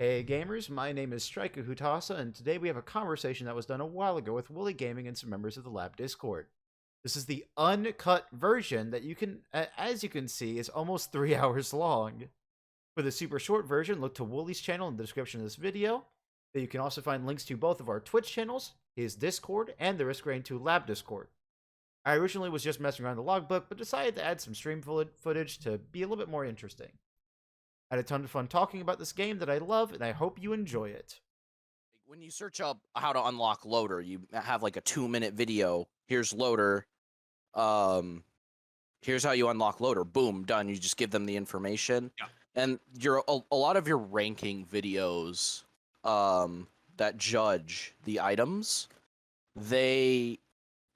Hey gamers, my name is Striker Hutasa, and today we have a conversation that was done a while ago with Wooly Gaming and some members of the Lab Discord. This is the uncut version that you can, as you can see, is almost 3 hours long. For the super short version, look to Wooly's channel in the description of this video. You can also find links to both of our Twitch channels, his Discord, and the Risk Rain 2 Lab Discord. I originally was just messing around the logbook, but decided to add some stream footage to be a little bit more interesting. I had a ton of fun talking about this game that I love, and I hope you enjoy it. When you search up how to unlock loader, you have like a 2-minute video. Here's loader. Here's how you unlock loader. Boom, done. You just give them the information. Yeah. And a lot of your ranking videos that judge the items, they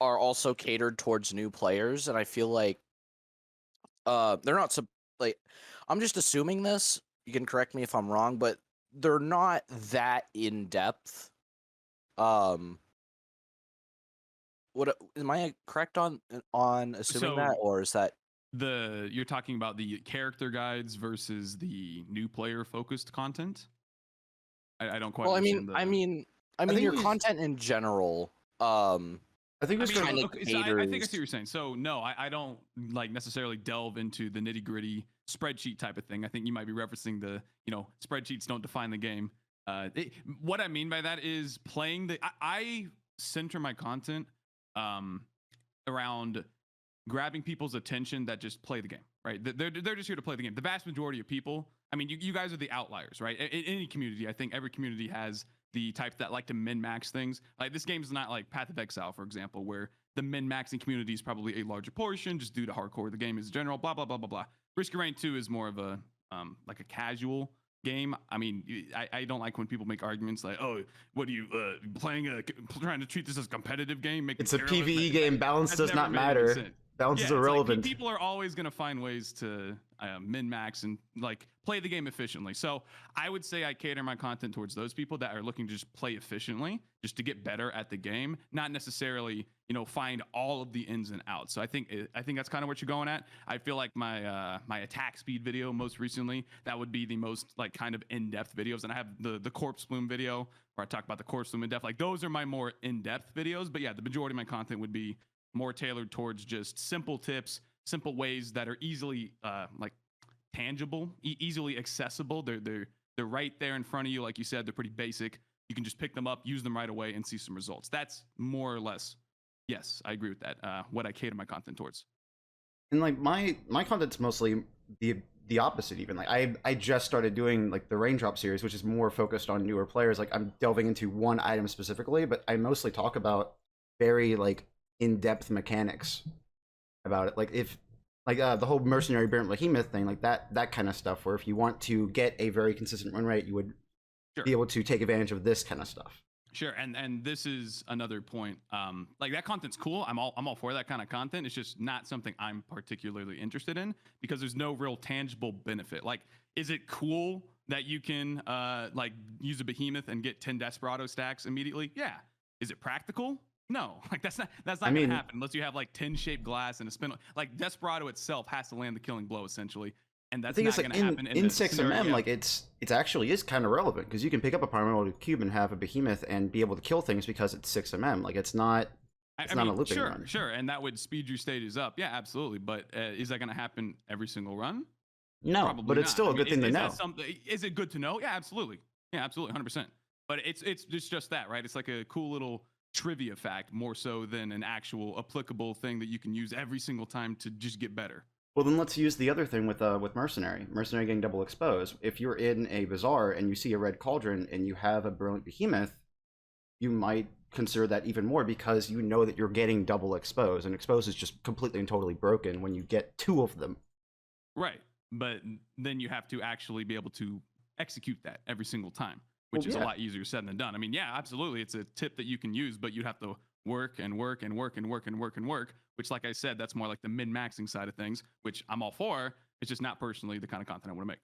are also catered towards new players, and I feel like they're not like, I'm just assuming this. You can correct me if I'm wrong, but they're not that in depth. What am I correct on assuming that, or is that you're talking about the character guides versus the new player focused content? I don't quite. Well, understand I mean, your content in general. I think I think I see what caters. you're saying. So no, I don't like necessarily delve into the nitty gritty spreadsheet type of thing. I think you might be referencing the spreadsheets don't define the game. What I mean by that is playing the. I center my content around grabbing people's attention that just play the game, right? They're just here to play the game. The vast majority of people, I mean, you guys are the outliers, right? In any community, I think every community has the type that like to min-max things. Like this game is not like Path of Exile, for example, where the min-maxing community is probably a larger portion just due to hardcore the game is general, blah, blah, blah, blah, blah. Risk Rain 2 is more of a like a casual game. I mean, I don't like when people make arguments like, oh, what are you trying to treat this as a competitive game? It's a PvE game. Balance does not matter. Balance is irrelevant. Like, people are always going to find ways to min-max and like play the game efficiently. So I would say I cater my content towards those people that are looking to just play efficiently, just to get better at the game, not necessarily find all of the ins and outs. So I think that's kind of what you're going at. I feel like my my attack speed video most recently, that would be the most like kind of in-depth videos, and I have the corpse plume video where I talk about the corpse plume in depth. Like those are my more in-depth videos. But yeah, the majority of my content would be more tailored towards just simple tips, simple ways that are easily like tangible, easily accessible. They're right there in front of you. Like you said, they're pretty basic. You can just pick them up, use them right away, and see some results. That's more or less, yes, I agree with that. What I cater my content towards. And like my content's mostly the opposite. Even like I just started doing like the Raindrop series, which is more focused on newer players. Like I'm delving into one item specifically, but I mostly talk about very like in-depth mechanics about it, like if like the whole mercenary burnt behemoth thing, like that kind of stuff, where if you want to get a very consistent win rate, you would be able to take advantage of this kind of stuff. Sure, and this is another point. Like that content's cool. I'm all for that kind of content. It's just not something I'm particularly interested in because there's no real tangible benefit. Like, is it cool that you can like use a behemoth and get 10 Desperado stacks immediately? Yeah. Is it practical? No, like that's not gonna happen unless you have like 10 shaped glass and a spin. Like Desperado itself has to land the killing blow essentially, and that's not gonna happen in 6mm. Like it's actually is kind of relevant because you can pick up a primordial cube and have a behemoth and be able to kill things because it's 6mm. Like it's not not a looping run. Sure, and that would speed your stages up. Yeah, absolutely. But is that gonna happen every single run? No, probably but it's not. still a good thing to know. Is it good to know? Yeah, absolutely. Yeah, absolutely, 100%. But it's just that, right? It's like a cool little trivia fact more so than an actual applicable thing that you can use every single time to just get better. Well, then let's use the other thing with mercenary getting double exposed. If you're in a bazaar and you see a red cauldron and you have a brilliant behemoth, you might consider that even more because you know that you're getting double exposed, and exposed is just completely and totally broken when you get 2 of them. Right, but then you have to actually be able to execute that every single time, which is a lot easier said than done. I mean, yeah, absolutely. It's a tip that you can use, but you'd have to work and work and work and work and work and work, which, like I said, that's more like the min-maxing side of things, which I'm all for. It's just not personally the kind of content I want to make.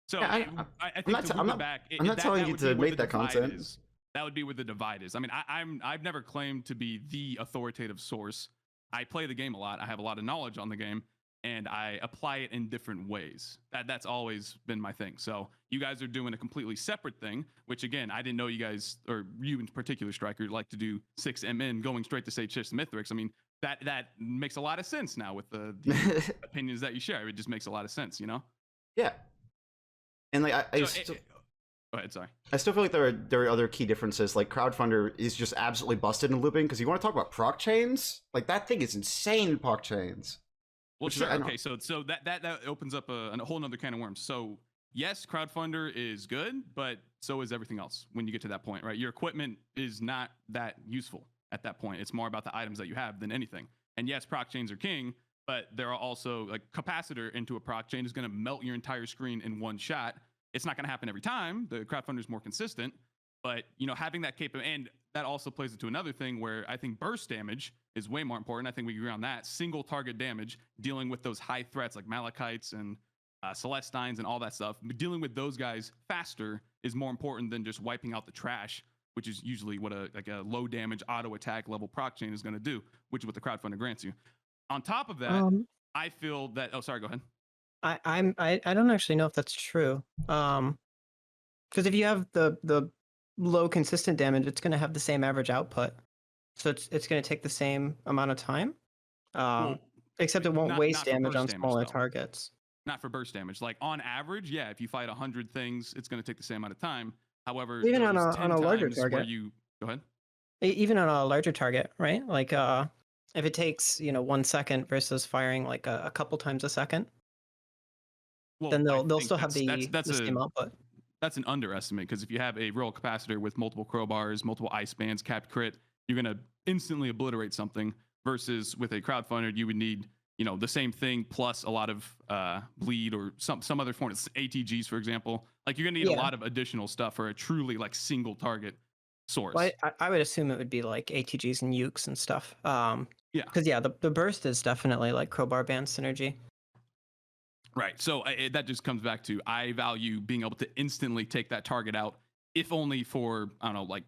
So yeah, I think I'm not telling you to make that content. That would be where the divide is. I mean, I've never claimed to be the authoritative source. I play the game a lot. I have a lot of knowledge on the game. and I apply it in different ways. That's always been my thing. So you guys are doing a completely separate thing, which again, I didn't know you guys, or you in particular, Striker, like to do 6MN going straight to say Chish Mithrix. I mean, that makes a lot of sense now with the opinions that you share. It just makes a lot of sense, you know? Yeah. And like go ahead, sorry. I still feel like there are other key differences. Like Crowdfunder is just absolutely busted in looping, because you want to talk about proc chains? Like that thing is insane, proc chains. Well, sure. Okay, so that opens up a whole nother can of worms. So yes, Crowdfunder is good, but so is everything else when you get to that point, right? Your equipment is not that useful at that point. It's more about the items that you have than anything. And yes, proc chains are king, but there are also like capacitor into a proc chain is going to melt your entire screen in one shot. It's not going to happen every time. The Crowdfunder is more consistent, but you know, having that capability, and that also plays into another thing where I think burst damage is way more important. I think we agree on that. Single target damage, dealing with those high threats like Malachites and Celestines and all that stuff, dealing with those guys faster is more important than just wiping out the trash, which is usually what a low damage auto attack level proc chain is going to do, which is what the Crowdfunder grants you. On top of that, I feel that. Oh, sorry. Go ahead. I don't actually know if that's true. Because if you have the low consistent damage, it's going to have the same average output, so it's going to take the same amount of time. Except it won't waste damage on smaller targets. Not for burst damage. Like on average, yeah, if you fight 100 things, it's going to take the same amount of time. However, even on a larger target, go ahead. Even on a larger target, right? Like if it takes 1 second versus firing like a couple times a second. Well, then they'll still have the same output. That's an underestimate, because if you have a real capacitor with multiple crowbars, multiple ice bands, capped crit, you're going to instantly obliterate something, versus with a Crowdfunder, you would need the same thing plus a lot of bleed or some other form of ATGs, for example. Like you're going to need a lot of additional stuff for a truly like single target source. Well, I would assume it would be like ATGs and ukes and stuff. Because the burst is definitely like crowbar band synergy. Right. So that just comes back to, I value being able to instantly take that target out, if only for, I don't know, like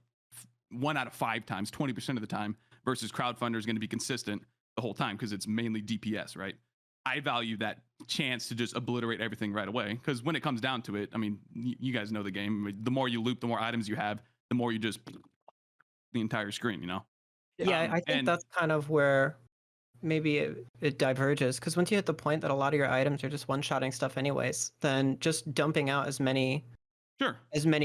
1 out of 5 times, 20% of the time, versus Crowdfunder is going to be consistent the whole time because it's mainly DPS, right? I value that chance to just obliterate everything right away, because when it comes down to it, I mean, you guys know the game. The more you loop, the more items you have, the more you just the entire screen, Yeah, I think that's kind of where maybe it diverges, because once you hit the point that a lot of your items are just one-shotting stuff anyways, then just dumping out as many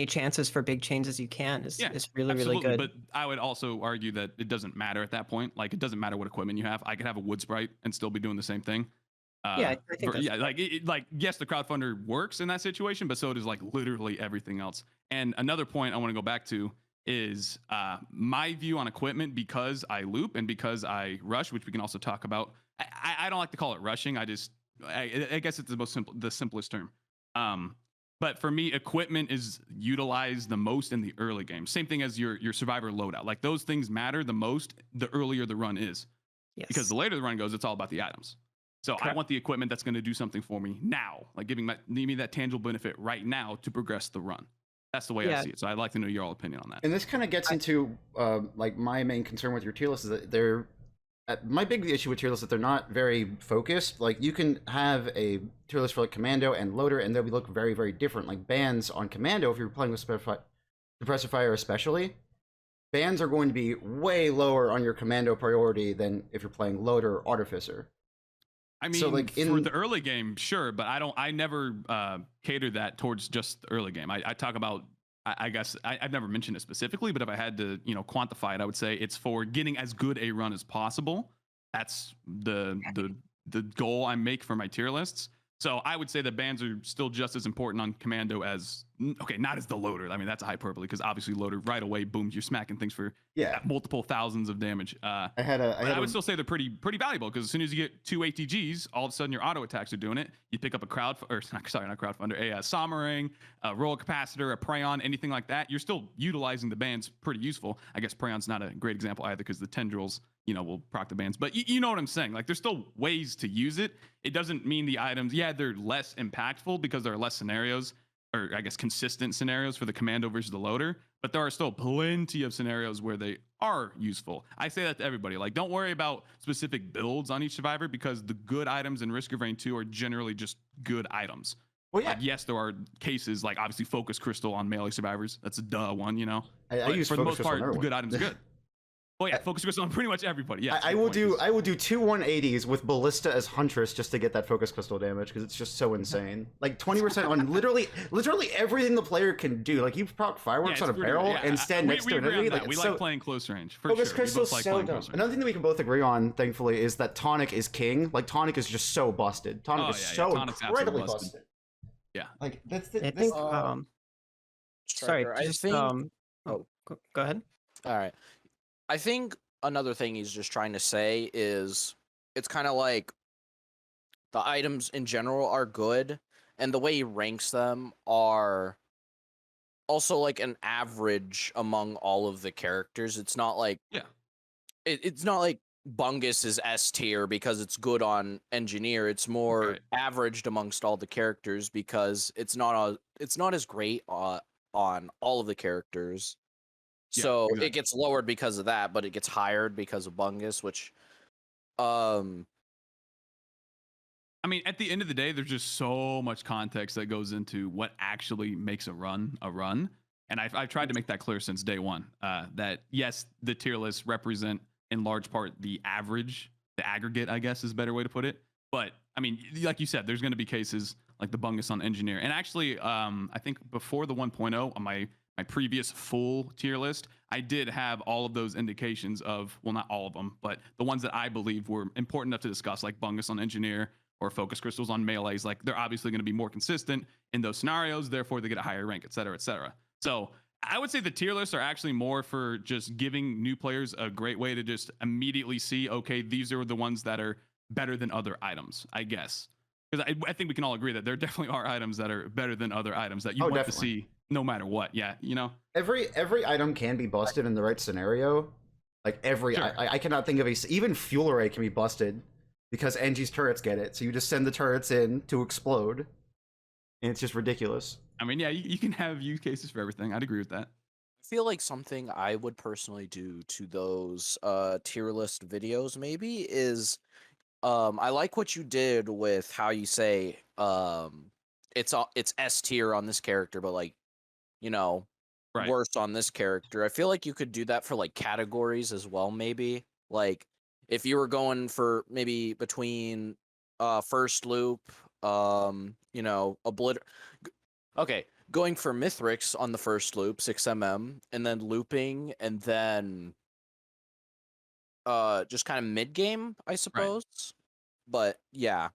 chances for big chains as you can is really, really good. But I would also argue that it doesn't matter at that point. Like, it doesn't matter what equipment you have. I could have a wood sprite and still be doing the same thing. I think yes, the Crowdfunder works in that situation, but so does like literally everything else. And another point I want to go back to is my view on equipment, because I loop and because I rush, which we can also talk about. I don't like to call it rushing. I guess it's the simplest term. But for me, equipment is utilized the most in the early game. Same thing as your survivor loadout. Like, those things matter the most the earlier the run is. Yes. Because the later the run goes, it's all about the items. So I want the equipment that's going to do something for me now, like giving me that tangible benefit right now to progress the run. That's the way I see it. So I'd like to know your all opinion on that. And this kind of gets into like my main concern with your tier list is that they're my big issue with tier lists is that they're not very focused. Like, you can have a tier list for like Commando and Loader, and they'll look very, very different. Like, bans on Commando, if you're playing with Suppressor Fire especially, bans are going to be way lower on your Commando priority than if you're playing Loader or Artificer. I mean, so like for the early game, sure, but I never cater that towards just the early game. I talk about, I guess I've never mentioned it specifically, but if I had to, quantify it, I would say it's for getting as good a run as possible. That's the goal I make for my tier lists. So I would say the bans are still just as important on Commando as, not as the Loader. I mean, that's a hyperbole, because obviously Loader right away, boom, you're smacking things for multiple thousands of damage. I would still say they're pretty valuable, because as soon as you get 2 ATGs, all of a sudden your auto attacks are doing it. You pick up a not Crowdfunder, a Sommering, a Royal Capacitor, a Praeon, anything like that. You're still utilizing the bans pretty useful. I guess Praeon's not a great example either, because the Tendrils, will proc the bans. But you know what I'm saying? Like, there's still ways to use it. It doesn't mean the items, they're less impactful because there are less scenarios. or I guess consistent scenarios for the commando versus the loader, but there are still plenty of scenarios where they are useful. I say that to everybody. Like, don't worry about specific builds on each survivor, because the good items in Risk of Rain 2 are generally just good items. Well, yeah. Like, yes, there are cases like obviously Focus Crystal on melee survivors. That's a duh one, you know. I use for the Focus most part, Crystal on the good items are good. Well, yeah, Focus Crystal on pretty much everybody. Yeah, I will do 2 180s with Ballista as Huntress just to get that Focus Crystal damage, because it's just so insane. Like 20% on literally everything the player can do. Like you proc fireworks on a barrel and stand next to an enemy. Like we like playing close range. For Focus sure. Crystal's so dumb. Another thing that we can both agree on, thankfully, is that Tonic is king. Like Tonic is just so busted. Tonic is so incredibly busted. Yeah. Like that's the. I think. Sorry, Striker, just Oh, go ahead. all right. I think another thing he's just trying to say is it's kind of like the items in general are good, and the way he ranks them are also like an average among all of the characters. It's not like it's not like Bungus is S tier because it's good on engineer. It's more averaged amongst all the characters because it's not as great on all of the characters. So it gets lowered because of that, but it gets higher because of Bungus, which I mean, at the end of the day, there's just so much context that goes into what actually makes a run a run. And I've tried to make that clear since day one, that yes, the tier lists represent in large part the average, the aggregate, I guess is a better way to put it. But I mean, like you said, there's going to be cases like the Bungus on engineer. And actually, I think before the 1.0 on my previous full tier list, I did have all of those indications of, well, not all of them, but the ones that I believe were important enough to discuss, like Bungus on engineer or Focus Crystals on melees. Like they're obviously going to be more consistent in those scenarios, therefore they get a higher rank, et cetera, et cetera. So I would say the tier lists are actually more for just giving new players a great way to just immediately see, okay, these are the ones that are better than other items, I guess. Because I think we can all agree that there definitely are items that are better than other items that you want to see no matter what. Yeah, you know? Every item can be busted in the right scenario. Like I cannot think of even Fuel Array can be busted because Angie's turrets get it. So you just send the turrets in to explode. And it's just ridiculous. I mean, yeah, you can have use cases for everything. I'd agree with that. I feel like something I would personally do to those tier list videos maybe is I like what you did with how you say it's S tier on this character, but like, you know, worse on this character. I feel like you could do that for like categories as well, maybe. Like if you were going for maybe between first loop, you know, okay, going for Mithrix on the first loop, 6mm, and then looping, and then just kind of mid game, I suppose. But yeah,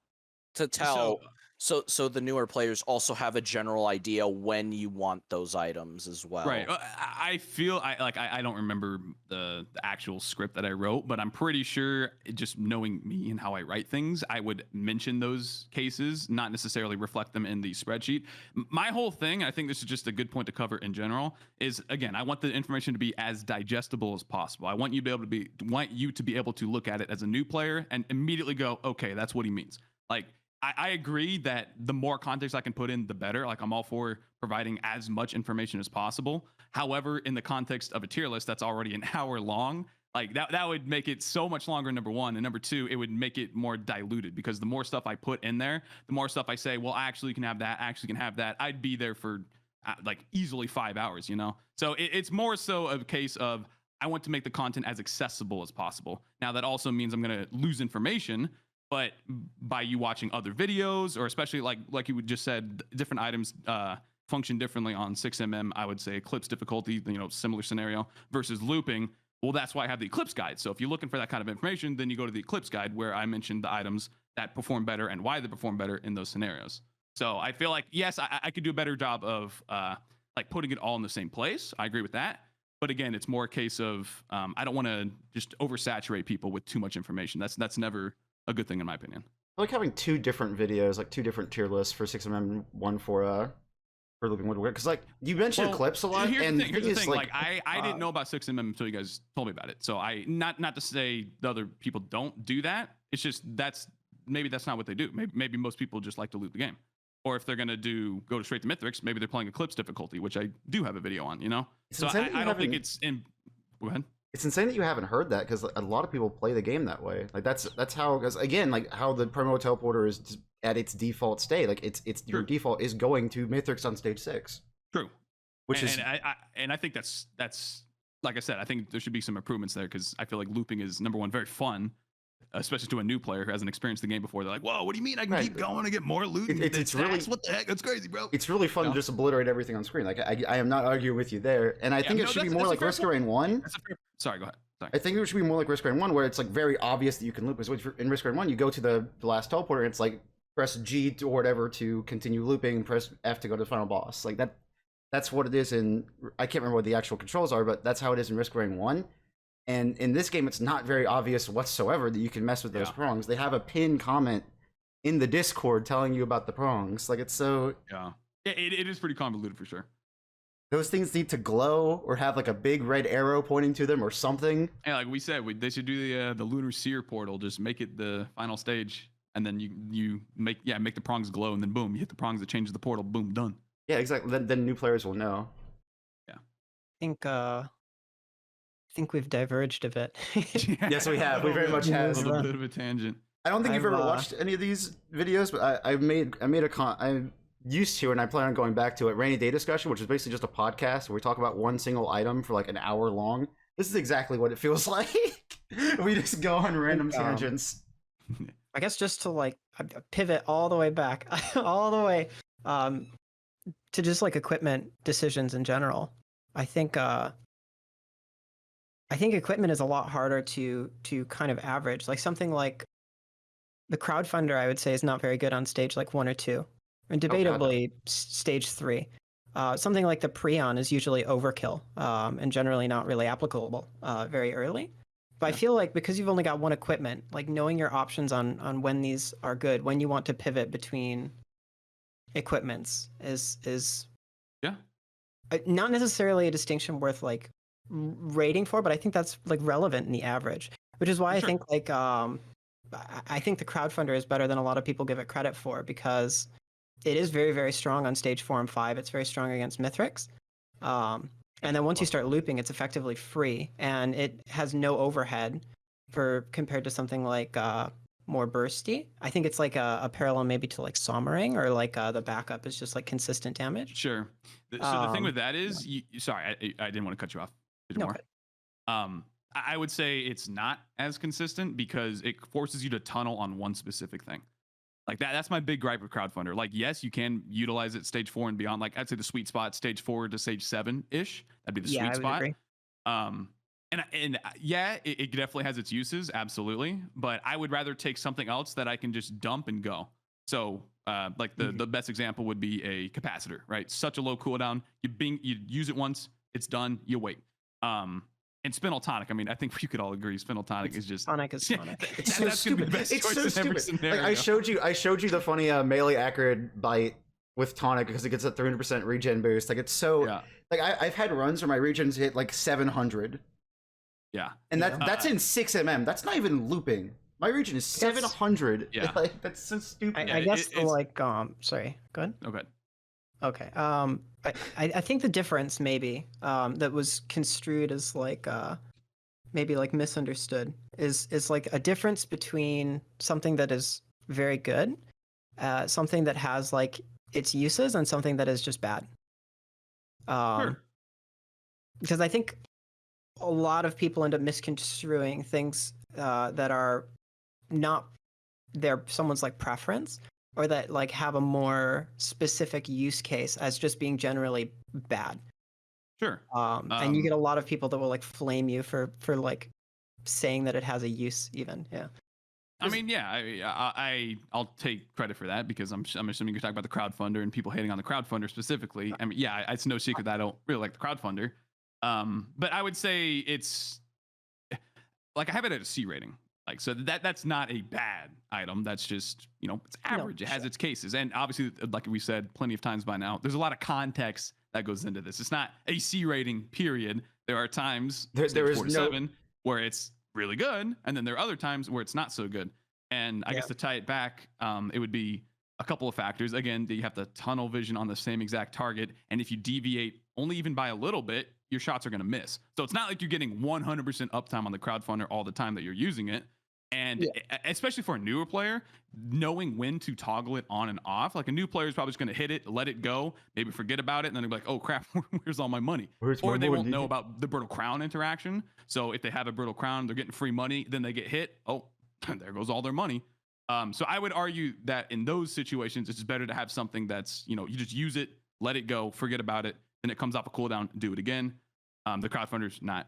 to tell so the newer players also have a general idea when you want those items as well. Right. I feel I don't remember the actual script that I wrote, but I'm pretty sure, just knowing me and how I write things, I would mention those cases, not necessarily reflect them in the spreadsheet. My whole thing, I think this is just a good point to cover in general, is again, I want the information to be as digestible as possible. I want you to be able to look at it as a new player and immediately go, okay, that's what he means. Like, I agree that the more context I can put in, the better. Like, I'm all for providing as much information as possible. However, in the context of a tier list that's already an hour long, like that would make it so much longer, number one. And number two, it would make it more diluted, because the more stuff I put in there, the more stuff I say, well, actually you can have that, actually can have that. I'd be there for like easily 5 hours, you know? So it's more so a case of, I want to make the content as accessible as possible. Now that also means I'm going to lose information, but by you watching other videos, or especially like you just said, different items function differently on 6mm. I would say Eclipse difficulty, you know, similar scenario, versus looping. Well, that's why I have the Eclipse guide. So if you're looking for that kind of information, then you go to the Eclipse guide, where I mentioned the items that perform better and why they perform better in those scenarios. So I feel like, yes, I could do a better job of like putting it all in the same place. I agree with that. But again, it's more a case of I don't want to just oversaturate people with too much information. That's never a good thing in my opinion. I like having 2 different videos, like 2 different tier lists for 6mm and one for Looping Woodwork. Because like you mentioned Eclipse a lot, here's the thing. Like I didn't know about 6mm until you guys told me about it. So I not to say the other people don't do that. It's just maybe that's not what they do. Maybe most people just like to loot the game, Or if they're gonna go straight to Mythics, maybe they're playing Eclipse difficulty, which I do have a video on. It's So insane that you I don't think haven't- it's in. Go ahead. It's insane that you haven't heard that because a lot of people play the game that way. Like that's how, because again, like how the promo teleporter is just at its default state. Like it's your True. default is going to Mythics on stage 6, True. which is And I think that's like I said, I think there should be some improvements there because I feel like looping is number one, very fun, especially to a new player who hasn't experienced the game before. They're like, "Whoa, what do you mean I can Right. keep going and get more loot? and it's stacks? really- What the heck? That's crazy, bro." it's really fun Yeah. to just obliterate everything on screen. Like I am not arguing with you there, and I think no, it should be that's- more that's a like fair Risk of point. Rain 1. Sorry, go ahead. Sorry. I think it should be more like Risk of Rain 1, where it's like very obvious that you can loop. Because in Risk of Rain 1, you go to the last teleporter, and it's like press G or whatever to continue looping, and press F to go to the final boss. Like that's what it is in. I can't remember what the actual controls are, but that's how it is in Risk of Rain 1. And in this game, it's not very obvious whatsoever that you can mess with those Yeah. prongs. They have a pinned comment in the Discord telling you about the prongs. Like it's so. Yeah, it is pretty convoluted for sure. Those things need to glow or have like a big red arrow pointing to them or something. Yeah, like we said, they should do the lunar seer portal. Just make it the final stage, and then you make the prongs glow, and then boom, you hit the prongs that changes the portal. Boom, done. Yeah, exactly. Then new players will know. I think we've diverged a bit. Yes, we have. We very much A have. little bit of a tangent. I don't think you've I've, ever watched any of these videos, but I'm used to, and I plan on going back to it. Rainy Day Discussion, which is basically just a podcast where we talk about one single item for like an hour long. This is exactly what it feels like. We just go on random tangents. I guess just to like pivot all the way back, all the way to just like equipment decisions in general. I think equipment is a lot harder to kind of average. Like something like the crowdfunder, I would say, is not very good on stage like 1 or 2, and debatably stage 3. Something like the Prion is usually overkill and generally not really applicable very early. But I feel like because you've only got one equipment, like knowing your options on when these are good, when you want to pivot between equipments is Yeah. not necessarily a distinction worth like rating for, but I think that's like relevant in the average, which is why I Sure. think like I think the crowdfunder is better than a lot of people give it credit for, because it is very, very strong on stage 4 and 5. It's very strong against Mithrix. And then once you start looping, it's effectively free, and it has no overhead compared to something like more bursty. I think it's like a parallel maybe to like Sommering, or like the backup is just like consistent damage. Sure. So the thing with that is, sorry, I didn't want to cut you off. No, More. I would say it's not as consistent because it forces you to tunnel on one specific thing. Like that's my big gripe with crowdfunder. Like, yes, you can utilize it stage 4 and beyond. Like I'd say the sweet spot stage 4 to stage 7 ish. That'd be the Yeah, sweet I would spot. agree. And yeah, it definitely has its uses, absolutely. But I would rather take something else that I can just dump and go. So like the best example would be a capacitor, right? Such a low cooldown. You use it once, it's done. You wait. And Spinel Tonic, I mean, I think we could all agree Spinel Tonic is just Tonic is Tonic. It's so that's gonna be stupid. the best It's choice so in every stupid. scenario. Like I showed you the funny melee accurate bite with Tonic because it gets a 300% regen boost. Like it's so Yeah. like I've had runs where my regens hit like 700, Yeah. and that's in 6 That's not even looping. My regen is 700. Yeah. Like that's so stupid. I guess it's- like sorry, go ahead. Okay. Okay. I think the difference maybe that was construed as like maybe like misunderstood is like a difference between something that is very good, something that has like its uses, and something that is just bad. Sure. Because I think a lot of people end up misconstruing things that are not someone's like preference, or that like have a more specific use case as just being generally bad. Sure. And you get a lot of people that will like flame you for like saying that it has a use even. Yeah. I mean, yeah, I'll take credit for that because I'm assuming you're talking about the crowdfunder and people hating on the crowdfunder specifically. I mean, yeah, it's no secret that I don't really like the crowdfunder. But I would say it's like I have it at a C rating. Like, so that's not a bad item. That's just, it's average. It has its cases. And obviously, like we said plenty of times by now, there's a lot of context that goes into this. It's not a C rating, period. There are times, There stage is 4 to no- 7, where it's really good. And then there are other times where it's not so good. And I guess to tie it back, it would be a couple of factors. Again, you have the tunnel vision on the same exact target, and if you deviate only even by a little bit, your shots are going to miss. So it's not like you're getting 100% uptime on the crowdfunder all the time that you're using it. And especially for a newer player, knowing when to toggle it on and off, like a new player is probably just going to hit it, let it go, maybe forget about it, and then they'll be like, oh crap, where's all my money? Or they won't know about the brittle crown interaction. So if they have a brittle crown, they're getting free money, then they get hit. Oh, there goes all their money. So I would argue that in those situations, it's better to have something that's, you just use it, let it go, forget about it, then it comes off a cooldown, do it again. The crowdfunder's not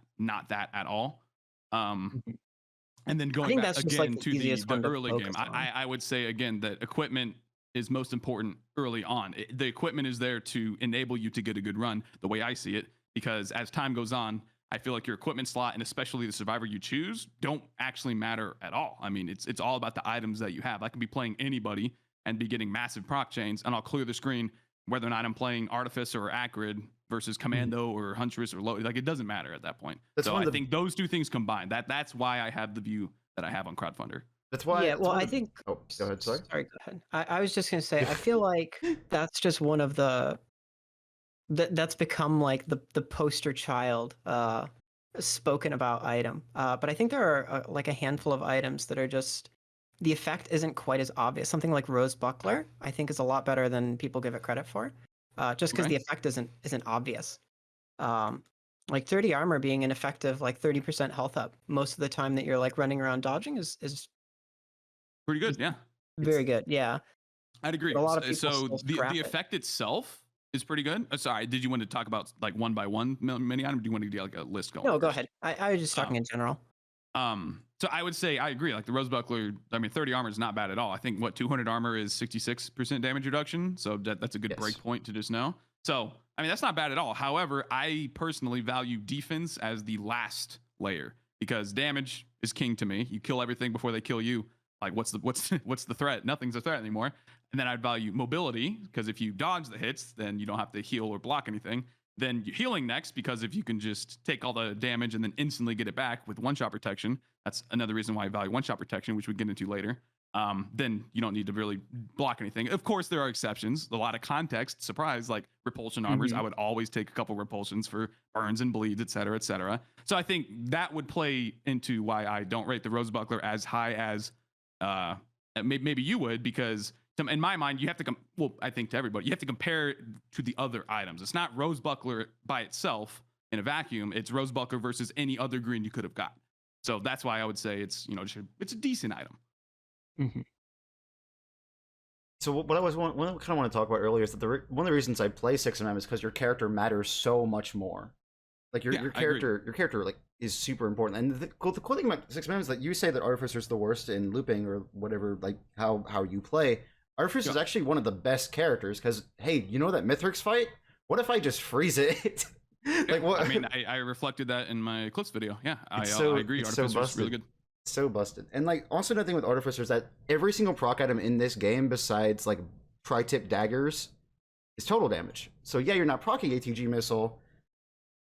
that at all. And then going back again to the early game, I would say again that equipment is most important early on. The equipment is there to enable you to get a good run, the way I see it, because as time goes on, I feel like your equipment slot and especially the survivor you choose don't actually matter at all. I mean, it's all about the items that you have. I could be playing anybody and be getting massive proc chains, and I'll clear the screen whether or not I'm playing Artificer or Acrid versus Commando or Huntress or Low. Like, it doesn't matter at that point. So I think those two things combined, that's why I have the view that I have on Crowdfunder. That's why. Yeah, well, I think. Oh, go ahead. Sorry. Sorry, go ahead. I was just gonna say, I feel like that's just one of the. That's become like the poster child spoken about item. But I think there are like a handful of items that are just the effect isn't quite as obvious. Something like Rose Buckler, I think, is a lot better than people give it credit for, just because the effect isn't obvious. Like 30 armor being an effective like 30% health up most of the time that you're like running around dodging is pretty good. Yeah, very good. Yeah, I'd agree. But a lot of people so the effect itself is pretty good. Sorry, did you want to talk about like one by one mini item? Or do you want to get like a list going? No, go ahead. I was just talking in general. So I would say I agree. Like the Rose Buckler, I mean, 30 armor is not bad at all. I think 200 armor is 66% damage reduction. So that's a good break point to just know. So I mean, that's not bad at all. However, I personally value defense as the last layer because damage is king to me. You kill everything before they kill you. Like what's the threat? Nothing's a threat anymore. And then I'd value mobility because if you dodge the hits, then you don't have to heal or block anything. Then you're healing next because if you can just take all the damage and then instantly get it back with one-shot protection, that's another reason why I value one-shot protection, which we get into later. Then you don't need to really block anything. Of course, there are exceptions. A lot of context, surprise, like repulsion armors. I would always take a couple repulsions for burns and bleeds, et cetera, et cetera. So I think that would play into why I don't rate the Rose Buckler as high as maybe you would, because in my mind, you have to I think to everybody, you have to compare it to the other items. It's not Rose Buckler by itself in a vacuum. It's Rose Buckler versus any other green you could have got. So that's why I would say it's a decent item. So what I kind of want to talk about earlier is that one of the reasons I play 6mm is because your character matters so much more. Like your character like is super important. And the cool thing about 6mm is that you say that Artificer's the worst in looping or whatever, like how you play. Artificer is actually one of the best characters because, hey, you know that Mithrix fight? What if I just freeze it? Like what? I mean, I reflected that in my Eclipse video. Yeah, I agree. Artificer is really good. So busted. And like also another thing with Artificer is that every single proc item in this game, besides like tri-tip daggers, is total damage. So yeah, you're not proccing ATG missile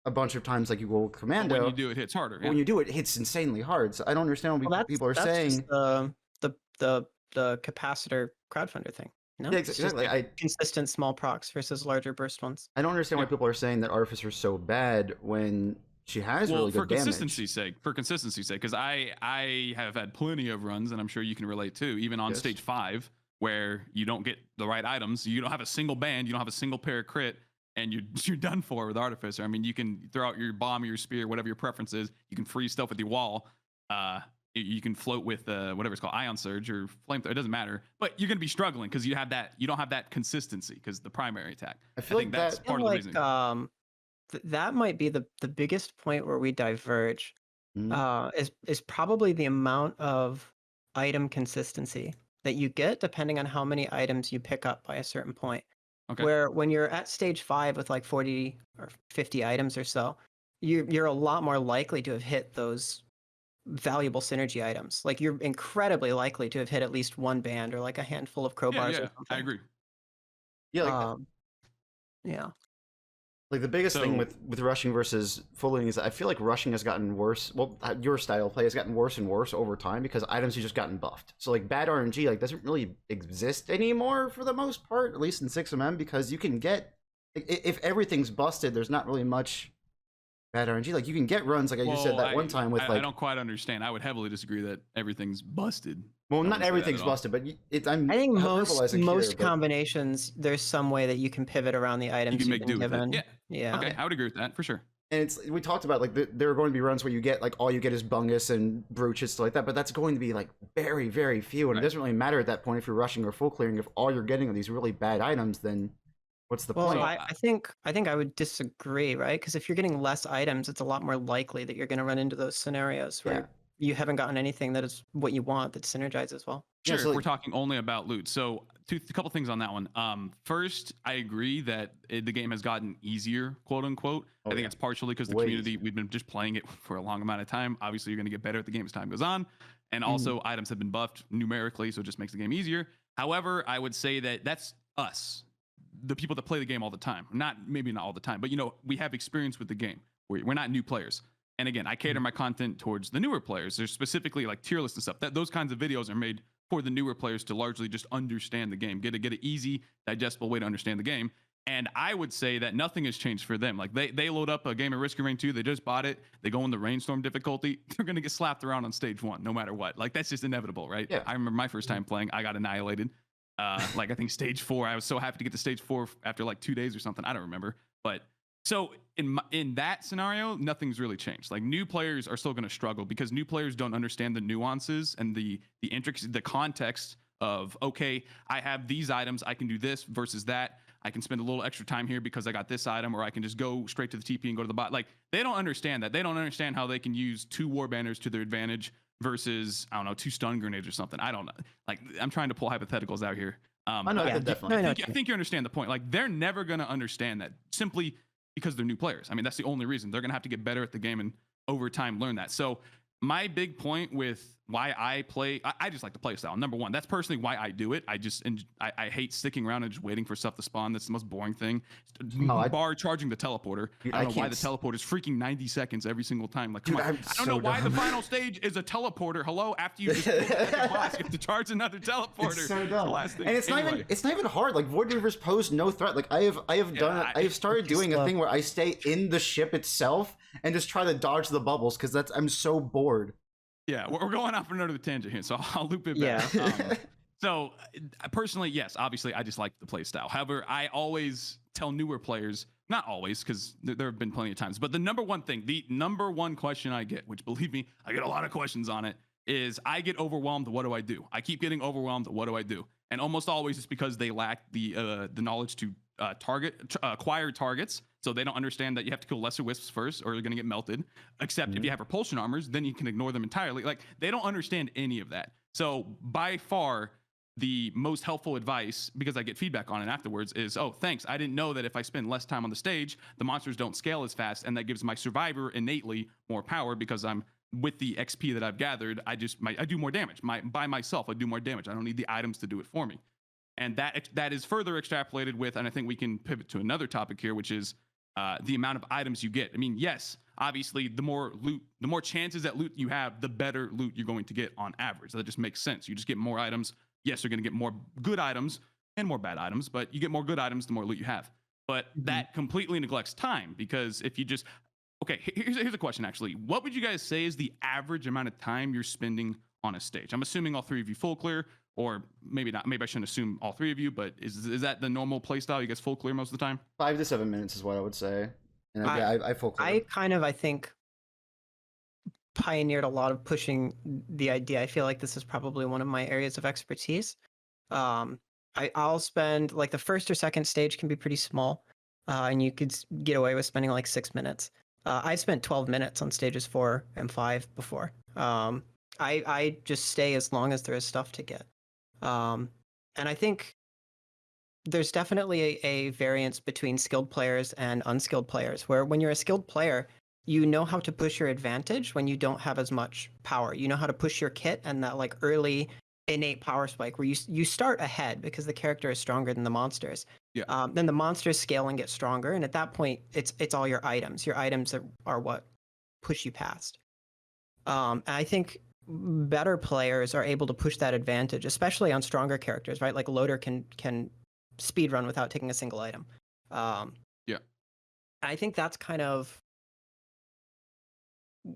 a bunch of times like you will Commando. But when you do, it hits harder. When you do, it hits insanely hard. So I don't understand what people are saying. The capacitor crowdfunder thing. No? Yeah, exactly. Like consistent small procs versus larger burst ones. I don't understand why people are saying that Artificer's so bad when she has really good damage. For consistency's sake, because I have had plenty of runs, and I'm sure you can relate too, even on stage 5, where you don't get the right items, you don't have a single band, you don't have a single pair of crit, and you're done for with Artificer. I mean, you can throw out your bomb or your spear, whatever your preference is. You can freeze stuff with your wall. You can float with whatever it's called, Ion Surge or Flamethrower. It doesn't matter, but you're going to be struggling because you don't have that consistency because the primary attack. I think that's part of the reason. That might be the biggest point where we diverge. Is probably the amount of item consistency that you get depending on how many items you pick up by a certain point. Okay. Where when you're at stage 5 with like 40 or 50 items or so, you're a lot more likely to have hit those valuable synergy items. Like you're incredibly likely to have hit at least one band or like a handful of crowbars or something. I agree. Yeah. Yeah. Like the biggest thing So- with rushing versus fulling is that I feel like rushing has gotten worse. Well, your style of play has gotten worse and worse over time because items have just gotten buffed. So like bad RNG like doesn't really exist anymore for the most part, at least in 6mm, because you can get if everything's busted, there's not really much bad RNG. Like you can get runs like I just said Well, that one time with I like don't quite understand. I would heavily disagree that everything's busted. well, I not wouldn't say that everything's at all. busted, but I'm I think hyperbolizing most here, but- combinations, there's some way that you can pivot around the items You can you've make been do with given. it. Yeah. Yeah. Okay, I would agree with that for sure. And it's we talked about like there are going to be runs where you get like all you get is bungus and brooches stuff like that, but that's going to be like very very few, and Right. it doesn't really matter at that point if you're rushing or full clearing. If all you're getting are these really bad items, then what's the Well, point? I think I would disagree, right? Because if you're getting less items, it's a lot more likely that you're going to run into those scenarios where Yeah. you haven't gotten anything that is what you want that synergizes well. Yeah, Sure, so, if we're like- talking only about loot. So, a couple things on that one. First, I agree that the game has gotten easier, quote unquote. Oh, I think yeah. it's partially because the Way community, we've been just playing it for a long amount of time. Obviously, you're going to get better at the game as time goes on. And also, items have been buffed numerically, so it just makes the game easier. However, I would say that that's us, the people that play the game all the time. Maybe not all the time, but we have experience with the game. We're not new players. And again, I cater my content towards the newer players. There's specifically like tier lists and stuff. Those kinds of videos are made for the newer players to largely just understand the game, get an easy, digestible way to understand the game. And I would say that nothing has changed for them. Like they load up a game of Risk of Rain 2, they just bought it, they go in the Rainstorm difficulty, they're gonna get slapped around on stage 1, no matter what. Like that's just inevitable, right? Yeah. I remember my first time playing, I got annihilated. Like I think stage 4, I was so happy to get to stage 4 after like 2 days or something. I don't remember, but so in that scenario, nothing's really changed. Like new players are still going to struggle because new players don't understand the nuances and the intricacies, the context of, okay, I have these items, I can do this versus that. I can spend a little extra time here because I got this item, or I can just go straight to the TP and go to the bot. Like they don't understand that. They don't understand how they can use 2 war banners to their advantage versus, I don't know, 2 stun grenades or something. I don't know. Like I'm trying to pull hypotheticals out here. I know, yeah, definitely. I know. I think you understand the point. Like they're never going to understand that simply because they're new players. I mean, that's the only reason. They're going to have to get better at the game and over time learn that. So my big point with why I play, I just like the play style. Number one, that's personally why I do it. I hate sticking around and just waiting for stuff to spawn. That's the most boring thing. Bar charging the teleporter. Dude, I don't know why can't the teleporter is freaking 90 seconds every single time. Like, come Dude, on. I'm I don't so know why the dumb. final stage is a teleporter. Hello, after you just the boss, you have to charge another teleporter. It's so the dumb. last thing. And it's Anyway. not even hard. Like Void Reavers pose no threat. Like I have started It's doing a slow. thing where I stay in the ship itself and just try to dodge the bubbles because I'm so bored. Yeah, we're going off on another tangent here, so I'll loop it back. Yeah. So personally, yes, obviously, I just like the play style. However, I always tell newer players, not always, because there have been plenty of times, but the number one question I get, which believe me, I get a lot of questions on it, is I get overwhelmed. What do I do? I keep getting overwhelmed. What do I do? And almost always it's because they lack the knowledge to acquire targets. So they don't understand that you have to kill lesser wisps first or you're going to get melted. Except if you have repulsion armors, then you can ignore them entirely. Like they don't understand any of that. So by far, the most helpful advice, because I get feedback on it afterwards, is, oh, thanks. I didn't know that if I spend less time on the stage, the monsters don't scale as fast. And that gives my survivor innately more power because I'm with the XP that I've gathered. I do more damage. By myself, I do more damage. I don't need the items to do it for me. And that is further extrapolated with, and I think we can pivot to another topic here, which is the amount of items you get. I mean, yes, obviously, the more loot, the more chances at loot you have, the better loot you're going to get on average. That just makes sense. You just get more items. Yes, you're going to get more good items and more bad items, but you get more good items the more loot you have. But that completely neglects time because if you just okay, here's a question actually. What would you guys say is the average amount of time you're spending on a stage? I'm assuming all 3 of you full clear. Or maybe not. Maybe I shouldn't assume all 3 of you, but is that the normal play style? You guys full clear most of the time? 5 to 7 minutes is what I would say. And I full clear. I think pioneered a lot of pushing the idea. I feel like this is probably one of my areas of expertise. I'll spend like the first or second stage can be pretty small, and you could get away with spending like 6 minutes. I spent 12 minutes on stages 4 and 5 before. I just stay as long as there is stuff to get. And I think there's definitely a variance between skilled players and unskilled players, where when you're a skilled player, you know how to push your advantage when you don't have as much power. You know how to push your kit, and that like early innate power spike where you start ahead because the character is stronger than the monsters. Yeah. Then the monsters scale and get stronger, and at that point, it's all your items. Your items are what push you past. And I think better players are able to push that advantage, especially on stronger characters, right? Like Loader can speed run without taking a single item. Yeah. I think that's kind of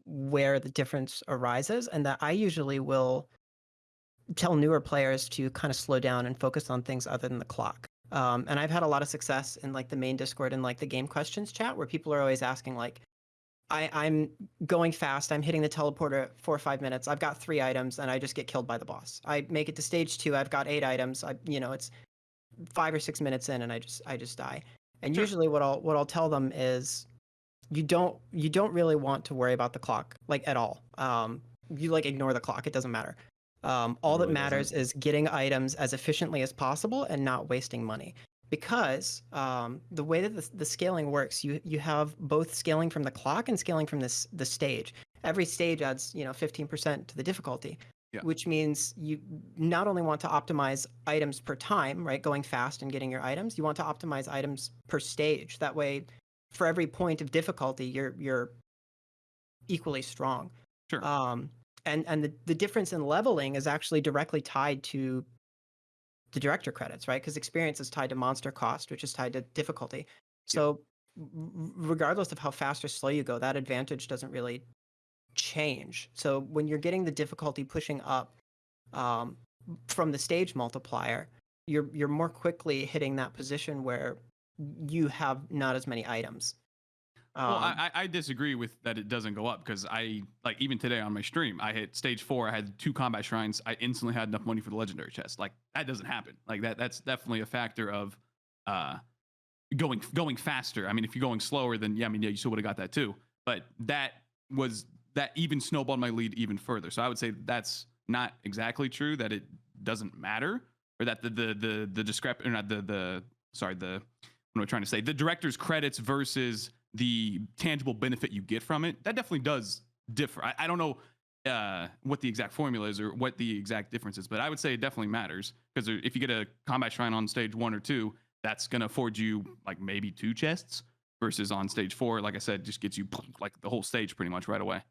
where the difference arises, and that I usually will tell newer players to kind of slow down and focus on things other than the clock. And I've had a lot of success in like the main Discord and like the game questions chat where people are always asking like, I'm going fast. I'm hitting the teleporter 4 or 5 minutes. I've got 3 items and I just get killed by the boss. I make it to stage 2. I've got 8 items. It's 5 or 6 minutes in and I just die. And Sure. usually what I'll tell them is you don't really want to worry about the clock like at all. You like ignore the clock. It doesn't matter. All that really matters doesn't. is getting items as efficiently as possible and not wasting money. Because the way that the scaling works, you have both scaling from the clock and scaling from the stage. Every stage adds 15% to the difficulty, Yeah. which means you not only want to optimize items per time, right, going fast and getting your items. You want to optimize items per stage. That way, for every point of difficulty, you're equally strong. Sure. And the difference in leveling is actually directly tied to the director credits, right? Because experience is tied to monster cost, which is tied to difficulty. So regardless of how fast or slow you go, that advantage doesn't really change. So when you're getting the difficulty pushing up from the stage multiplier, you're more quickly hitting that position where you have not as many items. Well, I disagree with that it doesn't go up because I like even today on my stream I hit stage 4. I had 2 combat shrines. I instantly had enough money for the legendary chest. Like that doesn't happen. Like that's definitely a factor of going faster. I mean, if you're going slower, then yeah, you still would have got that too. But that even snowballed my lead even further. So I would say that's not exactly true. That it doesn't matter, or that the discrep or not the sorry the what am I trying to say? The director's credits versus the tangible benefit you get from it, that definitely does differ. I don't know what the exact formula is or what the exact difference is, but I would say it definitely matters because if you get a combat shrine on stage 1 or 2, that's going to afford you like maybe 2 chests versus on stage 4, like I said, just gets you like the whole stage pretty much right away.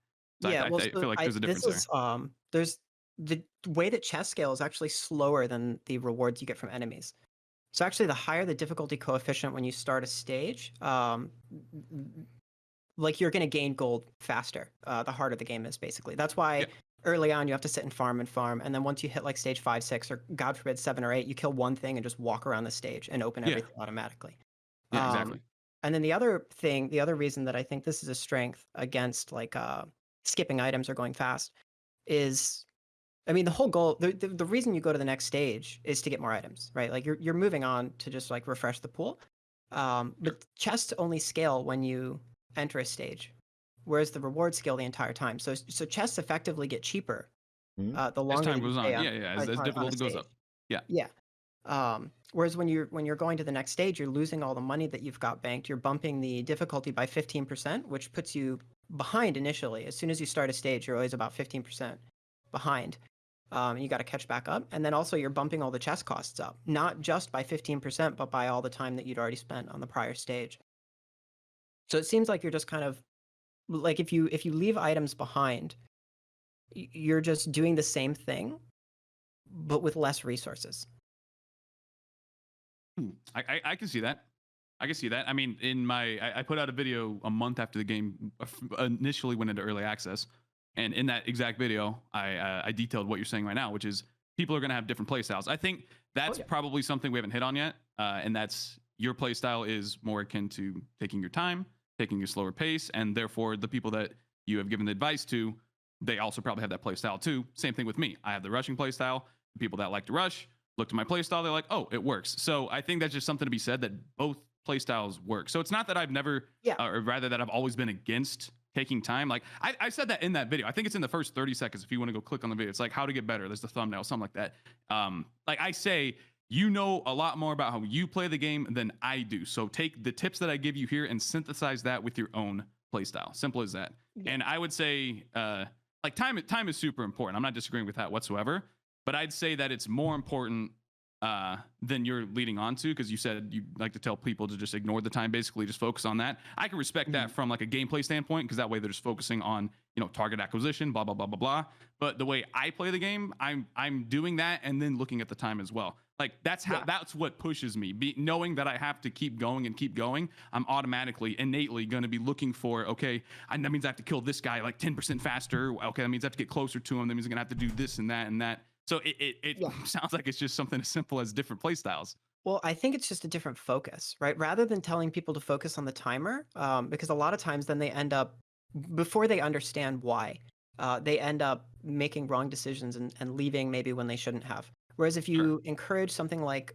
So yeah, I feel like there's a difference there. There's the way that chess scale is actually slower than the rewards you get from enemies. So actually, the higher the difficulty coefficient when you start a stage, like you're going to gain gold faster. The harder the game is, basically. That's why early on you have to sit and farm, and then once you hit like stage 5, 6, or God forbid 7 or 8, you kill one thing and just walk around the stage and open everything automatically. Yeah, exactly. And then the other reason that I think this is a strength against like skipping items or going fast is, I mean, the whole goal, the reason you go to the next stage is to get more items, right? Like you're moving on to just like refresh the pool. But chests only scale when you enter a stage, whereas the rewards scale the entire time. So chests effectively get cheaper the As longer time that you goes stay on, as on a difficulty goes stage. up. Yeah. Yeah. Whereas when you're going to the next stage, you're losing all the money that you've got banked. You're bumping the difficulty by 15%, which puts you behind initially. As soon as you start a stage, you're always about 15% behind. You got to catch back up. And then also you're bumping all the chest costs up, not just by 15%, but by all the time that you'd already spent on the prior stage. So it seems like you're just kind of like, if you leave items behind, you're just doing the same thing, but with less resources. I can see that. I can see that. I mean, I put out a video a month after the game initially went into early access. And in that exact video, I detailed what you're saying right now, which is people are going to have different play styles. I think that's probably something we haven't hit on yet. And that's your play style is more akin to taking your time, taking your slower pace. And therefore, the people that you have given the advice to, they also probably have that play style too. Same thing with me. I have the rushing play style. The people that like to rush look to my play style. They're like, oh, it works. So I think that's just something to be said that both play styles work. So it's not that I've never, or rather that I've always been against taking time. Like I said that in that video. I think it's in the first 30 seconds. If you want to go click on the video, it's like how to get better. There's the thumbnail, something like that. Like I say, you know a lot more about how you play the game than I do. So take the tips that I give you here and synthesize that with your own play style. Simple as that. And I would say, like time is super important. I'm not disagreeing with that whatsoever. But I'd say that it's more important than you're leading on to, because you said you like to tell people to just ignore the time, basically just focus on that. I can respect that from like a gameplay standpoint, because that way they're just focusing on, you know, target acquisition, blah blah blah blah blah. But the way I play the game, I'm doing that and then looking at the time as well. Like that's how that's what pushes me. Knowing that I have to keep going and keep going, I'm automatically, innately going to be looking for, okay, that means I have to kill this guy like 10% faster. Okay, that means I have to get closer to him. That means I'm gonna have to do this and that and that. So it sounds like it's just something as simple as different play styles. Well, I think it's just a different focus, right? Rather than telling people to focus on the timer, because a lot of times then they end up, before they understand why, they end up making wrong decisions and leaving maybe when they shouldn't have. Whereas if you encourage something like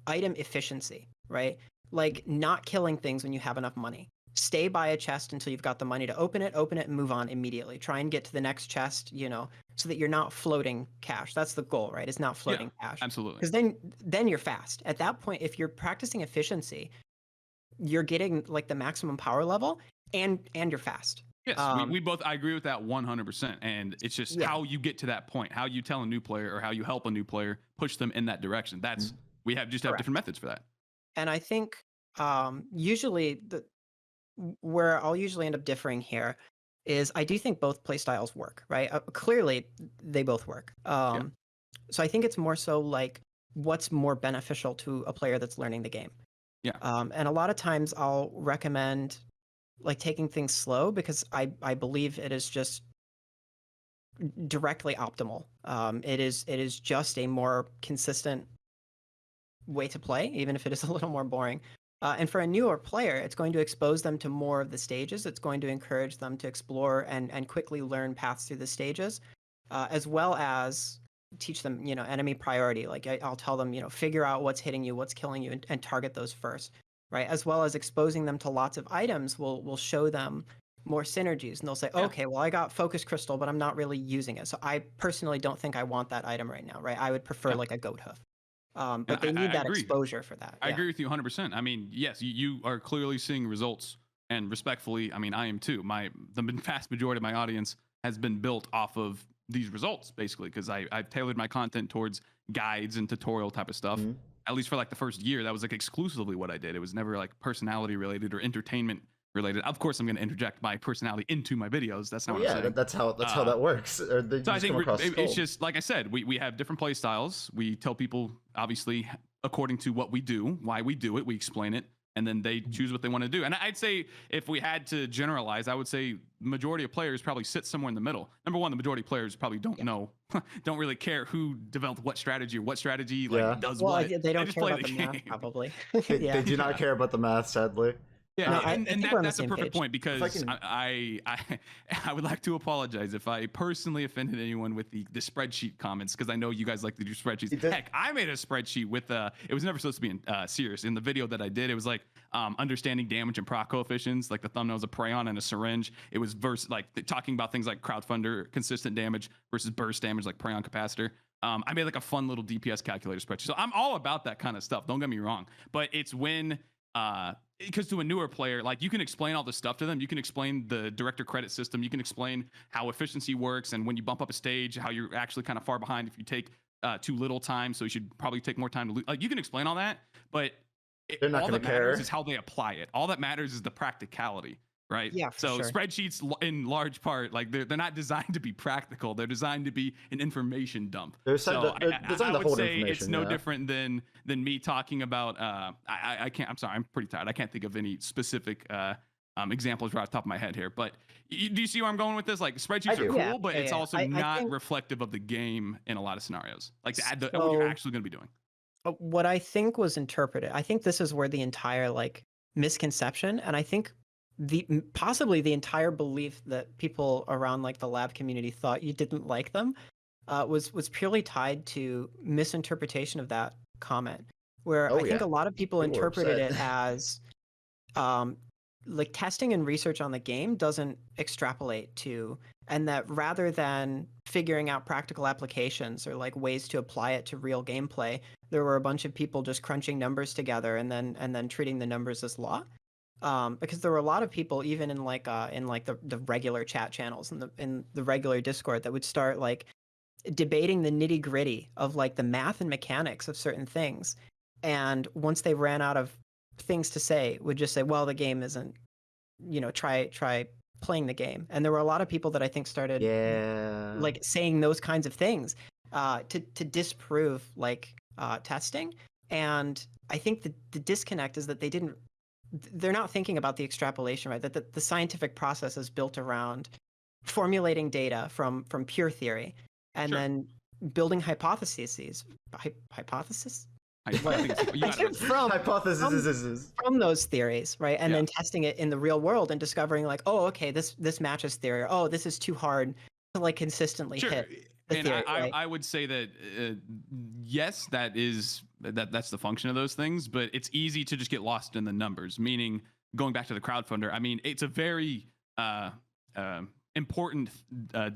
item efficiency, right? Like not killing things when you have enough money. Stay by a chest until you've got the money to open it, and move on immediately. Try and get to the next chest, you know, so that you're not floating cash. That's the goal, right? It's not floating cash. Absolutely. Because then you're fast. At that point, if you're practicing efficiency, you're getting like the maximum power level and you're fast. Yes, we both, I agree with that 100%. And it's just how you get to that point, how you tell a new player or how you help a new player push them in that direction. That's, we have different methods for that. And I think usually where I'll usually end up differing here is I do think both playstyles work, right? Clearly, they both work. So I think it's more so like what's more beneficial to a player that's learning the game. Yeah. And a lot of times I'll recommend like taking things slow, because I believe it is just directly optimal. It is just a more consistent way to play, even if it is a little more boring. And for a newer player, it's going to expose them to more of the stages. It's going to encourage them to explore and quickly learn paths through the stages, as well as teach them, you know, enemy priority. Like I'll tell them, you know, figure out what's hitting you, what's killing you, and target those first, right? As well as exposing them to lots of items will show them more synergies, and they'll say, okay, well, I got focus crystal, but I'm not really using it. So I personally don't think I want that item right now, right? I would prefer like a goat hoof. But they need that exposure for that. I agree with you 100%. I mean, yes, you are clearly seeing results, and respectfully, I mean, I am too. The vast majority of my audience has been built off of these results, basically, because I've tailored my content towards guides and tutorial type of stuff. At least for like the first year, that was like exclusively what I did. It was never like personality related or entertainment related. Of course, I'm going to interject my personality into my videos. That's not what I'm saying. That's how that works. So I think it's just like I said, we have different play styles. We tell people, obviously, according to what we do, why we do it, we explain it, and then they choose what they want to do. And I'd say if we had to generalize, I would say majority of players probably sit somewhere in the middle. Number one, the majority of players probably don't know, don't really care who developed what strategy or what strategy does what. They don't care about the math, probably. They do not care about the math, sadly. Yeah, no, that's a perfect point, because I would like to apologize if I personally offended anyone with the spreadsheet comments, because I know you guys like to do spreadsheets. Heck, I made a spreadsheet with it was never supposed to be serious. In the video that I did, it was like understanding damage and proc coefficients, like the thumbnail was a Prayon and a syringe. It was talking about things like crowdfunder consistent damage versus burst damage, like Prayon capacitor. I made like a fun little DPS calculator spreadsheet. So I'm all about that kind of stuff. Don't get me wrong, but it's when because to a newer player, like, you can explain all this stuff to them. You can explain the director credit system. You can explain how efficiency works, and when you bump up a stage, how you're actually kind of far behind if you take too little time. So you should probably take more time to like, you can explain all that, but they're not all going that to care. matters is how they apply it. All that matters is the practicality. Right. Yeah. So spreadsheets, in large part, like they're not designed to be practical. They're designed to be an information dump. They're designed to hold information. It's no different than me talking about. I can't. I'm sorry. I'm pretty tired. I can't think of any specific examples right off the top of my head here. But do you see where I'm going with this? Like, spreadsheets are cool, but it's also not reflective of the game in a lot of scenarios. Like what you're actually going to be doing. What I think was interpreted. I think this is where the entire like misconception, and I think possibly the entire belief that people around like the lab community thought you didn't like them was purely tied to misinterpretation of that comment, where I think a lot of people interpreted it as like testing and research on the game doesn't extrapolate to, and that rather than figuring out practical applications or like ways to apply it to real gameplay, there were a bunch of people just crunching numbers together and then treating the numbers as law. Because there were a lot of people, even in the regular chat channels and in the regular Discord, that would start like debating the nitty gritty of like the math and mechanics of certain things. And once they ran out of things to say, would just say, well, the game isn't, try playing the game. And there were a lot of people that I think started Yeah. like saying those kinds of things to disprove like testing. And I think the disconnect is that they're not thinking about the extrapolation, right? That the scientific process is built around formulating data from pure theory and Sure. then building hypotheses. Hypothesis? I think you got it. from Hypothesis. from those theories, right? And Yeah. then testing it in the real world and discovering like, oh, okay, this matches theory. Or, oh, this is too hard to like consistently Sure. hit the And theory. Right? I would say that yes, that's the function of those things, but it's easy to just get lost in the numbers. Meaning, going back to the crowdfunder, I mean, it's a very important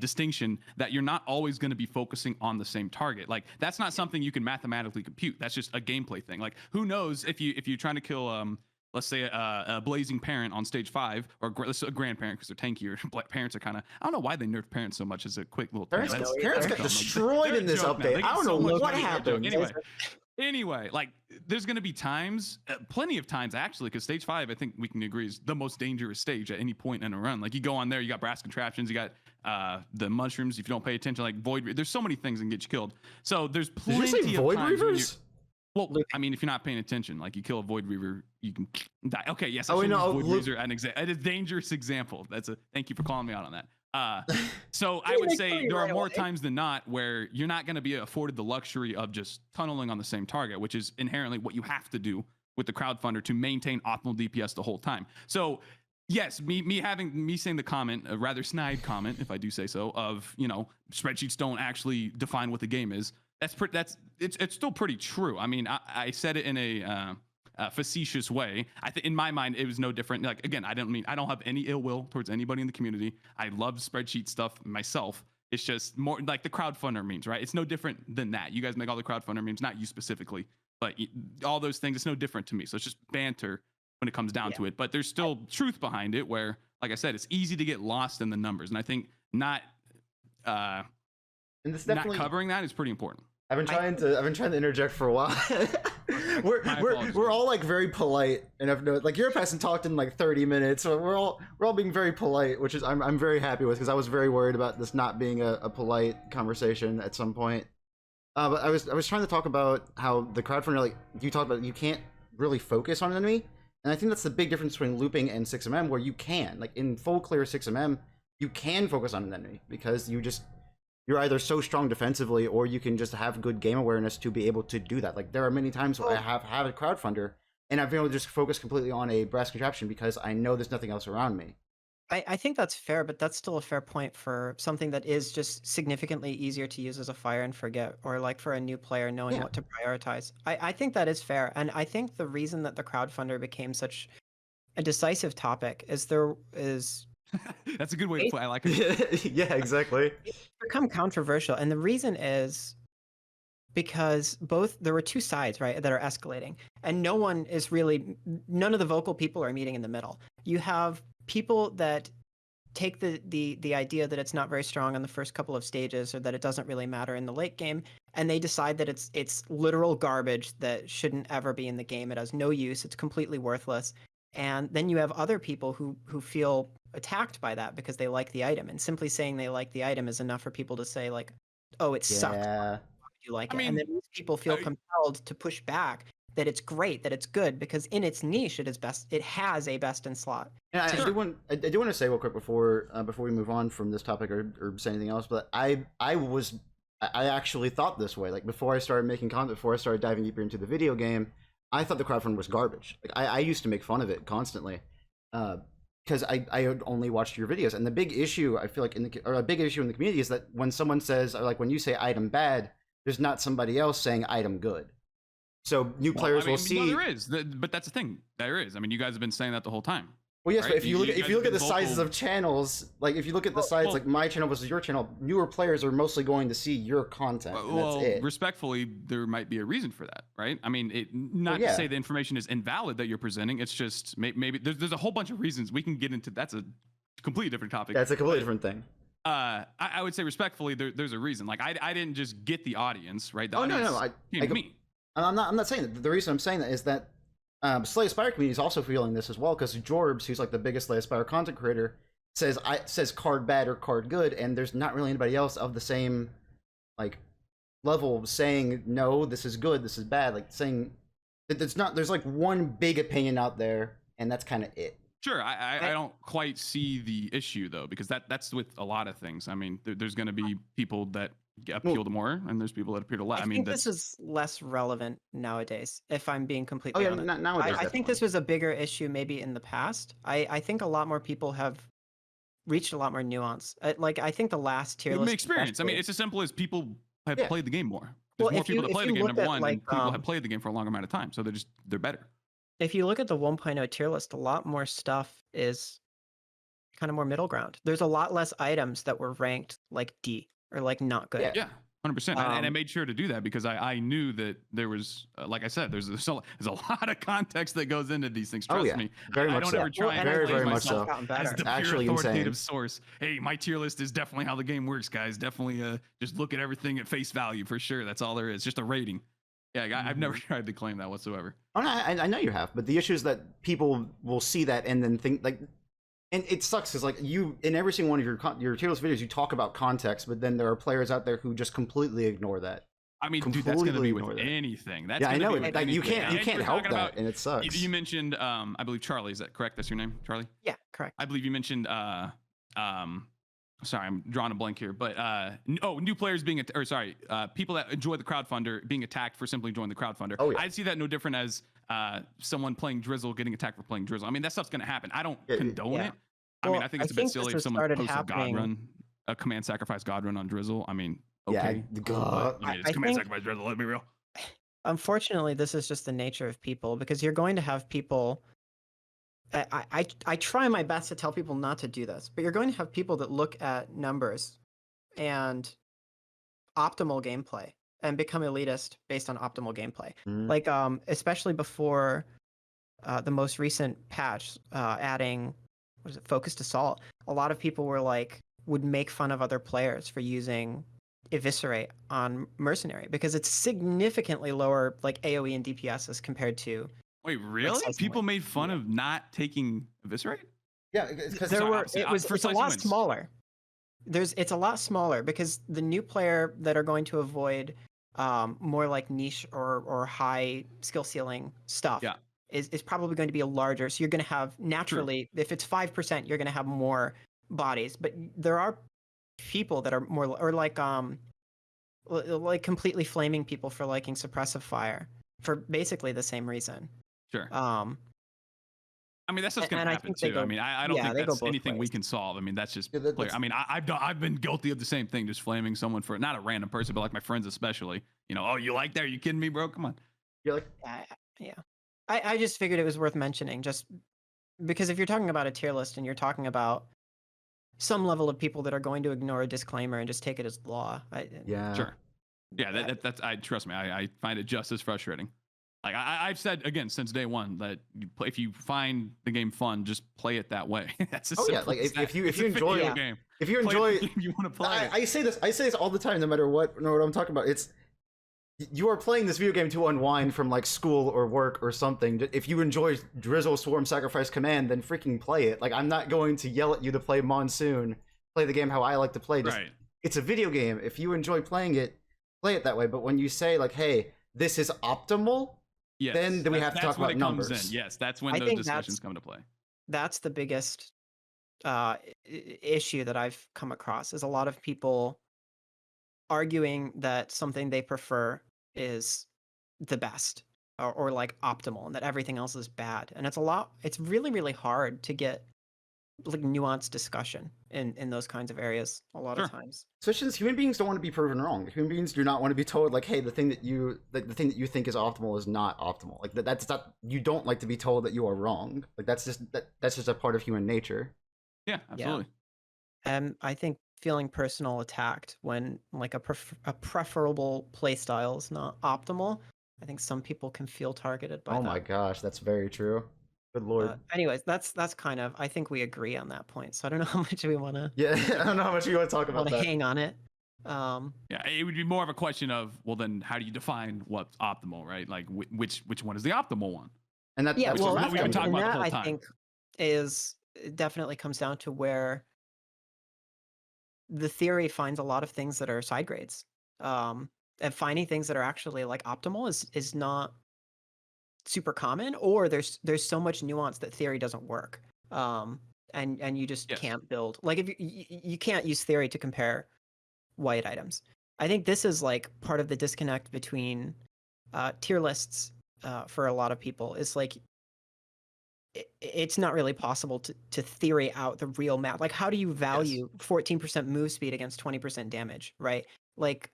distinction that you're not always going to be focusing on the same target. Like that's not something you can mathematically compute. That's just a gameplay thing. Like who knows if you're trying to kill let's say a blazing parent on stage 5 or let's say a grandparent because they're tankier. Parents are kind of, I don't know why they nerfed parents so much as a quick little Parents, thing. parents got destroyed in this update. I don't know what happened. Anyway, like there's going to be times, plenty of times actually, because stage 5, I think we can agree, is the most dangerous stage at any point in a run. Like you go on there, you got brass contraptions, you got the mushrooms. If you don't pay attention, like there's so many things that can get you killed. So there's plenty Did you say of Void times when Reavers? well, I mean, if you're not paying attention, like you kill a Void Reaver, you can die. Okay, yes, I Oh, should no, use Void Reaver as a dangerous example. Thank you for calling me out on that. So I would say there are more times than not where you're not going to be afforded the luxury of just tunneling on the same target, which is inherently what you have to do with the crowdfunder to maintain optimal DPS the whole time. So yes, me saying the comment, a rather snide comment, if I do say so, of spreadsheets don't actually define what the game is. It's still pretty true. I mean, I said it in a facetious way. In my mind, it was no different. Like again, I don't have any ill will towards anybody in the community. I love spreadsheet stuff myself. It's just more like the crowdfunder memes, right? It's no different than that. You guys make all the crowdfunder memes, not you specifically, but all those things. It's no different to me. So it's just banter when it comes down to it. But there's still truth behind it. Where, like I said, it's easy to get lost in the numbers, and I think not covering that is pretty important. I've been trying to interject for a while. we're all like very polite, and I've noticed like Europe hasn't talked in like 30 minutes, so we're all being very polite, which is I'm very happy with, because I was very worried about this not being a polite conversation at some point. But I was trying to talk about how the crowdfunder, like you talked about, you can't really focus on an enemy, and I think that's the big difference between looping and 6mm, where you can, like in full clear 6mm, you can focus on an enemy because you're either so strong defensively, or you can just have good game awareness to be able to do that. Like there are many times where I have had a crowdfunder and I've been able to just focus completely on a brass contraption because I know there's nothing else around me. I think that's fair, but that's still a fair point for something that is just significantly easier to use as a fire and forget, or like for a new player knowing what to prioritize. I think that is fair. And I think the reason that the crowdfunder became such a decisive topic is there is That's a good way to put it. I like it. Yeah, exactly. It's become controversial, and the reason is because there were two sides, right, that are escalating, and none of the vocal people are meeting in the middle. You have people that take the idea that it's not very strong on the first couple of stages, or that it doesn't really matter in the late game, and they decide that it's literal garbage that shouldn't ever be in the game. It has no use. It's completely worthless. And then you have other people who feel attacked by that because they like the item, and simply saying they like the item is enough for people to say like, oh, it sucks. Yeah. You like I it. mean, And then these people feel compelled to push back that it's great, that it's good, because in its niche it has a best in slot. And I do want to say real quick before we move on from this topic or say anything else, but I actually thought this way. Like before I started making content, before I started diving deeper into the video game, I thought the crowdfunding was garbage. Like I used to make fun of it constantly, because I had only watched your videos. And the big issue I feel like a big issue in the community is that when someone says, or like when you say item bad, there's not somebody else saying item good. So new players will see. Well, there is, but that's the thing. There is. I mean, you guys have been saying that the whole time. Well, yes, right? but if you look at the vocal. sizes of channels, like if you look at the size, like my channel versus your channel, newer players are mostly going to see your content. And Well, that's it. respectfully, there might be a reason for that, right? I mean, not to say the information is invalid that you're presenting. It's just maybe there's a whole bunch of reasons we can get into. That's a completely different topic. That's a completely different thing. I would say respectfully, there's a reason. Like I didn't just get the audience, right? The Oh no, audience no, came to me. I'm not saying that. The reason I'm saying that is that Slay Aspire community is also feeling this as well, because Jorbs, who's like the biggest Slay Aspire content creator, says card bad or card good, and there's not really anybody else of the same like level saying no, this is good, this is bad. Like saying that there's like one big opinion out there, and that's kind of it. Sure, I don't quite see the issue though, because that's with a lot of things. I mean, there's going to be people that appeal to more, and there's people that appeal to less. I mean, think this is less relevant nowadays, if I'm being Oh completely yeah, honest. nowadays. I think this was a bigger issue maybe in the past. I think a lot more people have reached a lot more nuance. Like I think the last tier list experience. I mean, especially- it's as simple as people have Yeah. played the game more. Well, There's more if people you- that play if the you game, look number at, one, like, and people have played the game for a longer amount of time, so they're better. if you look at the 1.0 tier list, a lot more stuff is kind of more middle ground. There's a lot less items that were ranked like D or like not good. Yeah, 100%. And I Um, made sure to do that because I knew that there was, like I said, there's a lot of context that goes into these things. Oh, Trust yeah. me. Very I much don't so. ever try Well, and very, explain very much myself so. gotten as better. the pure Actually authoritative insane. source. Hey, my tier list is definitely how the game works, guys. Definitely just look at everything at face value for sure. That's all there is. Just a rating. Yeah, I've never tried to claim that whatsoever. Oh no, I know you have, but the issue is that people will see that and then think like, and it sucks because like you in every single one of your tier list videos you talk about context, but then there are players out there who just completely ignore that. I mean, dude, that's going to Completely be with ignore that. anything. That's Yeah, I gonna know be it. with Like you anything. can't And help talking that, about- and it sucks. You mentioned, I believe Charlie. Is that correct? That's your name, Charlie? Yeah, correct. I believe you mentioned sorry, I'm drawing a blank here, but new players being people that enjoy the crowdfunder being attacked for simply joining the crowdfunder. Oh, yeah. I see that no different as someone playing Drizzle getting attacked for playing Drizzle. I mean, that stuff's gonna happen. I don't Yeah, condone yeah. it. I mean, Well, I think it's a I bit think silly this if has someone started posts happening- a command sacrifice God run on Drizzle. I mean, Yeah, okay. the cool, God. but, I mean, it's I command think- sacrifice Drizzle. Let me be real. Unfortunately, this is just the nature of people because you're going to have people. I try my best to tell people not to do this, but you're going to have people that look at numbers and optimal gameplay and become elitist based on optimal gameplay. Mhm. Like especially before the most recent patch adding focused assault, a lot of people were like would make fun of other players for using eviscerate on mercenary because it's significantly lower like AoE and DPS as compared to Wait, really? Slicing People wins. made fun of not taking eviscerate? Yeah, because there sorry, were opposite. it's a Slicing lot wins. smaller. It's a lot smaller because the new player that are going to avoid more like niche or high skill ceiling stuff Yeah. is probably going to be a larger. So you're going to have naturally, if it's 5%, you're going to have more bodies. But there are people that are more or like completely flaming people for liking suppressive fire for basically the same reason. Sure. Um, I mean, that's just going and to I happen think they too. I go- mean, I don't yeah, think they go that's both anything we ways. can solve. I mean, that's just Yeah, player. I mean, I've been guilty of the same thing, just flaming someone for not a random person, but like my friends especially. You know, oh, you like that? Are you kidding me, bro? Come on. you're like, yeah. I just figured it was worth mentioning just because if you're talking about a tier list and you're talking about some level of people that are going to ignore a disclaimer and just take it as law. yeah, Sure. Yeah, that's. I trust me. I find it just as frustrating. Like I've said again since day one that if you find the game fun, just play it that way. That's as Oh, yeah, simple like, as if that. you It's a enjoy video it, game, if you Play enjoy, the game you want to play. I say this all the time, no matter what I'm talking about. It's you are playing this video game to unwind from like school or work or something. If you enjoy Drizzle Swarm Sacrifice Command, then freaking play it. Like I'm not going to yell at you to play Monsoon. Play the game how I like to play. Just, Right. It's a video game. If you enjoy playing it, play it that way. But when you say like, "Hey, this is optimal," Yes. then we have to that's talk when about it comes numbers. in. Yes, that's when I those think discussions that's- come to play. That's the biggest issue that I've come across is a lot of people arguing that something they prefer is the best or like optimal and that everything else is bad. And it's really, really hard to get like nuanced discussion in those kinds of areas a lot Sure. of times. Especially since human beings don't want to be proven wrong. Human beings do not want to be told like, "Hey, the thing that you think is optimal is not optimal." Like that's not. You don't like to be told that you are wrong. Like that's just a part of human nature. Yeah, absolutely. And I think feeling personal attacked when like a preferable play style is not optimal, I think some people can feel targeted by Oh that. my gosh, that's very true. Good lord. Anyways, that's kind of, I think we agree on that point. So I don't know how much we want to Yeah, I don't know how much you want to talk about that. hang on it. Yeah, it would be more of a question of, well, then how do you define what's optimal, right? Like which one is the optimal one? And Yeah, that's well, what what we've been talking and about the that whole I time. think is, it definitely comes down to where the theory finds a lot of things that are side grades. And finding things that are actually like optimal is not super common, or there's so much nuance that theory doesn't work. And you just Yes. can't build, like, if you can't use theory to compare white items. I think this is like part of the disconnect between tier lists for a lot of people. Is like it's not really possible to theory out the real map. Like, how do you value 14% move speed against 20% damage, right? Like,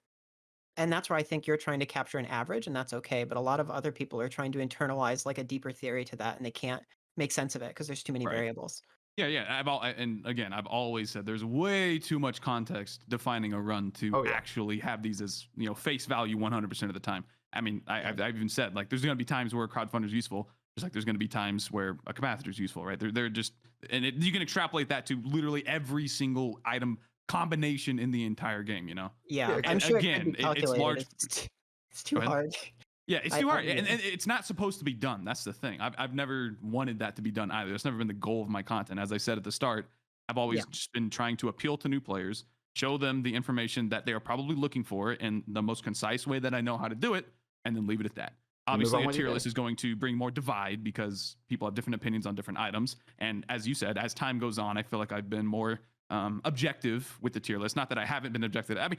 and that's where I think you're trying to capture an average, and that's okay. But a lot of other people are trying to internalize like a deeper theory to that, and they can't make sense of it because there's too many Right. variables. Yeah. And again, I've always said there's way too much context defining a run to actually have these as face value 100% of the time. I mean, I've even said, like, there's going to be times where a crowdfunder is useful, just like there's going to be times where a capacitor is useful, right? They're just, and you can extrapolate that to literally every single item combination in the entire game. Yeah, I'm sure again, it's large. It's too hard. Yeah, it's too hard, and it's not supposed to be done. That's the thing. I've never wanted that to be done either. That's never been the goal of my content. As I said at the start, I've always just been trying to appeal to new players, show them the information that they are probably looking for in the most concise way that I know how to do it, and then leave it at that. Obviously, a tier list is going to bring more divide because people have different opinions on different items. And as you said, as time goes on, I feel like I've been more objective with the tier list. Not that I haven't been objective. I mean,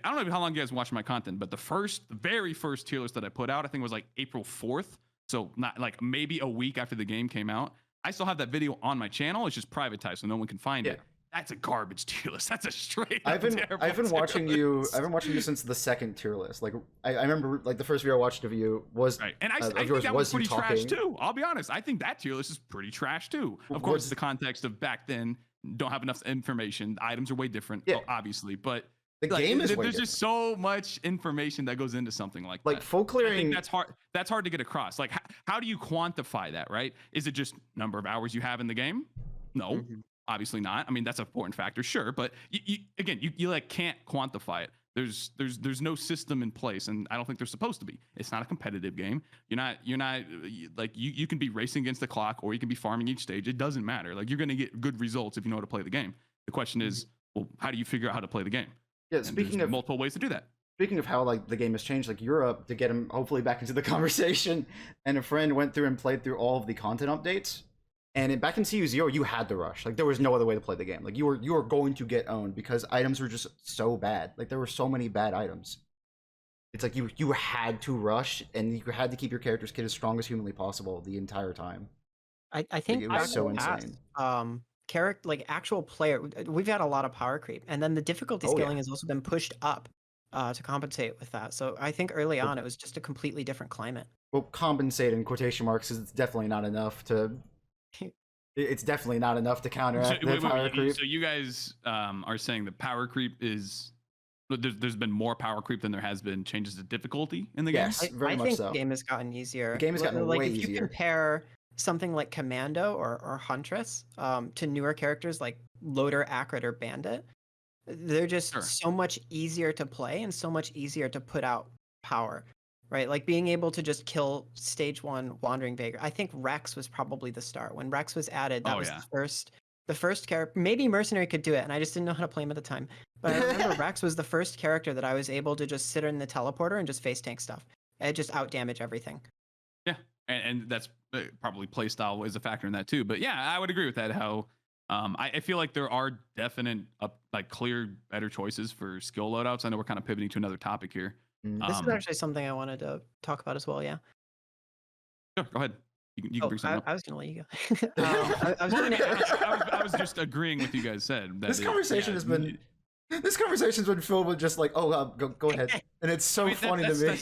I don't know how long you guys watch my content, but the very first tier list that I put out, I think was like April 4th. So not like maybe a week after the game came out. I still have that video on my channel. It's just privatized, so no one can find it. That's a garbage tier list. That's a straight. I've been watching you. I've been watching you since the second tier list. Like I remember, like the first video I watched of you was right, and I think that was pretty trash too. I'll be honest. I think that tier list is pretty trash too. Of course, the context of back then, don't have enough information. The items are way different, obviously, but the game is way there's just so much information that goes into something like that. Like full clearing. I think that's hard. That's hard to get across. Like, how do you quantify that? Right? Is it just number of hours you have in the game? No. Obviously not. I mean, that's an important factor, sure, but you like can't quantify it. There's no system in place, and I don't think there's supposed to be. It's not a competitive game. You're not like you can be racing against the clock, or you can be farming each stage. It doesn't matter. Like, you're going to get good results if you know how to play the game. The question is, well, how do you figure out how to play the game? Yeah, and speaking of multiple ways to do that. Speaking of how like the game has changed, like Europe, to get him hopefully back into the conversation, and a friend went through and played through all of the content updates. And back in CU0, you had to rush. Like, there was no other way to play the game. Like, you were going to get owned because items were just so bad. Like, there were so many bad items. It's like you had to rush, and you had to keep your character's kit as strong as humanly possible the entire time. I think it was so insane. Character, like actual player, we've had a lot of power creep, and then the difficulty scaling has also been pushed up to compensate with that. So I think early on it was just a completely different climate. Well, compensate in quotation marks is definitely not enough to. It's definitely not enough to counteract the power creep. So you guys are saying the power creep is there's been more power creep than there has been changes to difficulty in the game. Yes, very much think so. The game has gotten easier. The game has gotten way if you easier. compare something like Commando or Huntress to newer characters like Loader, Acrid, or Bandit, they're just so much easier to play and so much easier to put out power. Right, like being able to just kill stage 1 Wandering Vagrant. I think Rex was probably the start. When Rex was added, that was the first character. Maybe Mercenary could do it, and I just didn't know how to play him at the time. But I remember Rex was the first character that I was able to just sit in the teleporter and just face tank stuff. It just out damage everything. Yeah, and that's probably playstyle is a factor in that too. But yeah, I would agree with that. How I feel like there are definite like clear better choices for skill loadouts. I know we're kind of pivoting to another topic here. This is actually something I wanted to talk about as well. Yeah. Sure, go ahead. You can bring something up. I was going to let you go. I was just agreeing with you guys said. That this conversation has been. This conversation's been filled with just like, go ahead, and it's so funny to me.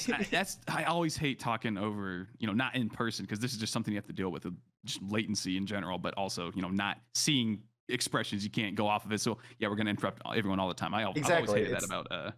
I always hate talking over, not in person, because this is just something you have to deal with just latency in general, but also, not seeing expressions, you can't go off of it. So yeah, we're gonna interrupt everyone all the time. I've always hated that about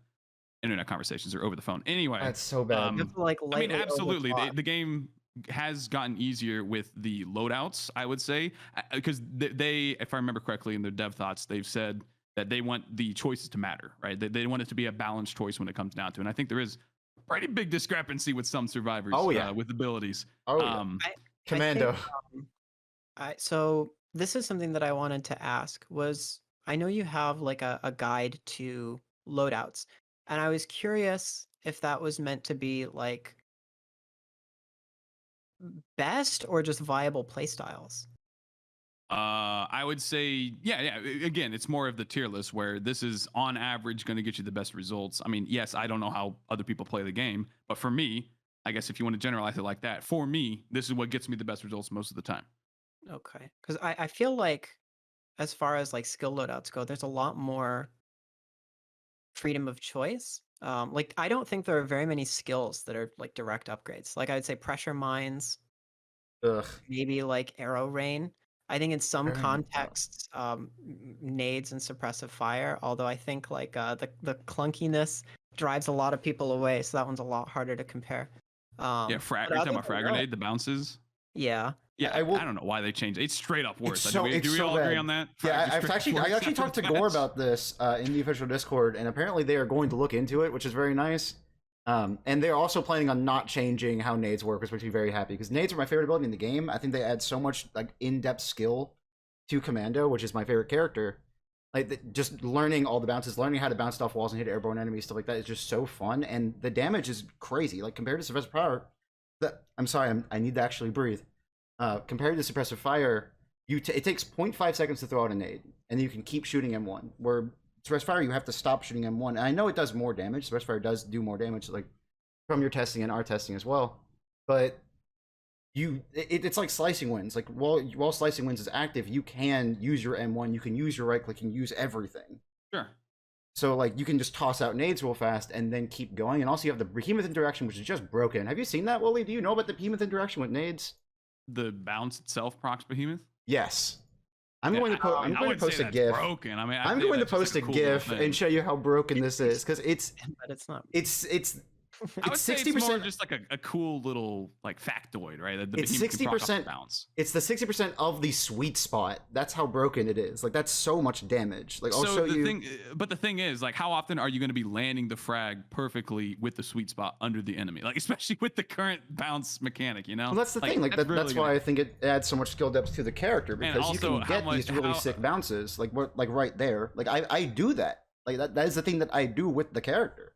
internet conversations or over the phone. Anyway, that's so bad. I mean, absolutely, the game has gotten easier with the loadouts, I would say, because they, if I remember correctly in their dev thoughts, they've said that they want the choices to matter, right? They want it to be a balanced choice when it comes down to it. And I think there is a pretty big discrepancy with some survivors with abilities. Oh, yeah. Commando. I think, so this is something that I wanted to ask was, I know you have like a guide to loadouts, and I was curious if that was meant to be like best or just viable playstyles. I would say, yeah. Again, it's more of the tier list where this is on average going to get you the best results. I mean, yes, I don't know how other people play the game, but for me, I guess if you want to generalize it like that, for me, this is what gets me the best results most of the time. Okay, because I feel like as far as like skill loadouts go, there's a lot more freedom of choice. Like I don't think there are very many skills that are like direct upgrades. Like I would say pressure mines, Ugh. maybe like arrow rain. I think in some Very much so. contexts, nades and suppressive fire. Although I think like the clunkiness drives a lot of people away, so that one's a lot harder to compare. Yeah, But you're talking other about than frag that- grenade, the bounces. Yeah. Yeah, I I, will- don't know why they changed it. It's straight up worse. It's so- do it's we so all agree bad. on that? Yeah, Frag is I straight actually worse talked to after Gore patch. about this in the official Discord, and apparently they are going to look into it, which is very nice. And they're also planning on not changing how nades work, which makes me very happy because nades are my favorite ability in the game. I think they add so much like in-depth skill to Commando, which is my favorite character. Like just learning all the bounces, learning how to bounce off walls and hit airborne enemies, stuff like that is just so fun, and the damage is crazy. Like compared to suppressive fire, I'm sorry, I need to actually breathe. Compared to suppressive fire, it takes 0.5 seconds to throw out a nade, and you can keep shooting M1. Where suppressive fire, you have to stop shooting M1. And I know it does more damage. Suppressive fire does do more damage, like from your testing and our testing as well. But it's like slicing winds. Like while slicing winds is active, you can use your M1, you can use your right click, and use everything. Sure. So like you can just toss out nades real fast and then keep going. And also you have the behemoth interaction, which is just broken. Have you seen that, Wooly? Do you know about the behemoth interaction with nades? The bounce itself procs behemoth. Yes. I'm Yeah, going to post a GIF. Broken. I mean, I'm going to post a GIF and show you how broken this is because But it's not. it's I would it's say 60%. it's more just like a cool little like factoid, right? That the It's behemoth can proc off the 60%. bounce. It's the 60% of the sweet spot. That's how broken it is. Like that's so much damage. Like I'll show you. But the thing is, like, how often are you going to be landing the frag perfectly with the sweet spot under the enemy? Like, especially with the current bounce mechanic, you know? Well, that's the thing. Like that's why I think it adds so much skill depth to the character because you also, can get these really sick bounces. Like right there. Like I do that. Like that is the thing that I do with the character.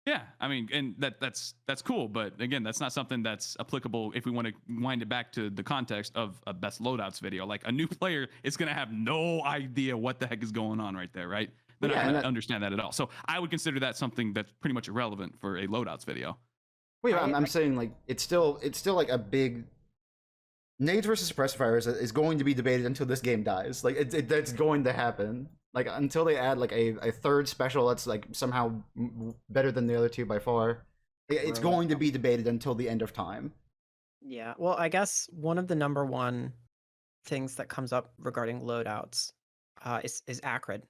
Yeah, I mean, and that's cool, but again, that's not something that's applicable if we want to wind it back to the context of a best loadouts video. Like a new player is going to have no idea what the heck is going on right there, right? They're not going to understand that at all. So I would consider that something that's pretty much irrelevant for a loadouts video. Well, yeah, I'm saying like it's still like a big nades versus suppressive fire is going to be debated until this game dies. Like that's going to happen. Like until they add like a third special that's like somehow better than the other two by far. It's going to be debated until the end of time. Yeah. Well, I guess one of the number one things that comes up regarding loadouts is acrid.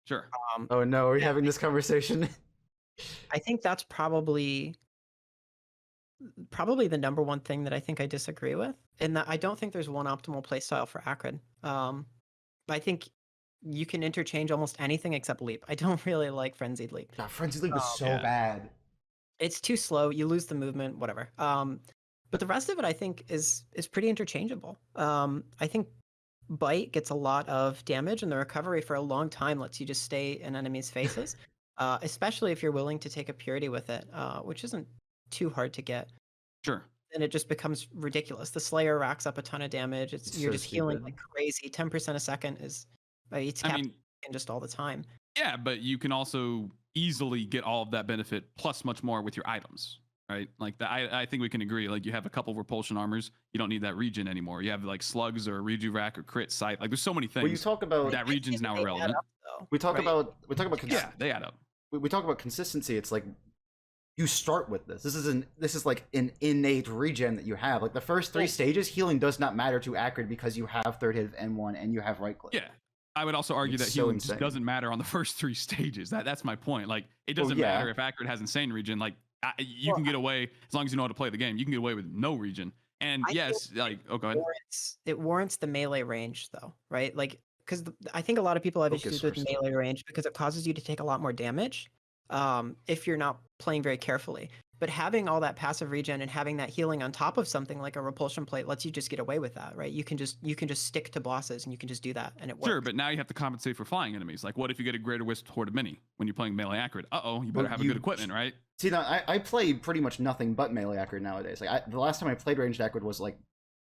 Sure. Oh no, are we having this conversation? I think that's probably the number one thing that I think I disagree with, and that I don't think there's one optimal playstyle for acrid. I think you can interchange almost anything except leap. I don't really like frenzied leap. God, frenzied leap is so bad. It's too slow. You lose the movement. Whatever. But the rest of it, I think, is pretty interchangeable. I think bite gets a lot of damage, and the recovery for a long time lets you just stay in enemies' faces. Especially if you're willing to take a purity with it, which isn't too hard to get. Sure. And it just becomes ridiculous. The Slayer racks up a ton of damage. You're just healing like crazy. 10% a second is it's just all the time. Yeah, but you can also easily get all of that benefit plus much more with your items, right? Like I think we can agree. Like you have a couple of repulsion armors, you don't need that regen anymore. You have like slugs or a reju rack or crit sight. Like there's so many things. Well, you talk about that region's now irrelevant. We talk about yeah, they add up. We talk about consistency. It's like you start with this. This is like an innate regen that you have. Like the first 3 stages, healing does not matter to acrid because you have third hit of N1 and you have right click. Yeah. I would also argue that healing just doesn't matter on the first 3 stages. That's my point. Like it doesn't matter if acrid has insane regen. Like You can get away as long as you know how to play the game. You can get away with no regen. And I yes, like, oh, go ahead. It warrants the melee range, though, right? Like, because I think a lot of people have Focus issues with crystal. melee range because it causes you to take a lot more damage if you're not playing very carefully. But having all that passive regen and having that healing on top of something like a repulsion plate lets you just get away with that, right? You can just stick to bosses and you can just do that, and it works. Sure, but now you have to compensate for flying enemies. Like, what if you get a greater wisp toward a mini when you're playing melee accurate? You better have a good equipment, right? See, now, I play pretty much nothing but melee accurate nowadays. Like the last time I played ranged accurate was like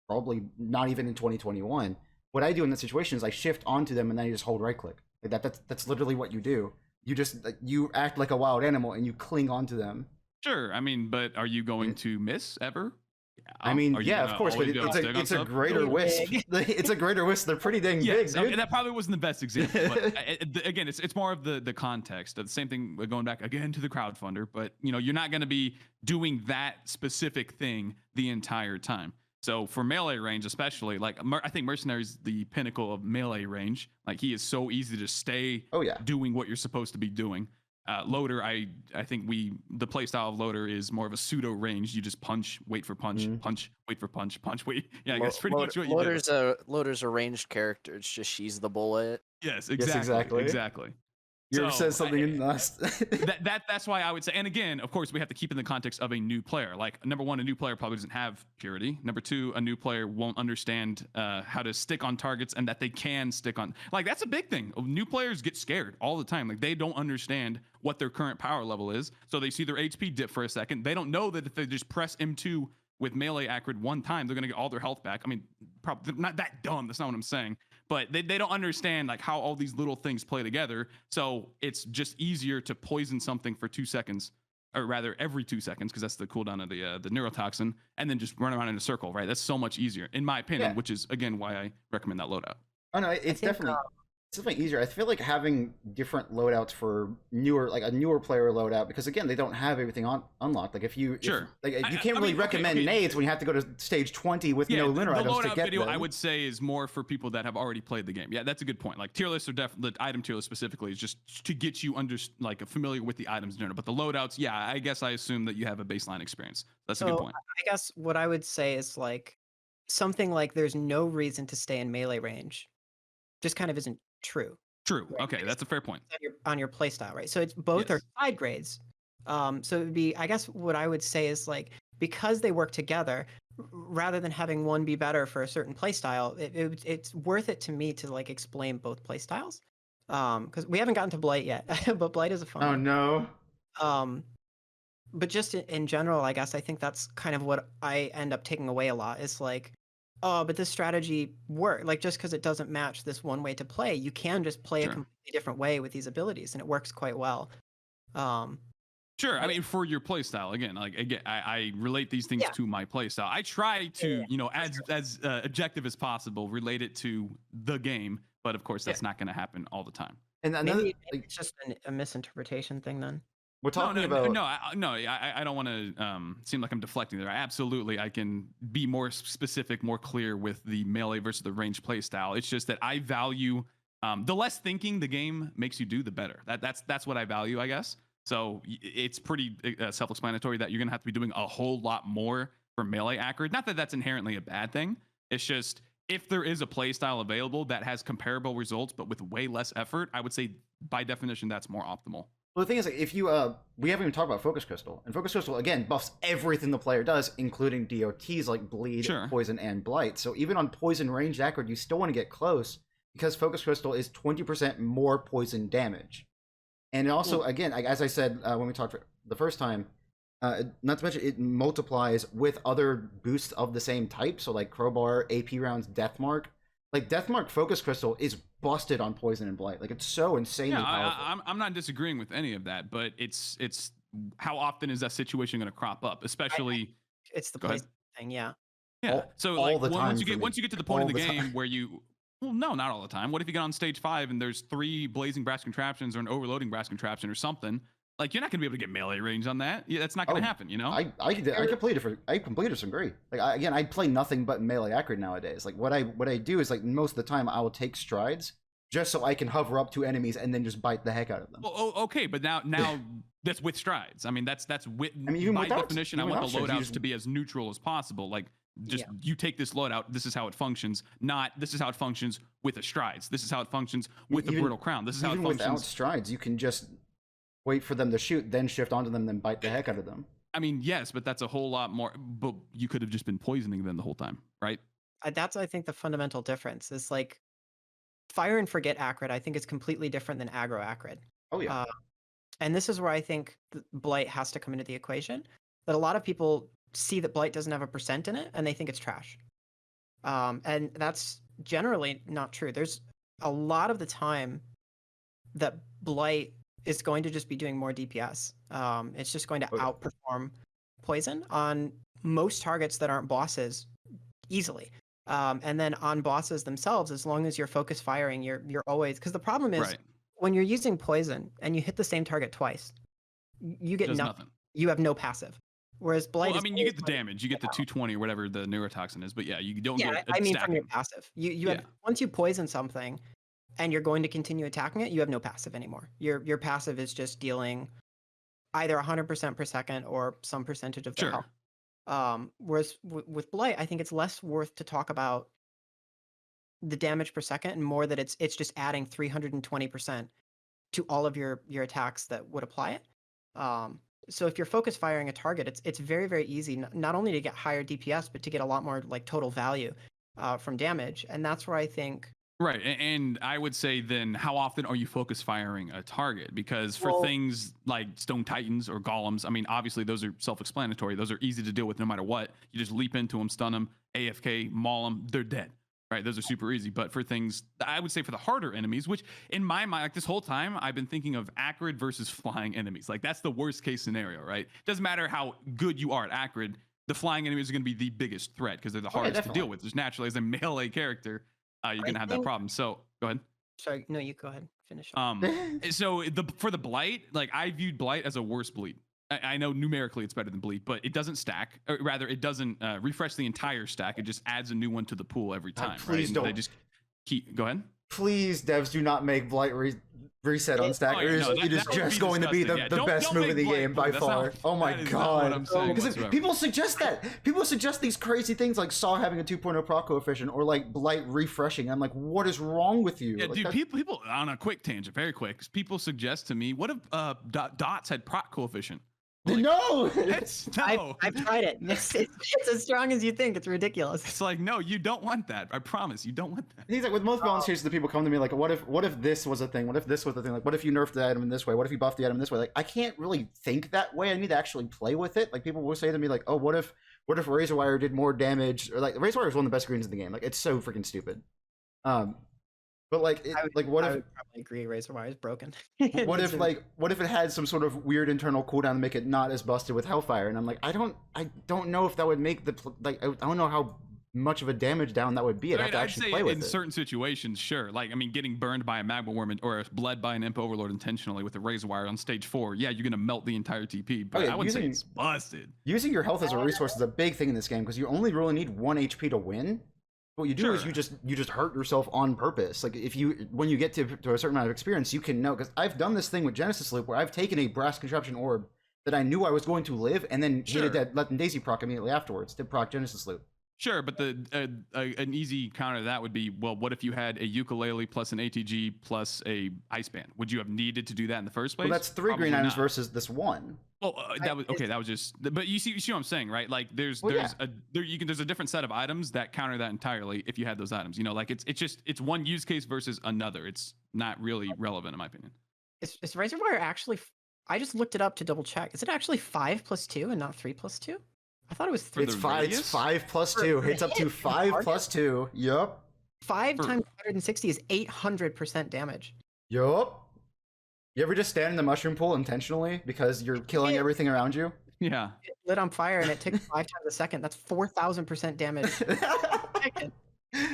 probably not even in 2021. What I do in that situation is I shift onto them and then you just hold right click. Like that's literally what you do. You just you act like a wild animal and you cling onto them. Sure, I mean, but are you going to miss ever? I mean, Are you yeah, gonna of course, but always be able to stick on it's a stuff? greater Really wisp. It's a greater wisp. They're pretty dang Yes, big, dude. okay, that probably wasn't the best example. But again, it's more of the context. The same thing going back again to the crowdfunder. But you're not going to be doing that specific thing the entire time. So for melee range, especially, like I think Mercenary's the pinnacle of melee range. Like he is so easy to stay doing what you're supposed to be doing. Loader, I think the playstyle of Loader is more of a pseudo range. You just punch, wait for punch, punch, wait for punch, punch, wait. Yeah, I guess pretty much what you do. Loader's a ranged character. It's just she's the bullet. Yes, exactly. exactly. You said something in us. That's why I would say, and again, of course, we have to keep in the context of a new player. Like, number one, a new player probably doesn't have purity. Number two, a new player won't understand how to stick on targets and that they can stick on. Like, that's a big thing. New players get scared all the time. Like, they don't understand what their current power level is. So they see their HP dip for a second. They don't know that if they just press M2 with melee accurate one time, they're going to get all their health back. I mean, probably not that dumb. That's not what I'm saying. But they don't understand like how all these little things play together. So it's just easier to poison something for 2 seconds, or rather every 2 seconds, because that's the cooldown of the neurotoxin, and then just run around in a circle, right? That's so much easier, in my opinion, which is, again, why I recommend that loadout. Oh, no, it's definitely easier. I feel like having different loadouts for a newer player loadout, because again, they don't have everything unlocked. Like you can't really recommend nades when you have to go to stage 20 with no lunar items to get video, them. I would say, is more for people that have already played the game. Yeah, that's a good point. Like tier lists are definitely, the item tier list specifically is just to get you familiar with the items in general. But the loadouts, yeah, I guess I assume that you have a baseline experience. That's a good point. I guess what I would say is like something like there's no reason to stay in melee range just kind of isn't true. True. Right? Okay, that's a fair point. On your playstyle, right? So it's both are side grades. So it would be, I guess what I would say is like, because they work together, rather than having one be better for a certain playstyle, it's worth it to me to like explain both playstyles. Because we haven't gotten to Blight yet, but Blight is a fun one. No. But just in general, I guess I think that's kind of what I end up taking away a lot. Is like, oh, but this strategy worked. Like, just because it doesn't match this one way to play, you can just play a completely different way with these abilities, and it works quite well. Sure. I mean, for your playstyle, again, I relate these things to my playstyle. I try to, as objective as possible, relate it to the game, but of course, that's not going to happen all the time. And maybe it's just a misinterpretation thing then. We're talking about I don't want to seem like I'm deflecting there. I can be more specific, more clear with the melee versus the range play style. It's just that I value the less thinking the game makes you do, the better. That's what I value, I guess. So it's pretty self-explanatory that you're gonna have to be doing a whole lot more for melee accurate. Not that that's inherently a bad thing. It's just if there is a play style available that has comparable results but with way less effort, I would say by definition that's more optimal. Well, the thing is, if you we haven't even talked about Focus Crystal, and Focus Crystal again buffs everything the player does, including DOTs like Bleed, Poison, and Blight. So even on Poison ranged accurate, you still want to get close because Focus Crystal is 20% more poison damage. And also, again, as I said when we talked the first time, not to mention it multiplies with other boosts of the same type. So like Crowbar, AP rounds, Deathmark. Like Deathmark Focus Crystal is busted on Poison and Blight. Like it's so insanely powerful. I'm not disagreeing with any of that, but it's how often is that situation going to crop up? Especially, it's the play thing, yeah. So all like the time once you get to the point of the game where you, well, no, not all the time. What if you get on stage 5 and there's 3 blazing brass contraptions or an overloading brass contraption or something? Like you're not gonna be able to get melee range on that. Yeah, that's not gonna happen. You know. I completely disagree. Like I play nothing but melee accurate nowadays. Like what I do is like most of the time I will take strides just so I can hover up to enemies and then just bite the heck out of them. Well, okay, but now that's with strides. I mean, that's with even by without, definition. I even want the without strides, loadouts to be as neutral as possible. Like, just you take this loadout. This is how it functions. Not this is how it functions with a strides. This is how it functions with the brutal crown. This is how it functions without strides. You can just wait for them to shoot, then shift onto them, then bite the heck out of them. I mean, yes, but that's a whole lot more. But you could have just been poisoning them the whole time, right? That's, I think, the fundamental difference is like fire and forget acrid. I think is completely different than aggro acrid. Oh yeah. And this is where I think blight has to come into the equation. That a lot of people see that blight doesn't have a percent in it and they think it's trash. And that's generally not true. There's a lot of the time that blight is going to just be doing more DPS. It's just going to outperform poison on most targets that aren't bosses easily. And then on bosses themselves, as long as you're focus firing, you're always, because the problem is when you're using poison and you hit the same target twice, you get nothing. You have no passive. Whereas blight, I mean, you get the damage, you get the 220 or whatever the neurotoxin is, but yeah, you don't get. I mean, from your passive, you have, once you poison something, and you're going to continue attacking it, you have no passive anymore. Your passive is just dealing either 100% per second or some percentage of the health. Whereas with blight, I think it's less worth to talk about the damage per second and more that it's just adding 320% to all of your attacks that would apply it. So if you're focus firing a target, it's very, very easy not only to get higher DPS, but to get a lot more like total value from damage. And that's where I think. Right. And I would say then how often are you focus firing a target? Because for things like Stone Titans or Golems, I mean, obviously those are self-explanatory. Those are easy to deal with no matter what. You just leap into them, stun them, AFK, maul them, they're dead. Right. Those are super easy. But for things, I would say for the harder enemies, which in my mind, like this whole time, I've been thinking of acrid versus flying enemies. Like that's the worst case scenario, right? Doesn't matter how good you are at acrid. The flying enemies are going to be the biggest threat because they're the hardest to deal with. Just naturally, as a melee character, you're going to have that problem. So go ahead. Sorry. No, you go ahead. Finish. So for the blight, like I viewed blight as a worse bleed. I know numerically it's better than bleed, but it doesn't stack. Or rather, it doesn't refresh the entire stack. It just adds a new one to the pool every time. Please don't. They just go ahead. Please, devs, do not make blight reset on stack. It is just going to be the best move in the game by far. Oh my god! Because people suggest that. People suggest these crazy things like Saw having a 2.0 proc coefficient or like blight refreshing. I'm like, what is wrong with you? Yeah, like, dude. People on a quick tangent, very quick. People suggest to me, what if dots had proc coefficient? Like, no, I've tried it. It's as strong as you think. It's ridiculous. It's like, no, you don't want that. I promise, you don't want that. He's like, with most balance changes, the people come to me like, what if this was a thing? What if this was a thing? Like, what if you nerfed the item in this way? What if you buffed the item this way? Like, I can't really think that way. I need to actually play with it. Like, people will say to me like, oh, what if Razor Wire did more damage? Or like, Razor Wire is one of the best greens in the game. Like, it's so freaking stupid. But like, what if? I would probably agree. Razor Wire is broken. what if it had some sort of weird internal cooldown to make it not as busted with Hellfire? And I'm like, I don't know if that would make I don't know how much of a damage down that would be. I'd have to actually play with it. In certain situations, sure. Like, I mean, getting burned by a magma worm or bled by an imp overlord intentionally with a razor wire on stage 4, yeah, you're gonna melt the entire TP. But I wouldn't say it's busted. Using your health as a resource is a big thing in this game because you only really need 1 HP to win. What you do is you just hurt yourself on purpose. Like when you get to a certain amount of experience, you can know, because I've done this thing with Genesis Loop where I've taken a brass contraption orb that I knew I was going to live and then hated that let them Daisy proc immediately afterwards to proc Genesis Loop. Sure, but an easy counter to that would be, well, what if you had a ukulele plus an ATG plus a ice band? Would you have needed to do that in the first place? Well, that's 3 green items versus this 1. Oh, that was okay. That was just, but you see what I'm saying, right? Like there's a different set of items that counter that entirely if you had those items. You know, like it's one use case versus another. It's not really relevant in my opinion. Is Razor Wire actually? I just looked it up to double check. Is it actually 5 + 2 and not 3 + 2? I thought it was 3. It's 5. It's 5 + 2. It's up to 5 + 2. Yup. 5 times 160 is 800% damage. Yup. You ever just stand in the mushroom pool intentionally because you're killing everything around you? Yeah. It lit on fire and it ticks 5 times a second. That's 4,000% damage.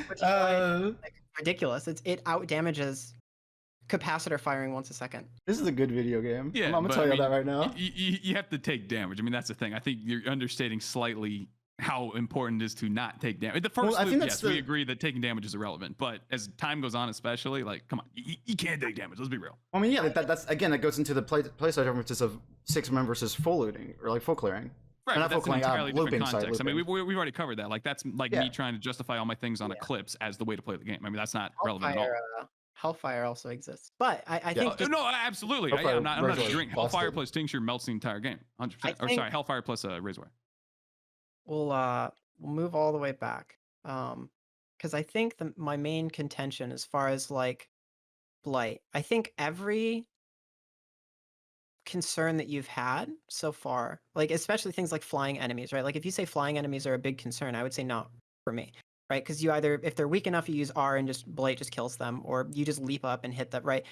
Which is ridiculous. It out damages capacitor firing once a second. This is a good video game. Yeah, I'm gonna tell you that right now. You have to take damage. I mean, that's the thing. I think you're understating slightly how important it is to not take damage. The first loop, yes, we agree that taking damage is irrelevant, but as time goes on, especially, like, come on, you can't take damage. Let's be real. I mean, yeah, that's again, that goes into the playstyle differences of 6-man versus full looting or like full clearing. Right, but that's an entirely different context. I mean, we've already covered that. Like, that's like me trying to justify all my things on Eclipse as the way to play the game. I mean, that's not relevant at all. Hellfire also exists, but I think no, absolutely. I'm not agreeing. Hellfire plus Tincture melts the entire game, 100%. Or sorry, Hellfire plus Razorwire. We'll move all the way back, because I think my main contention as far as like Blight, I think every concern that you've had so far, like especially things like flying enemies, right? Like if you say flying enemies are a big concern, I would say not for me, right? Because you either, if they're weak enough, you use R and just Blight just kills them, or you just leap up and hit them, right?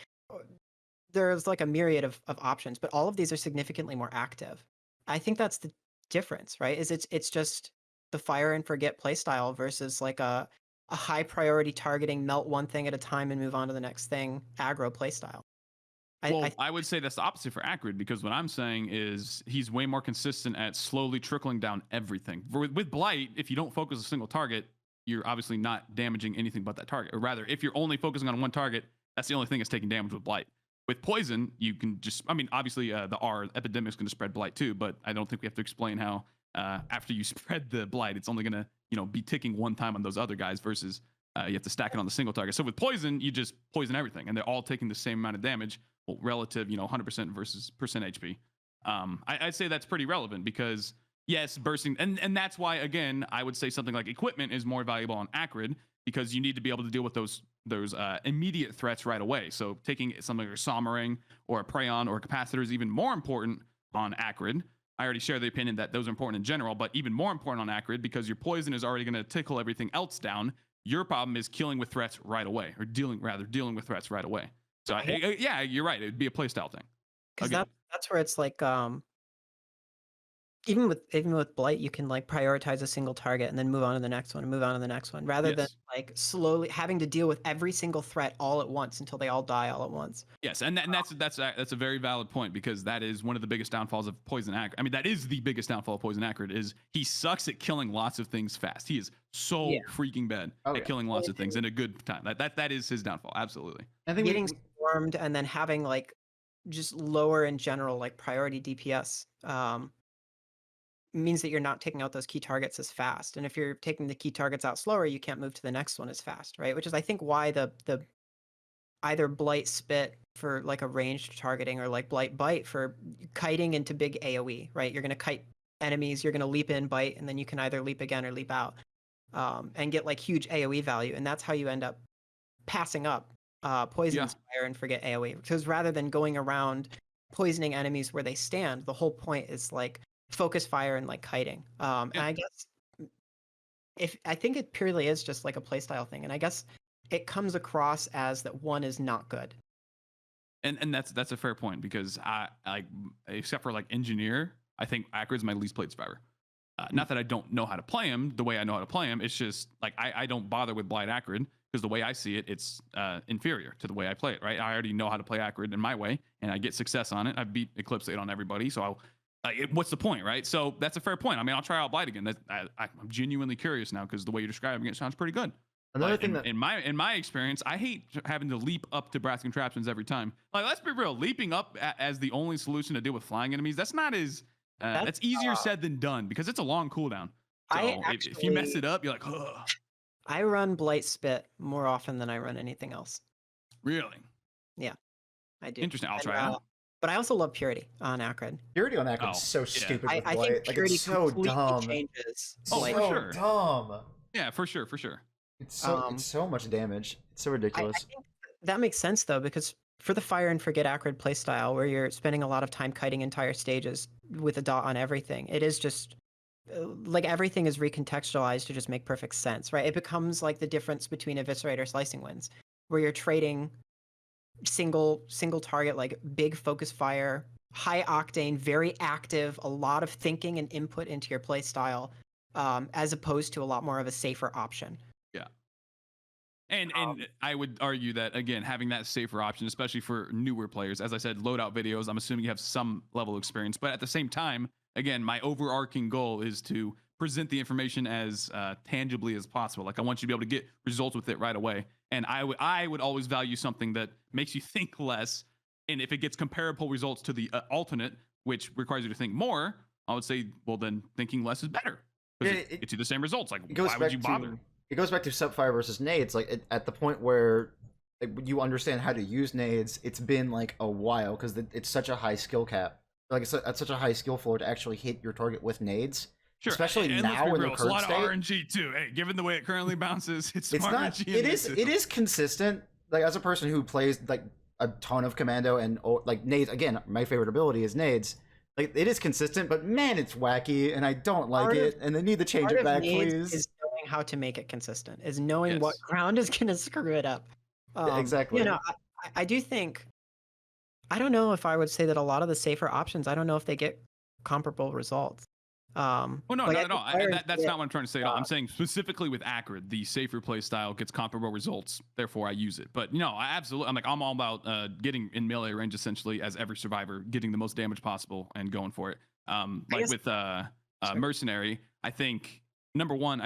There's like a myriad of options, but all of these are significantly more active. I think that's the difference, right? Is it's just the fire and forget playstyle versus like a high priority targeting, melt one thing at a time and move on to the next thing, aggro playstyle. I would say that's the opposite for Acrid, because what I'm saying is he's way more consistent at slowly trickling down everything. With Blight, if you don't focus a single target, you're obviously not damaging anything but that target. Or rather, if you're only focusing on one target, that's the only thing that's taking damage with Blight. With Poison, you can just, I mean, obviously the R, Epidemic's going to spread Blight too, but I don't think we have to explain how after you spread the Blight, it's only going to, be ticking one time on those other guys versus you have to stack it on the single target. So with Poison, you just poison everything, and they're all taking the same amount of damage. Well, relative, 100% versus percent HP. I'd say that's pretty relevant because, yes, bursting, and that's why, again, I would say something like equipment is more valuable on Acrid because you need to be able to deal with those immediate threats right away. So taking something like a Sommering or a Praeon or a Capacitor is even more important on Acrid. I already share the opinion that those are important in general, but even more important on Acrid because your poison is already going to tickle everything else down. Your problem is killing with threats right away, or dealing with threats right away. So yeah, you're right. It'd be a playstyle thing. Because that's where it's like even with Blight, you can like prioritize a single target and then move on to the next one and move on to the next one, rather than like slowly having to deal with every single threat all at once until they all die all at once. Yes, and that's a very valid point, because that is one of the biggest downfalls of Poison Acrid. I mean, that is the biggest downfall of Poison Acrid is he sucks at killing lots of things fast. He is so freaking bad at killing lots of things in a good time. That is his downfall. Absolutely. I think getting swarmed and then having like just lower in general like priority DPS means that you're not taking out those key targets as fast. And if you're taking the key targets out slower, you can't move to the next one as fast, right? Which is, I think, why the either Blight Spit for like a ranged targeting or like Blight Bite for kiting into big AoE, right? You're going to kite enemies, you're going to leap in, bite, and then you can either leap again or leap out and get like huge AoE value. And that's how you end up passing up Poison Fire and forget AoE. Because rather than going around poisoning enemies where they stand, the whole point is like focus fire and like kiting. And I guess I think it purely is just like a playstyle thing, and I guess it comes across as that one is not good. And that's a fair point, because I like, except for like Engineer, I think Acrid's my least played survivor. Not that I don't know how to play him the way I know how to play him. It's just like I don't bother with Blight Acrid because the way I see it, it's inferior to the way I play it. Right? I already know how to play Acrid in my way, and I get success on it. I beat Eclipse 8 on everybody, so what's the point, right? So that's a fair point. I mean, I'll try out Blight again. I'm genuinely curious now because the way you're describing it sounds pretty good. Another thing in my experience, I hate having to leap up to Brask Contraptions every time. Like, let's be real, leaping up as the only solution to deal with flying enemies, that's not as that's easier said than done, because it's a long cooldown. So if you mess it up, you're like, ugh. I run Blight Spit more often than I run anything else. Really? Yeah, I do. Interesting. I'll try it out. But I also love Purity on Acrid. Purity on Acrid is so stupid. I think Purity it's so dumb. Changes. For sure. Dumb. Yeah, for sure. It's so much damage. It's so ridiculous. I think that makes sense though, because for the fire and forget Acrid playstyle, where you're spending a lot of time kiting entire stages with a dot on everything, it is just like everything is recontextualized to just make perfect sense, right? It becomes like the difference between Eviscerate or Slicing Winds, where you're trading single target, like big focus fire, high octane, very active, a lot of thinking and input into your play style, as opposed to a lot more of a safer option. Yeah. And I would argue that, again, having that safer option, especially for newer players, as I said, loadout videos, I'm assuming you have some level of experience, but at the same time, again, my overarching goal is to present the information as tangibly as possible. Like I want you to be able to get results with it right away. And I would always value something that makes you think less. And if it gets comparable results to the alternate, which requires you to think more, I would say, well, then thinking less is better. Because it gets you the same results. Like, why would you bother? It goes back to Subfire versus nades. Like at the point where you understand how to use nades, it's been like a while because it's such a high skill cap. Like it's at such a high skill floor to actually hit your target with nades. Sure. Especially now in the current it's a lot state. of RNG too. Hey, given the way it currently bounces, it's not RNG. It is consistent. Like as a person who plays like a ton of commando and like nades, again, my favorite ability is nades. Like it is consistent, but man, it's wacky, and I don't like it. And they need to change it back, please. Is knowing how to make it consistent. Is knowing what ground is going to screw it up. Exactly. You know, I do think. I don't know if I would say that a lot of the safer options. I don't know if they get comparable results. Well, no, not at all. That's not what I'm trying to say at all. I'm saying specifically with Acrid, the safer play style gets comparable results. Therefore, I use it. But absolutely. I'm all about getting in melee range essentially as every survivor, getting the most damage possible and going for it. With Mercenary, I think number one,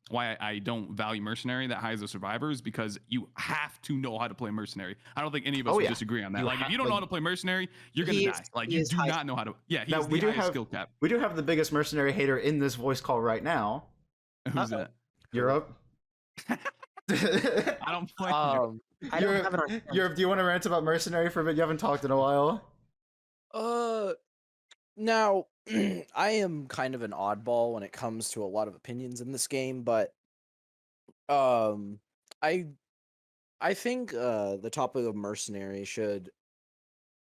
why I don't value Mercenary that high as a survivor is because you have to know how to play Mercenary. I don't think any of us would disagree on that. If you don't know how to play Mercenary, you're gonna die. Like you do not know how to. Yeah, he's the highest skill cap. We do have the biggest Mercenary hater in this voice call right now. Who's that? Europe. I don't play. Europe, do you want to rant about Mercenary for a bit? You haven't talked in a while. Now, I am kind of an oddball when it comes to a lot of opinions in this game, but I think the topic of Mercenary should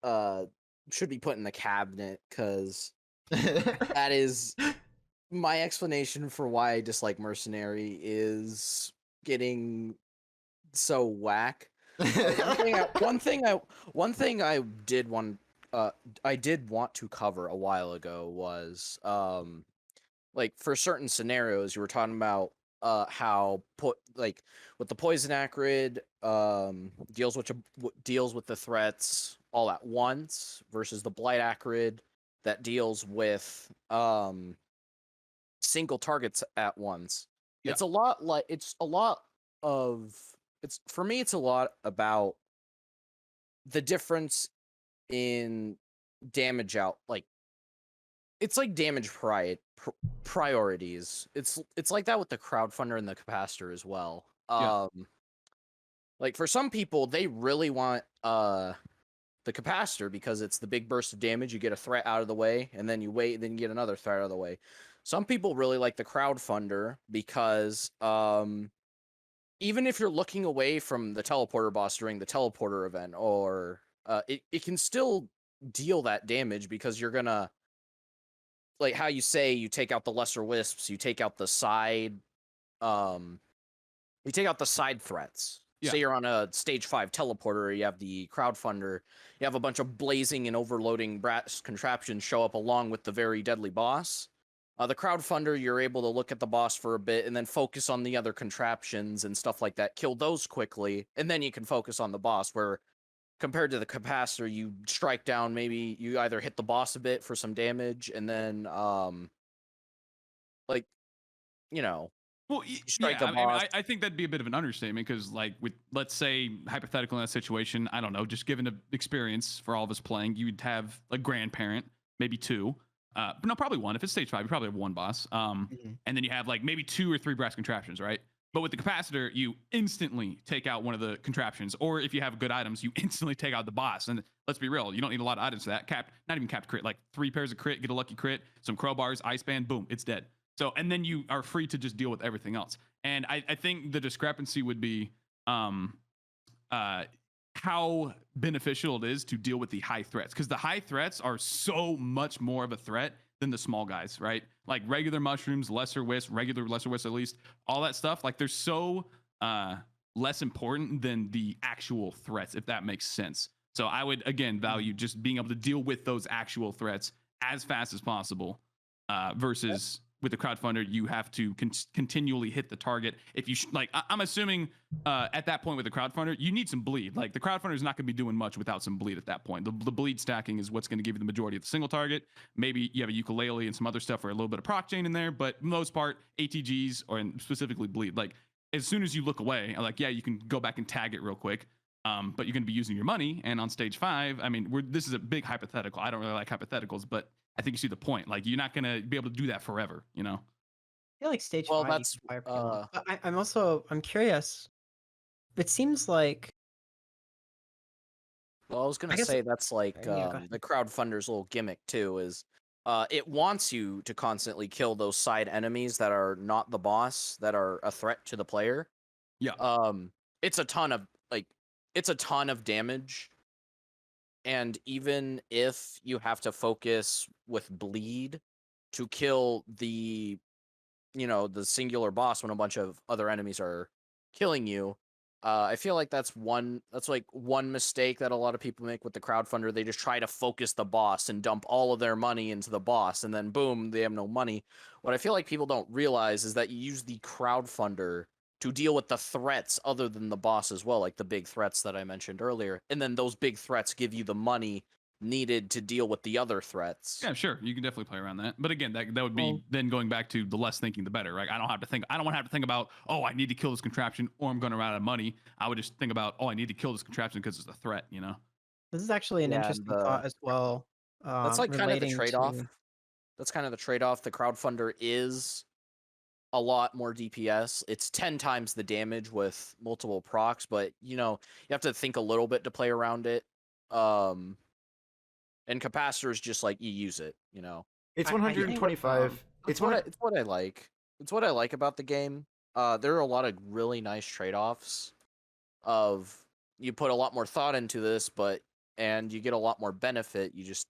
be put in the cabinet because that is my explanation for why I dislike Mercenary is getting so whack. One thing I did want to cover a while ago was like for certain scenarios you were talking about how with the poison acrid deals with the threats all at once versus the blight acrid that deals with single targets at once. Yeah. It's a lot about the difference in damage out. Like it's like damage priorities. It's like that with the crowdfunder and the capacitor as well. Like for some people they really want the capacitor because it's the big burst of damage, you get a threat out of the way and then you wait, then you get another threat out of the way. Some people really like the crowdfunder because even if you're looking away from the teleporter boss during the teleporter event, or it can still deal that damage because you're gonna, like how you say, you take out the lesser wisps, you take out the side, threats. Yeah. Say you're on a stage 5 teleporter, you have the crowdfunder, you have a bunch of blazing and overloading brass contraptions show up along with the very deadly boss. The crowdfunder, you're able to look at the boss for a bit and then focus on the other contraptions and stuff like that, kill those quickly, and then you can focus on the boss, where compared to the capacitor, you strike down, maybe you either hit the boss a bit for some damage, and then, strike the boss. I think that'd be a bit of an understatement, because, like, with, let's say, hypothetical in that situation, I don't know, just given the experience for all of us playing, you'd have a grandparent, maybe 2. No, probably 1. If it's stage 5, you probably have 1 boss. And then you have like maybe 2 or 3 brass contraptions, right? But with the capacitor, you instantly take out one of the contraptions, or if you have good items, you instantly take out the boss. And let's be real, you don't need a lot of items for that. Not even capped crit, like 3 pairs of crit, get a lucky crit, some crowbars, ice band, boom, it's dead. So, and then you are free to just deal with everything else. And I think the discrepancy would be how beneficial it is to deal with the high threats, because the high threats are so much more of a threat than the small guys, right? Like regular mushrooms, lesser wisp, lesser wisp at least, all that stuff. Like they're so less important than the actual threats, if that makes sense. So I would again value just being able to deal with those actual threats as fast as possible versus with the crowdfunder, you have to continually hit the target. If you I'm assuming at that point with the crowdfunder, you need some bleed. Like the crowdfunder is not going to be doing much without some bleed at that point. The bleed stacking is what's going to give you the majority of the single target. Maybe you have a ukulele and some other stuff or a little bit of proc chain in there, but for the most part, ATGs or specifically bleed. Like as soon as you look away, like you can go back and tag it real quick. But you're going to be using your money, and on stage 5, I mean, this is a big hypothetical. I don't really like hypotheticals, but I think you see the point. Like, you're not going to be able to do that forever, you know? I feel like stage Well, 5 that's, you can fire pretty long. But I'm curious. It seems like well, I was gonna guess- say that's like Yeah, go ahead. the crowdfunder's little gimmick too is it wants you to constantly kill those side enemies that are not the boss, that are a threat to the player. Yeah. It's a ton of damage, and even if you have to focus with bleed to kill the singular boss when a bunch of other enemies are killing you, I feel like that's one mistake that a lot of people make with the crowdfunder. They just try to focus the boss and dump all of their money into the boss, and then boom, they have no money. What I feel like people don't realize is that you use the crowdfunder to deal with the threats other than the boss as well, like the big threats that I mentioned earlier. And then those big threats give you the money needed to deal with the other threats. Yeah, sure. You can definitely play around that. But again, that would be then going back to the less thinking, the better, right? I don't want to have to think about, oh, I need to kill this contraption or I'm going to run out of money. I would just think about, oh, I need to kill this contraption because it's a threat, you know? This is actually an interesting thought as well. That's like kind of the trade-off. To... That's kind of the trade-off. The crowdfunder is a lot more DPS. It's 10 times the damage with multiple procs, but you have to think a little bit to play around it. And capacitor is just like you use it, It's 125. It's what I like. It's what I like about the game. There are a lot of really nice trade-offs of you put a lot more thought into this, and you get a lot more benefit. You just,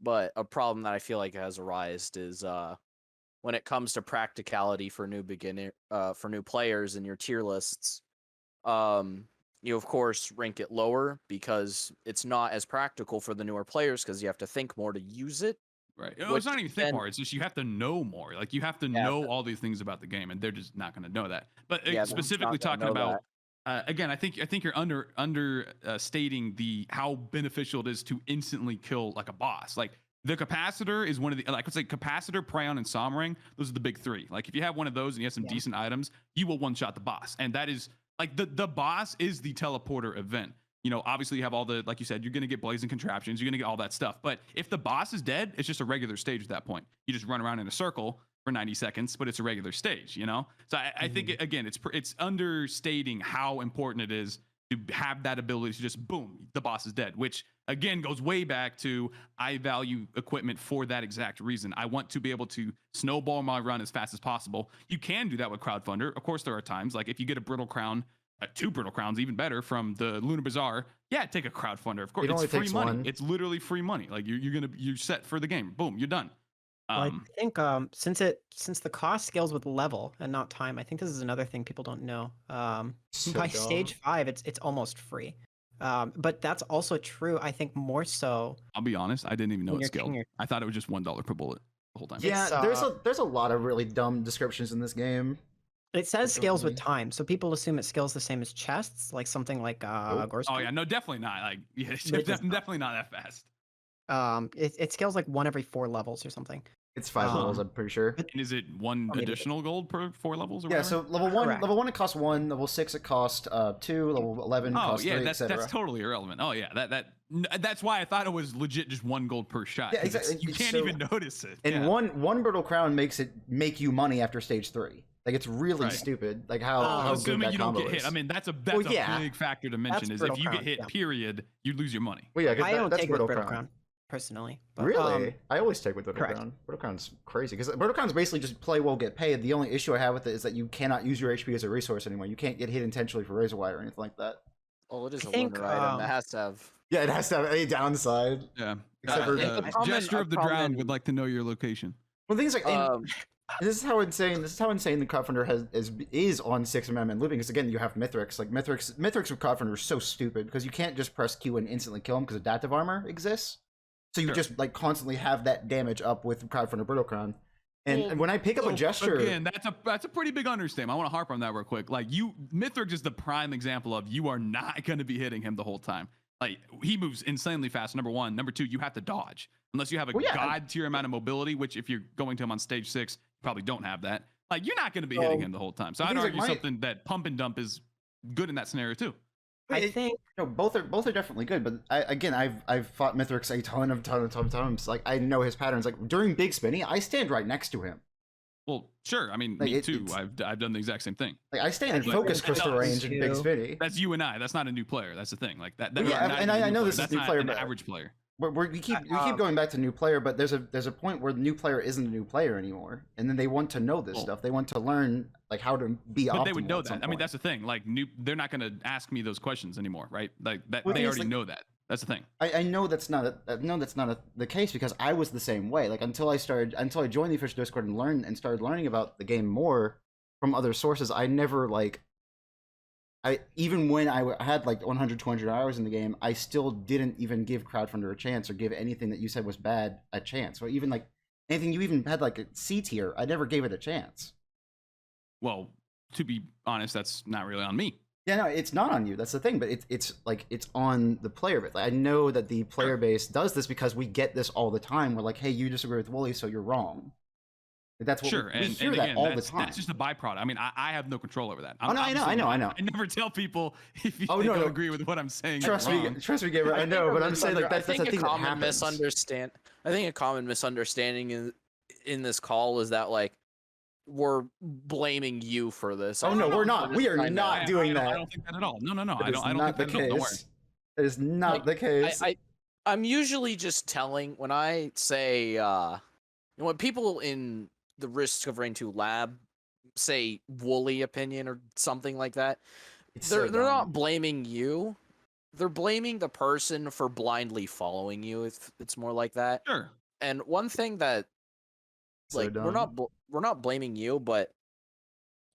but a problem that I feel like has arisen is when it comes to practicality for new players in your tier lists. You, of course, rank it lower because it's not as practical for the newer players because you have to think more to use it. Right. It's not even think more. It's just you have to know more. Like, you have to know all these things about the game, and they're just not going to know that. But specifically talking about, again, I think you're understating how beneficial it is to instantly kill, like, a boss. Like, the capacitor is one of the, like, let's say capacitor, Prion, and Somring. Those are the big 3. Like, if you have one of those and you have some decent items, you will one-shot the boss. And that is... like the boss is the teleporter event. Obviously you have all the, like you said, you're going to get blazing contraptions, you're going to get all that stuff. But if the boss is dead, it's just a regular stage at that point. You just run around in a circle for 90 seconds, but it's a regular stage, So I think, again, it's understating how important it is to have that ability to just, boom, the boss is dead, which, again, goes way back to I value equipment for that exact reason. I want to be able to snowball my run as fast as possible. You can do that with crowdfunder. Of course, there are times, like if you get a brittle crown, 2 brittle crowns, even better, from the Lunar Bazaar, take a crowdfunder. Of course, it's free money. It's literally free money. Like you're set for the game. Boom, you're done. I think since the cost scales with level and not time, I think this is another thing people don't know. By stage 5, it's almost free. But that's also true, I think, more so. I'll be honest, I didn't even know it scaled. I thought it was just $1 per bullet the whole time. Yeah, there's a lot of really dumb descriptions in this game. It says scales with time, so people assume it scales the same as chests, like something like Gorski. Oh yeah, no, definitely not. Like, it's definitely not that fast. It scales like 1 every 4 levels or something. It's 5 levels, I'm pretty sure. And is it 1 additional gold per 4 levels? Or yeah, whatever? so level 1 it costs 1, level 6 it costs 2, level 11 costs 3, that's totally irrelevant. Oh yeah, that's why I thought it was legit just 1 gold per shot. Yeah, exactly. You can't even notice it. And one brittle crown make you money after stage 3. Like, it's really stupid. Like how assuming good that you don't combo get hit. is. I mean, that's a big factor to mention. Is if you get hit, period, you lose your money. Well, yeah, I don't that's take with brittle crown personally. But, really? I always take with brittle crown. Brittle crown's crazy because brittle crown's basically just play well, get paid. The only issue I have with it is that you cannot use your HP as a resource anymore. You can't get hit intentionally for razor wire or anything like that. Oh, it is a lunar item that has to have. Yeah, it has to have a downside. Yeah. Except for Gesture of the Drowned would like to know your location. Well, things like this is how insane the crowdfunder is on 6mm and looping. Because again, you have Mithrix. Like Mithrix with crowdfunder is so stupid because you can't just press Q and instantly kill him because adaptive armor exists. So you just like constantly have that damage up with crowdfunder brittle crown. And when I pick up a gesture, again, that's a pretty big understatement. I want to harp on that real quick. Like Mithrix is the prime example of you are not going to be hitting him the whole time. Like he moves insanely fast. Number one, number two, you have to dodge unless you have a god tier amount of mobility. Which if you're going to him on stage 6, you probably don't have that. Like you're not going to be hitting him the whole time. So I'd argue something that pump and dump is good in that scenario too. I think both are definitely good, but I've fought Mithrix a ton of times. Like I know his patterns. Like during Big Spinny, I stand right next to him. Well, sure. I mean, like, me too. I've done the exact same thing. Like I stand in focus crystal range in Big Spinny. That's you and I. That's not a new player. That's the thing. Like that. And I know this is new player, an but average player. We keep going back to new player, but there's a point where the new player isn't a new player anymore, and then they want to know this stuff. They want to learn like how to be. But they would know that. I mean, that's the thing. Like they're not going to ask me those questions anymore, right? Like that. They already know that. That's the thing. I know that's not the case because I was the same way. Like until I joined the official Discord and started learning about the game more from other sources, I never even when I had like 100, 200 hours in the game, I still didn't even give Crowdfunder a chance or give anything that you said was bad a chance. Or even like anything you even had like a C tier, I never gave it a chance. Well, to be honest, that's not really on me. Yeah, no, it's not on you. That's the thing, but it's on the player base. Like, I know that the player base does this because we get this all the time. We're like, hey, you disagree with Wooly, so you're wrong. That's what we hear that again, all the time. That's just a byproduct. I mean, I have no control over that. I know. I never tell people if you don't agree with what I'm saying. Trust me, Gabriel. I know, but I'm saying like that's the thing that happens. I think a common misunderstanding in this call is that like we're blaming you for this. Oh no, we're not. We are not doing that. I don't think that at all. No. I don't think that at all. Don't worry. It is not the case. I'm usually just telling when I say when people in the Risk of Rain 2 lab say Wooly opinion or something like that, they're not blaming you. They're blaming the person for blindly following you. If it's more like that. Sure. And one thing that like we're not blaming you, but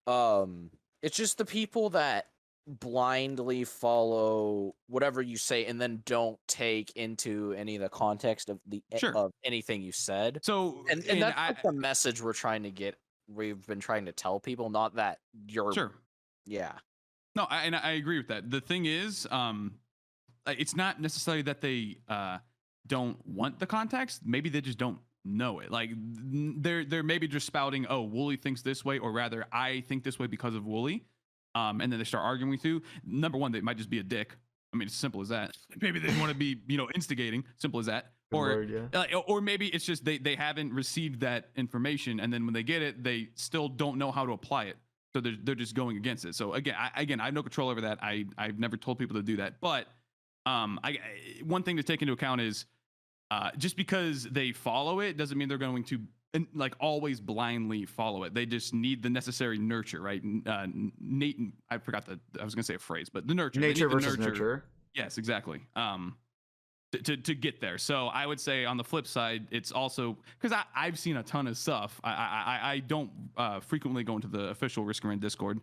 it's just the people that blindly follow whatever you say and then don't take into any of the context of of anything you said. So and that's like the message we've been trying to tell people, not that you're yeah. No, I agree with that. The thing is, it's not necessarily that they don't want the context. Maybe they just don't know it. Like they're maybe just spouting, oh, Wooly thinks this way, or rather I think this way because of Wooly. And then they start arguing with you. Number one, they might just be a dick. I mean, it's simple as that. Maybe they want to be, instigating. Simple as that. Or maybe it's just they haven't received that information, and then when they get it, they still don't know how to apply it. So they're just going against it. So again, I have no control over that. I've never told people to do that. But one thing to take into account is just because they follow it doesn't mean they're going to like always blindly follow it. They just need the necessary nurture, right? Nate, I forgot I was gonna say a phrase, but the nurture. Nature versus nurture. Yes, exactly. To get there. So I would say on the flip side, it's also because I've seen a ton of stuff. I don't frequently go into the official Risk Rain Discord.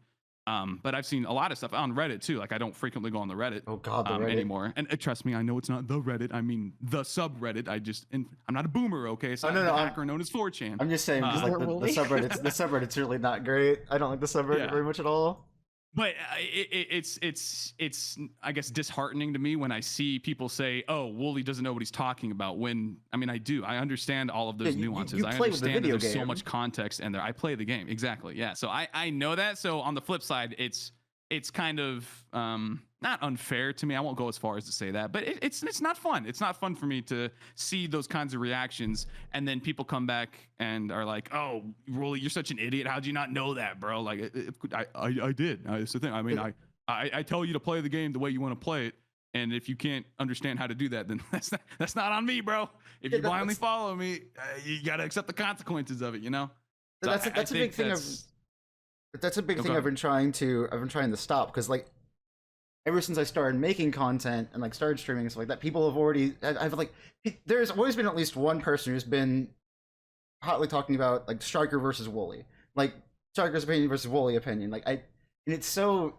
But I've seen a lot of stuff on Reddit too. Like I don't frequently go on the Reddit. Oh God, the Reddit anymore. And trust me, I know it's not the Reddit. I mean the subreddit. I'm not a boomer, okay? So I'm not a hacker known as 4chan. I'm just saying because like the subreddit's really not great. I don't like the subreddit very much at all. But it's I guess disheartening to me when I see people say, "Oh, Wooly doesn't know what he's talking about." When I mean, I do. I understand all of those nuances. I understand that there's so much context in there. I play the game exactly. Yeah. So I know that. So on the flip side, it's kind of not unfair to me. I won't go as far as to say that, but it's not fun. It's not fun for me to see those kinds of reactions, and then people come back and are like, "Oh, Wooly, you're such an idiot. How'd you not know that, bro?" Like, I did. It's the thing. I mean, I tell you to play the game the way you want to play it, and if you can't understand how to do that, then that's not on me, bro. If you blindly follow me, you gotta accept the consequences of it. So that's a big thing. That's a big thing I've been trying to stop because like. Ever since I started making content and like started streaming and stuff like that, people have there's always been at least one person who's been hotly talking about like Striker versus Wooly, like Striker's opinion versus Wooly opinion. And it's so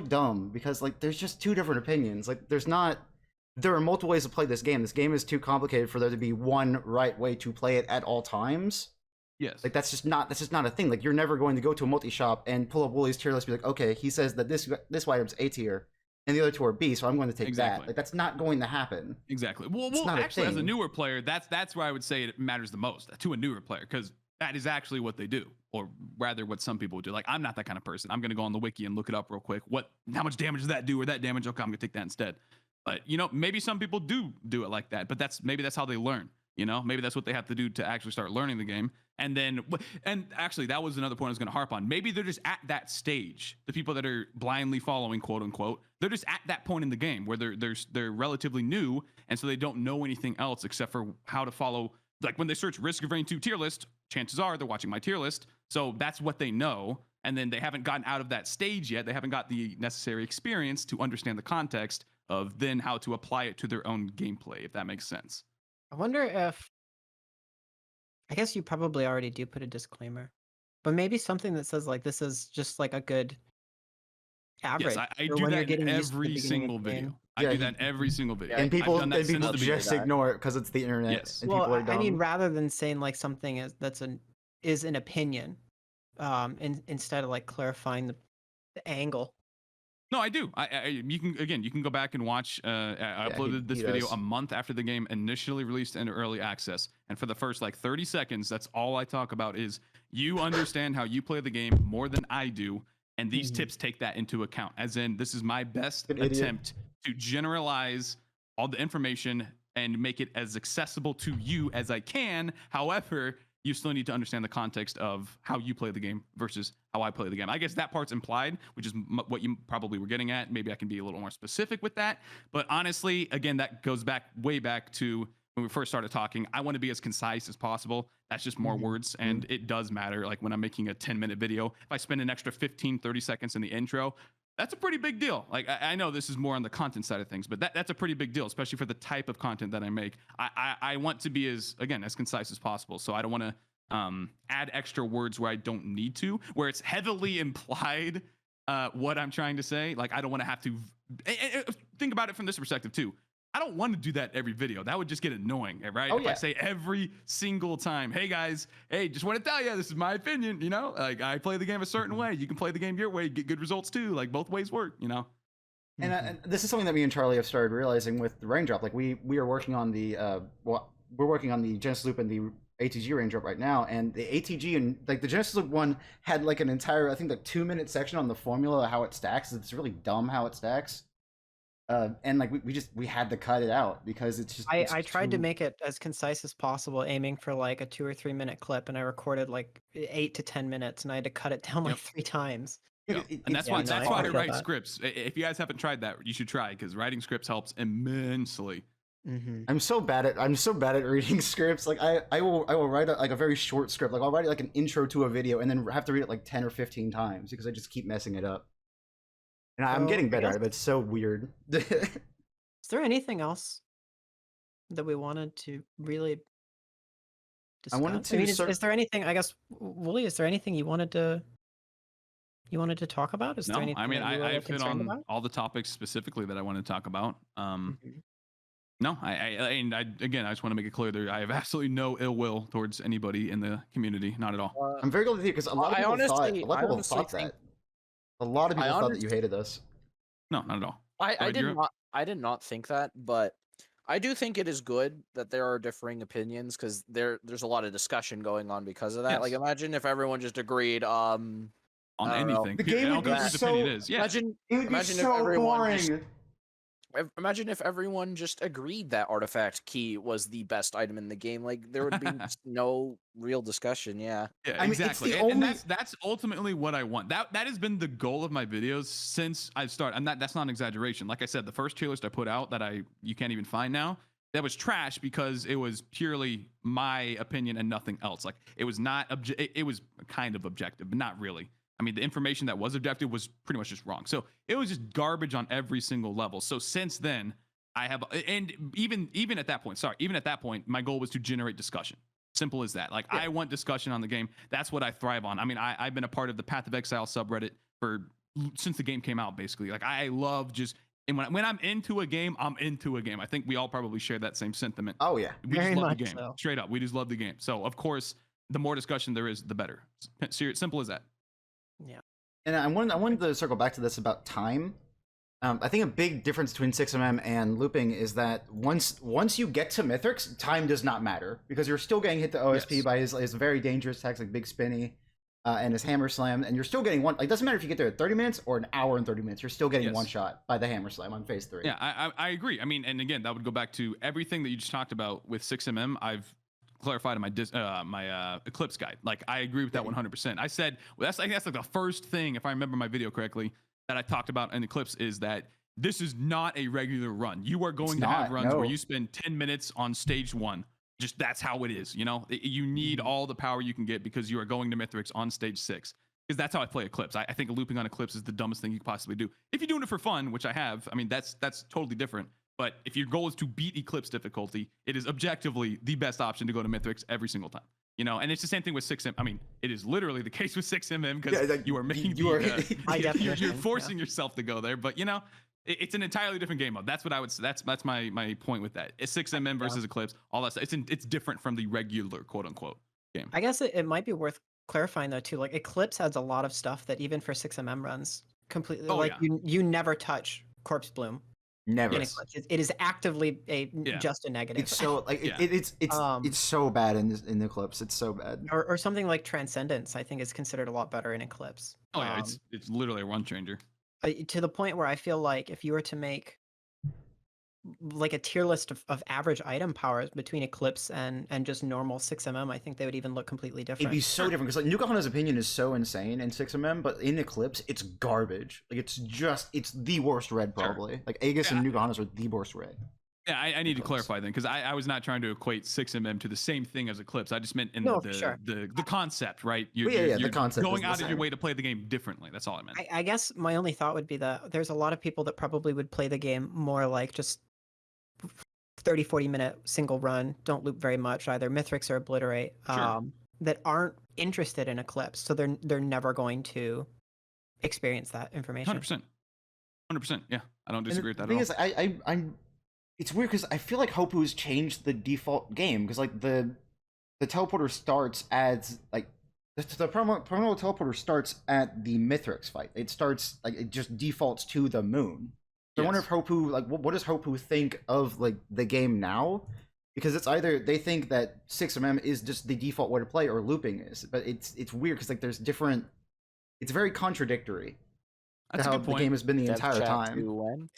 dumb because like there's just two different opinions. Like there are multiple ways to play this game. This game is too complicated for there to be one right way to play it at all times. Yes. Like that's just not a thing. Like you're never going to go to a multi-shop and pull up Wooly's tier list and be like, okay, he says that this item's A tier and the other two are B, so I'm going to take that. Like that's not going to happen. Exactly. Well, actually, as a newer player, that's where I would say it matters the most to a newer player, because that is actually what they do, or rather, what some people do. Like I'm not that kind of person. I'm going to go on the wiki and look it up real quick. How much damage does that do, or that damage? Okay, I'm going to take that instead. But maybe some people do it like that. But maybe that's how they learn. Maybe that's what they have to do to actually start learning the game. And actually, that was another point I was going to harp on. Maybe they're just at that stage. The people that are blindly following, quote unquote, they're just at that point in the game where they're relatively new, and so they don't know anything else except for how to follow. Like when they search Risk of Rain 2 tier list, chances are they're watching my tier list, so that's what they know. And then they haven't gotten out of that stage yet. They haven't got the necessary experience to understand the context of then how to apply it to their own gameplay, if that makes sense. I wonder if, I guess you probably already do put a disclaimer, but maybe something that says like this is just like a good average. Yes, I do that in every single video. I do that in every single video. And people just ignore it because it's the internet. Yes. And well, people are dumb. I mean, rather than saying like something is an opinion, instead of like clarifying the angle. No, I do. You can go back and watch. I uploaded this video a month after the game initially released into early access, and for the first like 30 seconds, that's all I talk about is you understand how you play the game more than I do, and these tips take that into account. As in, this is my best attempt to generalize all the information and make it as accessible to you as I can. However, you still need to understand the context of how you play the game versus how I play the game. I guess that part's implied, which is what you probably were getting at. Maybe I can be a little more specific with that. But honestly, again, that goes way back to when we first started talking. I want to be as concise as possible. That's just more words, and it does matter. Like when I'm making a 10-minute video, if I spend an extra 15, 30 seconds in the intro, that's a pretty big deal. Like I know this is more on the content side of things, but that's a pretty big deal, especially for the type of content that I make. I want to be as concise as possible. So I don't want to add extra words where I don't need to, where it's heavily implied what I'm trying to say. Like I don't want to have to think about it from this perspective too. I don't want to do that every video. That would just get annoying, right? If I say every single time, hey guys, just want to tell you, this is my opinion, like I play the game a certain way. You can play the game your way, get good results too. Like both ways work, And this is something that me and Charlie have started realizing with the raindrop. Like we are working on the we're working on the Genesis Loop and the ATG raindrop right now, and the ATG and like the Genesis Loop one had like an entire, I think, like 2-minute section on the formula of how it stacks. It's really dumb how it stacks. And like we had to cut it out because it's just. I tried to make it as concise as possible, aiming for like a 2 or 3 minute clip, and I recorded like 8 to 10 minutes, and I had to cut it down like 3 times. And that's why I write scripts. If you guys haven't tried that, you should try, because writing scripts helps immensely. I'm so bad at reading scripts. Like I will write a very short script. Like I'll write like an intro to a video and then have to read it like 10 or 15 times because I just keep messing it up. And I'm getting better at it, but it's so weird. Is there anything else that we wanted to really discuss? I wanted to. Is there anything? I guess, Wooly, is there anything you wanted to talk about? Is there anything? I mean, I've hit on all the topics specifically that I want to talk about. No, I just want to make it clear that I have absolutely no ill will towards anybody in the community, not at all. I'm very glad to hear, because a lot of people thought that. A lot of people thought that you hated us. No, not at all. I did not think that, but I do think it is good that there are differing opinions, because there's a lot of discussion going on because of that. Yes. Like imagine if everyone just agreed on anything. The game would be so. Imagine so boring. Imagine if everyone just agreed that Artifact Key was the best item in the game. Like there would be no real discussion. Yeah, exactly. And that's ultimately what I want. That has been the goal of my videos since I started. And that's not an exaggeration. Like I said, the first tier list I put out that you can't even find now, that was trash because it was purely my opinion and nothing else. Like it was not it was kind of objective, but not really. I mean, the information that was objective was pretty much just wrong. So it was just garbage on every single level. So since then, I have, and even at that point, my goal was to generate discussion. Simple as that. Like I want discussion on the game. That's what I thrive on. I mean, I've been a part of the Path of Exile subreddit since the game came out, basically. Like I love just, and when I'm into a game, I'm into a game. I think we all probably share that same sentiment. Oh yeah, we just love the game. Straight up, we just love the game. So of course, the more discussion there is, the better. Simple as that. Yeah. And I wanted to circle back to this about time. I think a big difference between 6mm and looping is that once you get to Mythics, time does not matter because you're still getting hit to OSP by his very dangerous attacks like Big Spinny and his Hammer Slam, and you're still getting one. Like, it doesn't matter if you get there at 30 minutes or an hour and 30 minutes, you're still getting one shot by the Hammer Slam on phase 3. Yeah, I agree. I mean, and again, that would go back to everything that you just talked about with 6mm. I've clarified in my Eclipse guide. Like, I agree with that 100%. I said that's like the first thing, if I remember my video correctly, that I talked about in Eclipse is that this is not a regular run. You are going to have runs where you spend 10 minutes on stage 1. Just that's how it is. You know, you need all the power you can get because you are going to Mythics on stage 6. Because that's how I play Eclipse. I think looping on Eclipse is the dumbest thing you could possibly do. If you're doing it for fun, which I have, I mean, that's totally different. But if your goal is to beat Eclipse difficulty, it is objectively the best option to go to Mythics every single time. You know, and it's the same thing with 6mm. I mean, it is literally the case with 6mm because you are making you're forcing yourself to go there. But you know, it's an entirely different game mode. That's what I would say. That's my point with that. It's 6mm versus Eclipse. All that stuff. It's different from the regular quote unquote game. I guess it might be worth clarifying though too. Like Eclipse has a lot of stuff that even for 6mm runs completely you never touch Corpse Bloom. Never. It is actively just a negative. It's so like it's so bad in Eclipse. It's so bad. Or something like Transcendence, I think is considered a lot better in Eclipse. Oh yeah, it's literally a run changer. To the point where I feel like if you were to make like a tier list of average item powers between Eclipse and just normal 6mm, I think they would even look completely different. It'd be so different because like Nukahana's opinion is so insane in 6mm, but in Eclipse it's garbage. Like it's the worst red probably. Like Aegis and Nukahana's are the worst red. Yeah, I need to clarify then because I was not trying to equate 6mm to the same thing as Eclipse. I just meant in the concept, right? You're the concept going out of your way to play the game differently. That's all I meant. I guess my only thought would be that there's a lot of people that probably would play the game more like just 30-40 minute single run, don't loop very much, either Mythics or Obliterate, that aren't interested in Eclipse, so they're never going to experience that information. 100%. Yeah, I don't disagree with that at all. The thing is, it's weird because I feel like Hopu's changed the default game because like the teleporter starts as like the promo teleporter starts at the Mythics fight. It starts like it just defaults to the moon. I wonder if Hopu, like, what does Hopu think of, like, the game now? Because it's either they think that 6mm is just the default way to play or looping is. But it's weird because, like, there's different... It's very contradictory to how the game has been the entire time.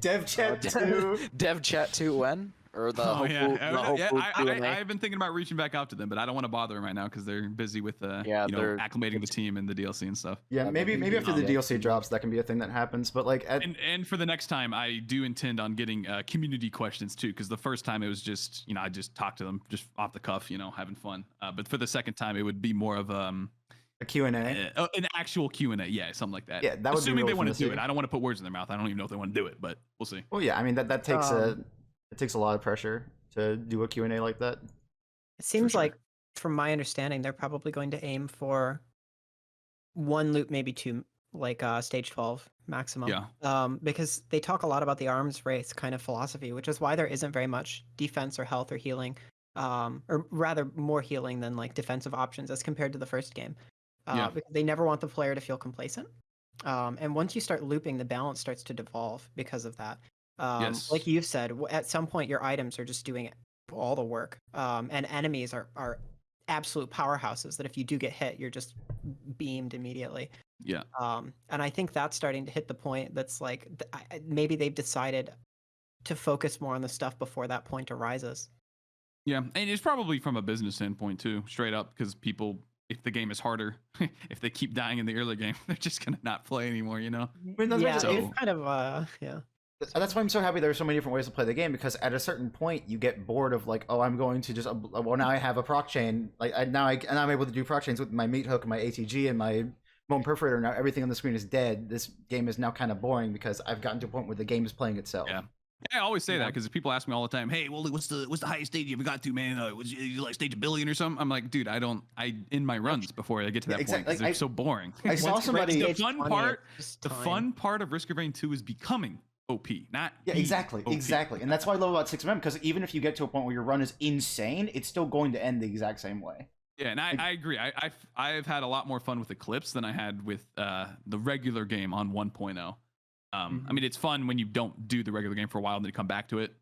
Dev Chat 2. Dev Chat 2 when? Or the I've been thinking about reaching back out to them, but I don't want to bother them right now because they're busy with acclimating the team and the DLC and stuff. Yeah, maybe after the DLC drops, that can be a thing that happens. But like, and for the next time, I do intend on getting community questions too, because the first time it was just I just talked to them just off the cuff, having fun. But for the second time, it would be more of a Q&A, an actual Q&A, yeah, something like that. Yeah, that would assuming be they want to do it. I don't want to put words in their mouth. I don't even know if they want to do it, but we'll see. Well, yeah, I mean that takes it takes a lot of pressure to do a Q&A like that. It seems like, from my understanding, they're probably going to aim for one loop, maybe two, like stage 12 maximum. Yeah. Because they talk a lot about the arms race kind of philosophy, which is why there isn't very much defense or health or healing, or rather more healing than like defensive options as compared to the first game. Because they never want the player to feel complacent. And once you start looping, the balance starts to devolve because of that. Like you've said, at some point your items are just doing all the work, and enemies are absolute powerhouses that if you do get hit, you're just beamed immediately. Yeah. And I think that's starting to hit the point that's like maybe they've decided to focus more on the stuff before that point arises. Yeah, and it's probably from a business standpoint too, straight up, because people, if the game is harder, if they keep dying in the early game, they're just gonna not play anymore. It's kind of That's why I'm so happy there are so many different ways to play the game, because at a certain point you get bored of like, oh, I'm going to just now I have a proc chain, like now I'm able to do proc chains with my meat hook, my ATG, and my bone perforator. Now everything on the screen is dead. This game is now kind of boring because I've gotten to a point where the game is playing itself. Yeah. I always say that because people ask me all the time, "Hey, Wooly, what's the highest stage you ever got to, man? Was you like stage 1 billion or something?" I'm like, dude, I end my runs before I get to that point because it's so boring. I saw somebody. The fun part of Risk of Rain 2 is becoming OP, not Yeah, be exactly, OP. exactly. And that's why I love about 6mm, because even if you get to a point where your run is insane, it's still going to end the exact same way. Yeah, and I agree. I've had a lot more fun with Eclipse than I had with the regular game on 1.0. I mean, it's fun when you don't do the regular game for a while and then you come back to it,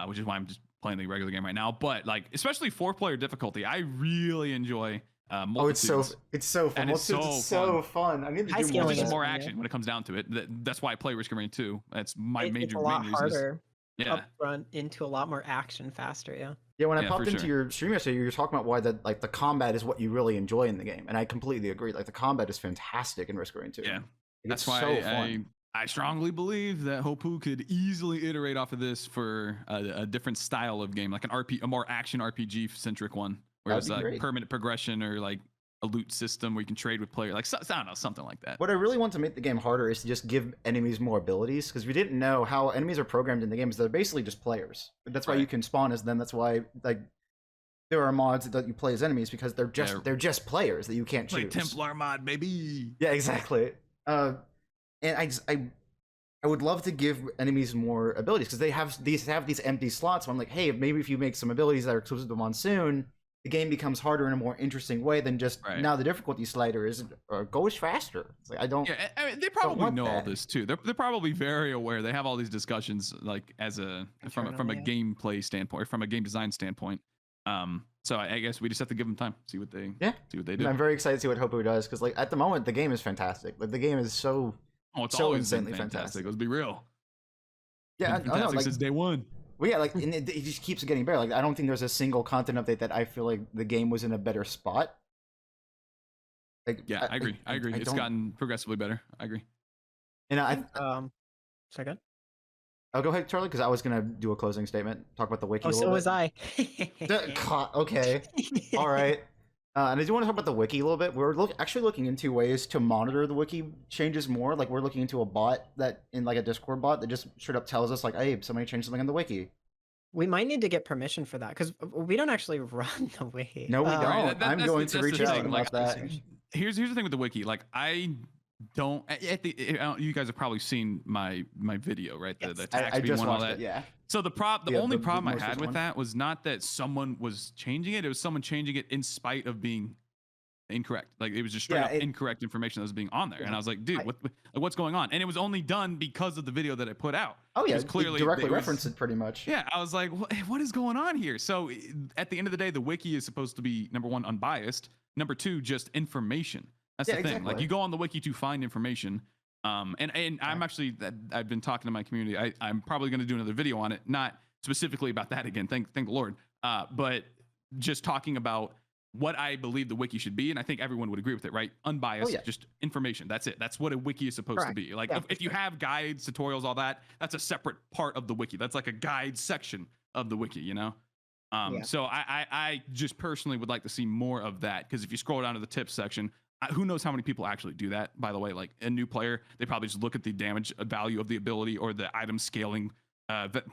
which is why I'm just playing the regular game right now. But like, especially 4-player difficulty, I really enjoy Multitudes. it's so fun. It's so fun. I need to do more. Just more action when it comes down to it. That's why I play Risk of Rain 2. That's my major. It's a lot harder. Yeah, run into a lot more action faster. Yeah. Yeah, when I popped into your stream yesterday, you were talking about why that like the combat is what you really enjoy in the game, and I completely agree. Like the combat is fantastic in Risk of Rain 2. Yeah, that's why I strongly believe that Hopoo could easily iterate off of this for a different style of game, like a more action RPG centric one, where it's like permanent progression or like a loot system where you can trade with players, like I don't know, something like that. What I really want to make the game harder is to just give enemies more abilities, because we didn't know how enemies are programmed in the game. They're basically just players. That's why you can spawn as them. That's why like there are mods that you play as enemies, because they're just players that you can't choose. Templar mod, baby. Yeah, exactly. And I would love to give enemies more abilities, because they have these empty slots. So I'm like, hey, maybe if you make some abilities that are exclusive to Monsoon, the game becomes harder in a more interesting way than just now the difficulty slider goes faster. It's like, I don't. Yeah, I mean, they probably know all this too. They're probably very aware. They have all these discussions like from a gameplay standpoint, or from a game design standpoint. So I guess we just have to give them time, see what they do. And I'm very excited to see what Hopoo does, because like at the moment the game is fantastic. Like the game is it's always insanely fantastic. Let's be real. Yeah, I know, like, since day one. Well, yeah, like and it just keeps getting better. Like I don't think there's a single content update that I feel like the game was in a better spot. Like, yeah, I agree. It's gotten progressively better. I agree. And second. Oh, go ahead, Charlie, because I was gonna do a closing statement, talk about the wiki. Oh, so was I. Okay, all right. And I do want to talk about the wiki a little bit. We're actually looking into ways to monitor the wiki changes more. Like we're looking into a bot that in like a Discord bot that just straight up tells us like, hey, somebody changed something in the wiki. We might need to get permission for that, because we don't actually run the wiki. No, we don't. I'm going to reach out about that. Here's the thing with the wiki. Like I don't. You guys have probably seen my video, right? Yes. The tax I just one, watched all that. it. Yeah. So the only problem I had with that was not that someone was changing it. It was someone changing it in spite of being incorrect. Like it was just straight up incorrect information that was being on there. And I was like, dude, what's going on? And it was only done because of the video that I put out. Oh yeah, clearly directly referenced it pretty much. Yeah, I was like, what is going on here? So at the end of the day, the wiki is supposed to be number one, unbiased. Number two, just information. That's the thing. Exactly. Like you go on the wiki to find information. And I'm actually, I've been talking to my community. I'm probably going to do another video on it, not specifically about that again. Thank the Lord. But just talking about what I believe the wiki should be, and I think everyone would agree with it, right? Unbiased, just information. That's it. That's what a wiki is supposed to be. Like if you have guides, tutorials, all that, that's a separate part of the wiki. That's like a guide section of the wiki, you know? So I just personally would like to see more of that, because if you scroll down to the tips section, who knows how many people actually do that, by the way. Like a new player, they probably just look at the damage value of the ability or the item scaling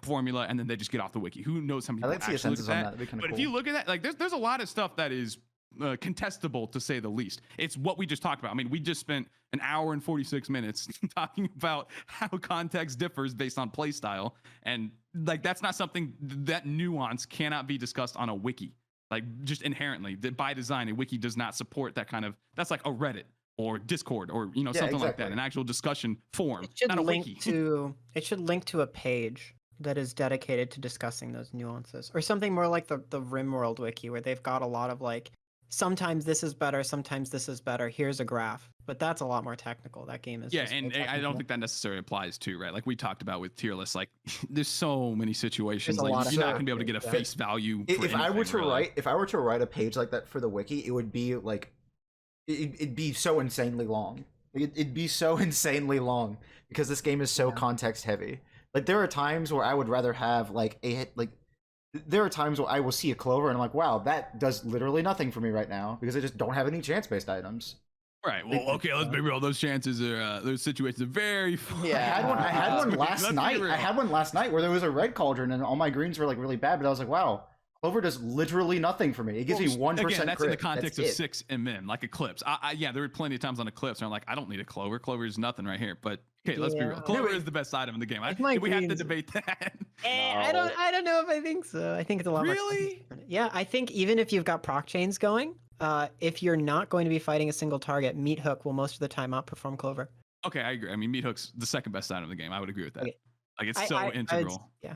formula, and then they just get off the wiki. Who knows how many people actually look at that? But if you look at that, like there's a lot of stuff that is contestable, to say the least. It's what we just talked about. I mean, we just spent an hour and 46 minutes talking about how context differs based on play style, and like that's not something, that nuance cannot be discussed on a wiki. Like just inherently, by design, a wiki does not support that kind of. That's like a Reddit or Discord or something like that, an actual discussion forum. It should link to a page that is dedicated to discussing those nuances, or something more like the RimWorld wiki, where they've got a lot of like, sometimes this is better, sometimes this is better. Here's a graph, but that's a lot more technical. That game is and I don't think that necessarily applies to, right? Like we talked about with tier lists, like there's so many situations like you're not gonna be able to get a face value. If I were to write a page like that for the wiki, it would be like it'd be so insanely long. It'd be so insanely long, because this game is so context heavy. Like there are times where I would rather have there are times where I will see a clover and I'm like, wow, that does literally nothing for me right now, because I just don't have any chance-based items. Right. Well, okay, let's be real. Those chances are, those situations are very far. Yeah, I had one last night. I had one last night where there was a red cauldron and all my greens were like really bad, but I was like, wow, clover does literally nothing for me. It gives me 1% Again, that's crit. In the context of 6mm, like Eclipse. Yeah, there were plenty of times on Eclipse where I'm like, I don't need a clover. Clover is nothing right here. But Okay, let's be real. Yeah. Clover is the best item in the game. If my We have to greens- debate that. I don't know if I think so. I think it's a lot Really? more. Yeah, I think even if you've got proc chains going, if you're not going to be fighting a single target, Meat Hook will most of the time outperform Clover. Okay, I agree. I mean, Meat Hook's the second best item in the game. I would agree with that. Okay. Like, it's so integral. Yeah.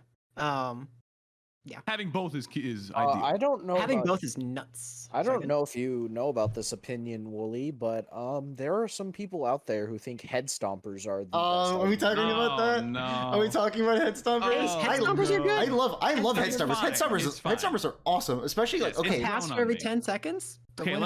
Having both is ideal. I don't know. Having about- both is nuts. I don't know if you know about this opinion, Wooly, but there are some people out there who think head stompers are the best. Are we talking about that? No. Are we talking about head stompers? Oh, Head stompers are good. I love head stompers are stompers. fine. It's Head stompers are awesome, especially like Yes, okay. it's Pass down for on every me. 10 seconds. Okay, I'm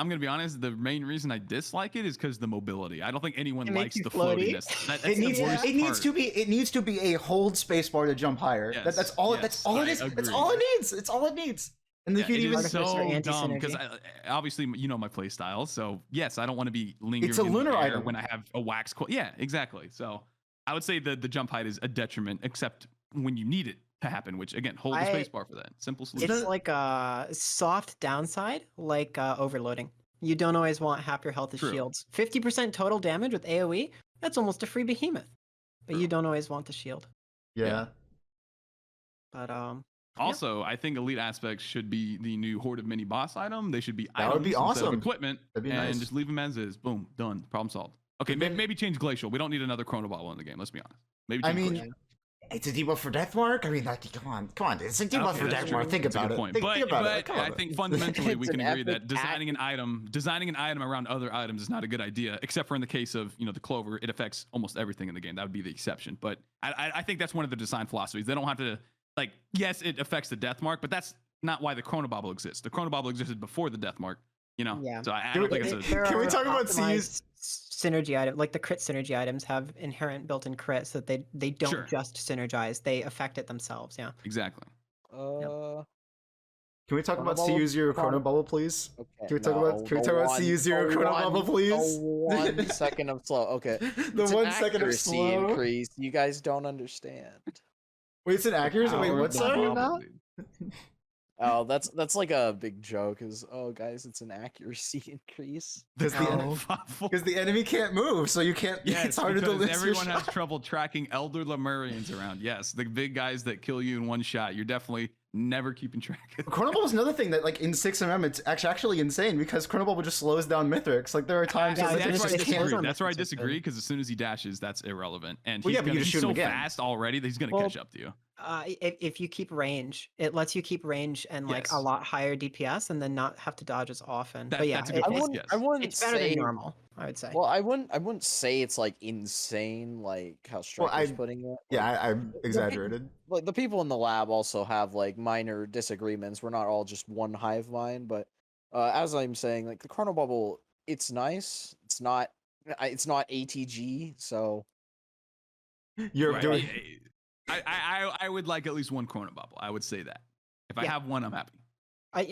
gonna be honest. The main reason I dislike it is because the mobility. I don't think anyone It makes likes you the floaty. floatiness. That's It needs the worst it needs to be a hold space bar to jump higher. Yes, That's all yes, it is. I That's agree. all it needs. It's all it needs. And if Yeah, you it even is so Artificer dumb anti-synergy. because obviously you know my play style. So yes, I don't want to be lingering. It's a in the lunar air item. when I have a wax. Yeah, exactly. So I would say the jump height is a detriment, except when you need it to happen. Which again, hold the space bar for that. Simple solution. It's like a soft downside, like overloading. You don't always want half your health as True. shields. 50% total damage with AoE, that's almost a free behemoth. But you don't always want the shield. yeah. But Also, I think elite aspects should be the new Horde of Mini boss item. They should be That would be items instead of awesome. equipment, That'd be and nice. just leave them as is. Boom, done. Problem solved. Okay, But then- maybe change Glacial. We don't need another Chrono Bobble in the game. Let's be honest. Maybe. I Change mean, Glacial. it's a debuff for Deathmark. I mean, come on. It's a debuff Okay, for that's Deathmark. true. Think That's a about good it. point. Think about it. But Come on. I think fundamentally we It's can an agree that epic designing an item around other items is not a good idea, except for in the case of the Clover. It affects almost everything in the game. That would be the exception. But I think that's one of the design philosophies. They don't have to yes, it affects the death mark, but that's not why the Chrono Bobble exists. The Chrono Bobble existed before the death mark. Yeah. So I don't think it's a. Can we talk about optimized synergy item? Like the crit synergy items have inherent built-in crits so that they don't Sure. just synergize; they affect it themselves. Yeah. Exactly. Can we talk Chrono about Bubble? CU0 Chrono Bubble, please? Okay, Can we talk about CU0 Chrono Bubble, please? 1 second of slow. Okay. The It's 1 an second of accuracy slow. increase. You guys don't understand. Wait, it's an accuracy. Wait, Power what's of the that? bubble, dude. Oh, that's like a big joke. Is guys, it's an accuracy increase. Because the enemy can't move, so you can't. Yes, it's harder to because lose your everyone has shot. trouble tracking elder Lemurians around. Yes, the big guys that kill you in one shot. You're definitely never keeping track of. Chrono Bubble is another thing that, like, in 6mm, it's actually insane because Chrono Bubble just slows down Mithrix. Like, there are times Yeah, that That's where I it slows disagree. on That's where I Mithrix, disagree because as soon as he dashes, that's irrelevant, and Well, he's, yeah, but you just he's shoot him so again. fast already that he's gonna Well, catch up to you. If you keep range, it lets you keep range and like a Yes. lot higher DPS, and then not have to dodge as often. That- but yeah, that's a good I point. wouldn't. Yes. I wouldn't it's better say than normal. I would say. Well, I wouldn't say it's like insane, like how Striker's putting it. Yeah, I'm exaggerated. Like the people in the lab also have like minor disagreements. We're not all just one hive mind, but as I'm saying, like the Chrono Bubble, it's nice. It's not ATG, so You're Right. doing. I would like at least one Chrono Bubble. I would say that. If I Yeah. have one, I'm happy.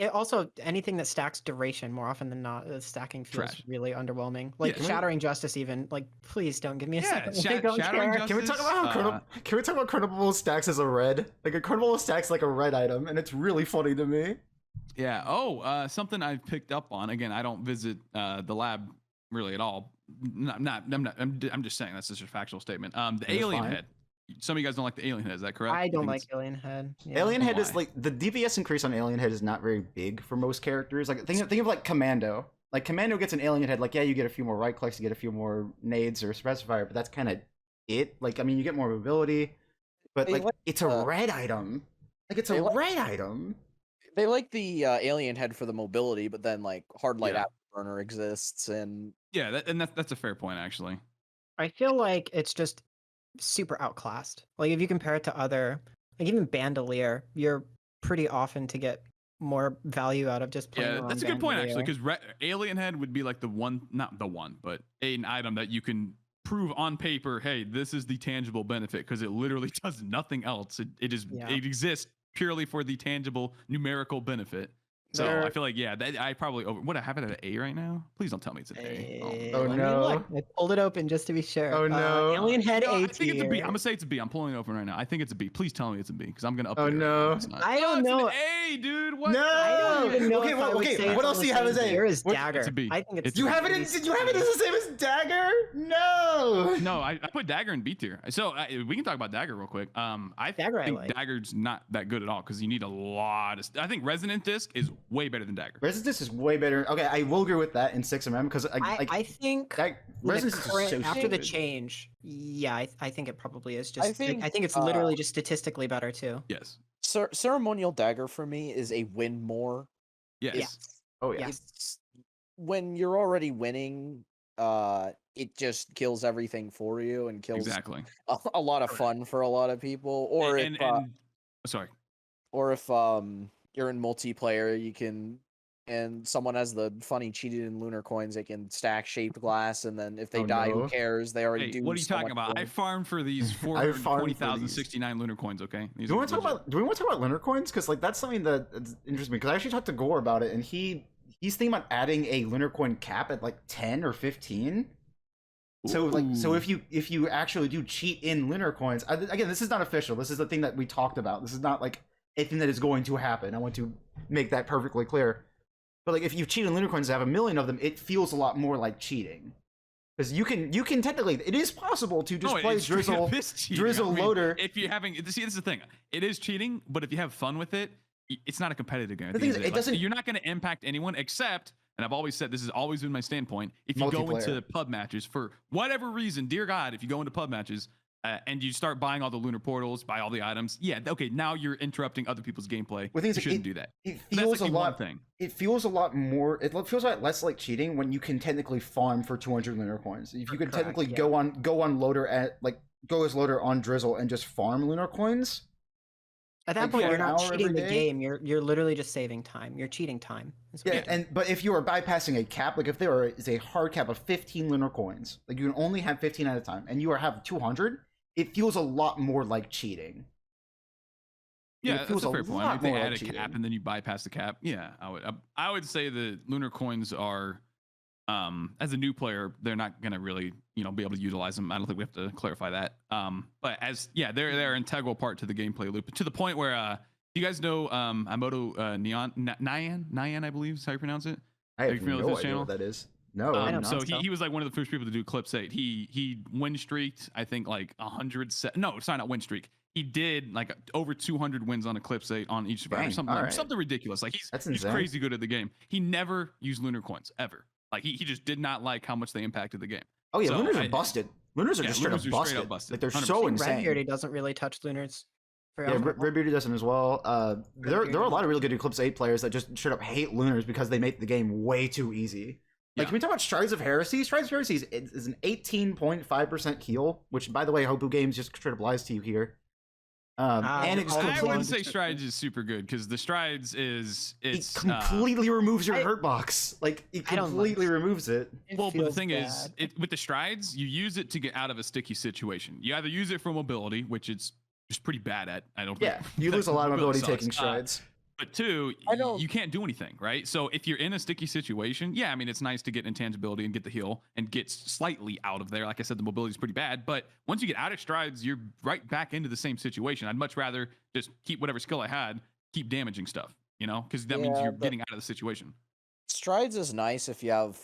Also, anything that stacks duration more often than not, the stacking feels Trash. really underwhelming. Like Yeah. Shattering Justice, even like, please don't give me a Yeah, second. I don't Shattering care. Justice- Can we talk about how Can we talk about Chrono Bubble stacks as a red? Like a Chrono Bubble stacks like a red item, and it's really funny to me. Yeah. Oh, something I've picked up on. Again, I don't visit the lab really at all. I'm just saying that's just a factual statement. The That's alien fine. head. Some of you guys don't like the alien head. Is that correct? I You don't think like it's- Alien Head. Yeah. Alien Head is Why? like the DPS increase on Alien Head is not very big for most characters. Like think of like Commando. Like Commando gets an Alien Head. Like yeah, you get a few more right clicks, you get a few more nades or specifier, but that's kind of it. Like I mean, you get more mobility, but They like like, it's a red item. Like it's they a like- red item. they like the alien head for the mobility, but then like hard light Yeah. afterburner exists, and Yeah, that's a fair point actually. I feel like it's just super outclassed. Like if you compare it to other, like even Bandolier, you're pretty often to get more value out of just playing Yeah, around that's a good point actually, Bandolier. because alien head would be like the one, not the one, but an item that you can prove on paper. Hey, this is the tangible benefit because it literally does nothing else. It Yeah. exists purely for the tangible numerical benefit. So I feel like, yeah, I probably what I have it at an A right now. Please don't tell me it's an A. Oh, let me no. look. I pulled it open just to be sure. Oh, no. Alien Head No, A I think it's a B. tier. I'm gonna say it's a B. I'm pulling it open right now. I think it's a B. Please tell me it's a B because I'm gonna update Oh, it right no. now if it's not. I don't it's know. An A, dude. What? No. I don't even know Okay, if well, I would okay, say what it's else on do you the have as same A? tier as What- Dagger. It's a B. I think it's. It's You a B. have it as the same as Dagger? No. No, I put Dagger in B tier. So we can talk about Dagger real quick. I Dagger I think like. Dagger's not that good at all because you need a lot of. I think Resonant Disc is way better than Dagger. Resistance is way better. Okay, I will agree with that in 6mm because I think Resistance is so after the stupid. change, yeah, I think it probably is just. I think, it's literally just statistically better too. Yes. Ceremonial Dagger for me is a win more. Yes. Yes. Oh yeah. It's, when you're already winning, it just kills everything for you and kills Exactly. a lot of fun for a lot of people. Or sorry. or if you're in multiplayer, you can, and someone has the funny cheated in lunar coins, they can stack shaped glass, and then if they die, who cares? They already Hey, do. what are you so talking much about? I damage. farmed for these 420,069 lunar coins. Okay. These Do we are want to talk legit. about? Do we want to talk about lunar coins? Because like that's something that interests me. Because I actually talked to Gore about it, and he's thinking about adding a lunar coin cap at like 10 or 15. So if you actually do cheat in lunar coins, again, this is not official. This is the thing that we talked about. This is not like anything that is going to happen. I want to make that perfectly clear. But like if you cheat in lunar coins and have a million of them, it feels a lot more like cheating. Because you can technically, it is possible to just play drizzle loader. If you're having, see, this is the thing. It is cheating, but if you have fun with it, it's not a competitive game. The thing is, it doesn't. You're not going to impact anyone except, and I've always said this has always been my standpoint. If you go into pub matches for whatever reason, dear God, if you go into pub matches and you start buying all the lunar portals, buy all the items, yeah, okay, now you're interrupting other people's gameplay. You shouldn't do that. It feels a lot. It feels a lot more. It feels a lot less like cheating when you can technically farm for 200 lunar coins. If you can technically go on loader go as loader on drizzle and just farm lunar coins. At that point, you're not cheating the game. You're literally just saving time. You're cheating time. Yeah, but if you are bypassing a cap, like if there is a hard cap of 15 lunar coins, like you can only have 15 at a time, and you have 200, it feels a lot more like cheating. Yeah, that's a fair point. If they add a cap and then you bypass the cap, yeah, I would say the lunar coins are, as a new player, they're not gonna really, be able to utilize them. I don't think we have to clarify that. But they're an integral part to the gameplay loop, to the point where, you guys know, Amoto Nyan, I believe is how you pronounce it. I have no idea what that is. No, so he was like one of the first people to do Clips 8. He win streaked, I think, like 100. No, sorry, not win streak. He did like over 200 wins on Eclipse 8 on each survivor. Something ridiculous. Like he's crazy good at the game. He never used lunar coins ever. Like he just did not like how much they impacted the game. Oh yeah, lunars are busted. Lunars are just straight up busted. Like they're 100%. So insane. Redbeardy doesn't really touch lunars. Yeah, Redbeardy doesn't as well. There are a lot of really good Eclipse 8 players that just straight up hate lunars because they make the game way too easy. Like, can we talk about Strides of Heresy? Strides of Heresy is an 18.5% heal, which, by the way, Hopu Games just straight up lies to you here. And it's I wouldn't say Strides is super good because the Strides it completely removes your hurt box. Like it completely removes it. Well, but the thing is, with the Strides, you use it to get out of a sticky situation. You either use it for mobility, which it's just pretty bad at. You lose a lot of mobility taking Strides. But two, you can't do anything, right? So if you're in a sticky situation, I mean, it's nice to get intangibility and get the heal and get slightly out of there. Like I said, the mobility is pretty bad. But once you get out of Strides, you're right back into the same situation. I'd much rather just keep whatever skill I had, keep damaging stuff, because that means you're getting out of the situation. Strides is nice if you have,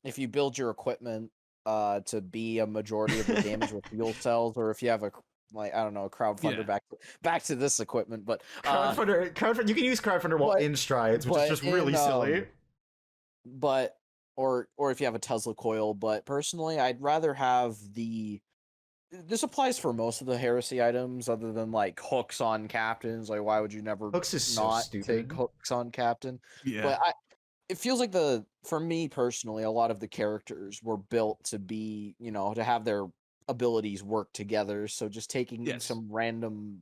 if you build your equipment to be a majority of the damage with fuel cells, or if you have a I don't know, crowdfunder back to this equipment, but crowdfunder, you can use crowdfunder while in Strides, which is just really silly. But or if you have a Tesla coil, but personally, I'd rather have this applies for most of the heresy items, other than like hooks on captains. Like, why would you never hooks is not so stupid. take hooks on captain? Yeah, but it feels like for me personally, a lot of the characters were built to be, to have their abilities work together, so just taking some random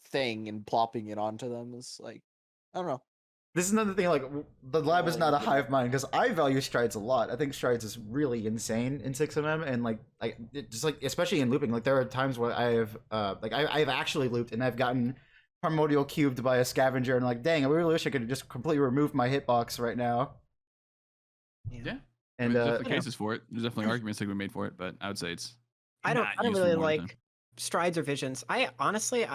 thing and plopping it onto them is like, I don't know. This is another thing, like the lab is not a hive mind, because I value Strides a lot. I think Strides is really insane in 6mm, and just especially in looping, like there are times where I have I've actually looped and I've gotten primordial cubed by a scavenger, and like, dang, I really wish I could just completely remove my hitbox right now. Yeah. And there's definitely cases for it. There's definitely arguments that can be made for it, but I would say it's. I don't useful really more than- like strides or visions. I honestly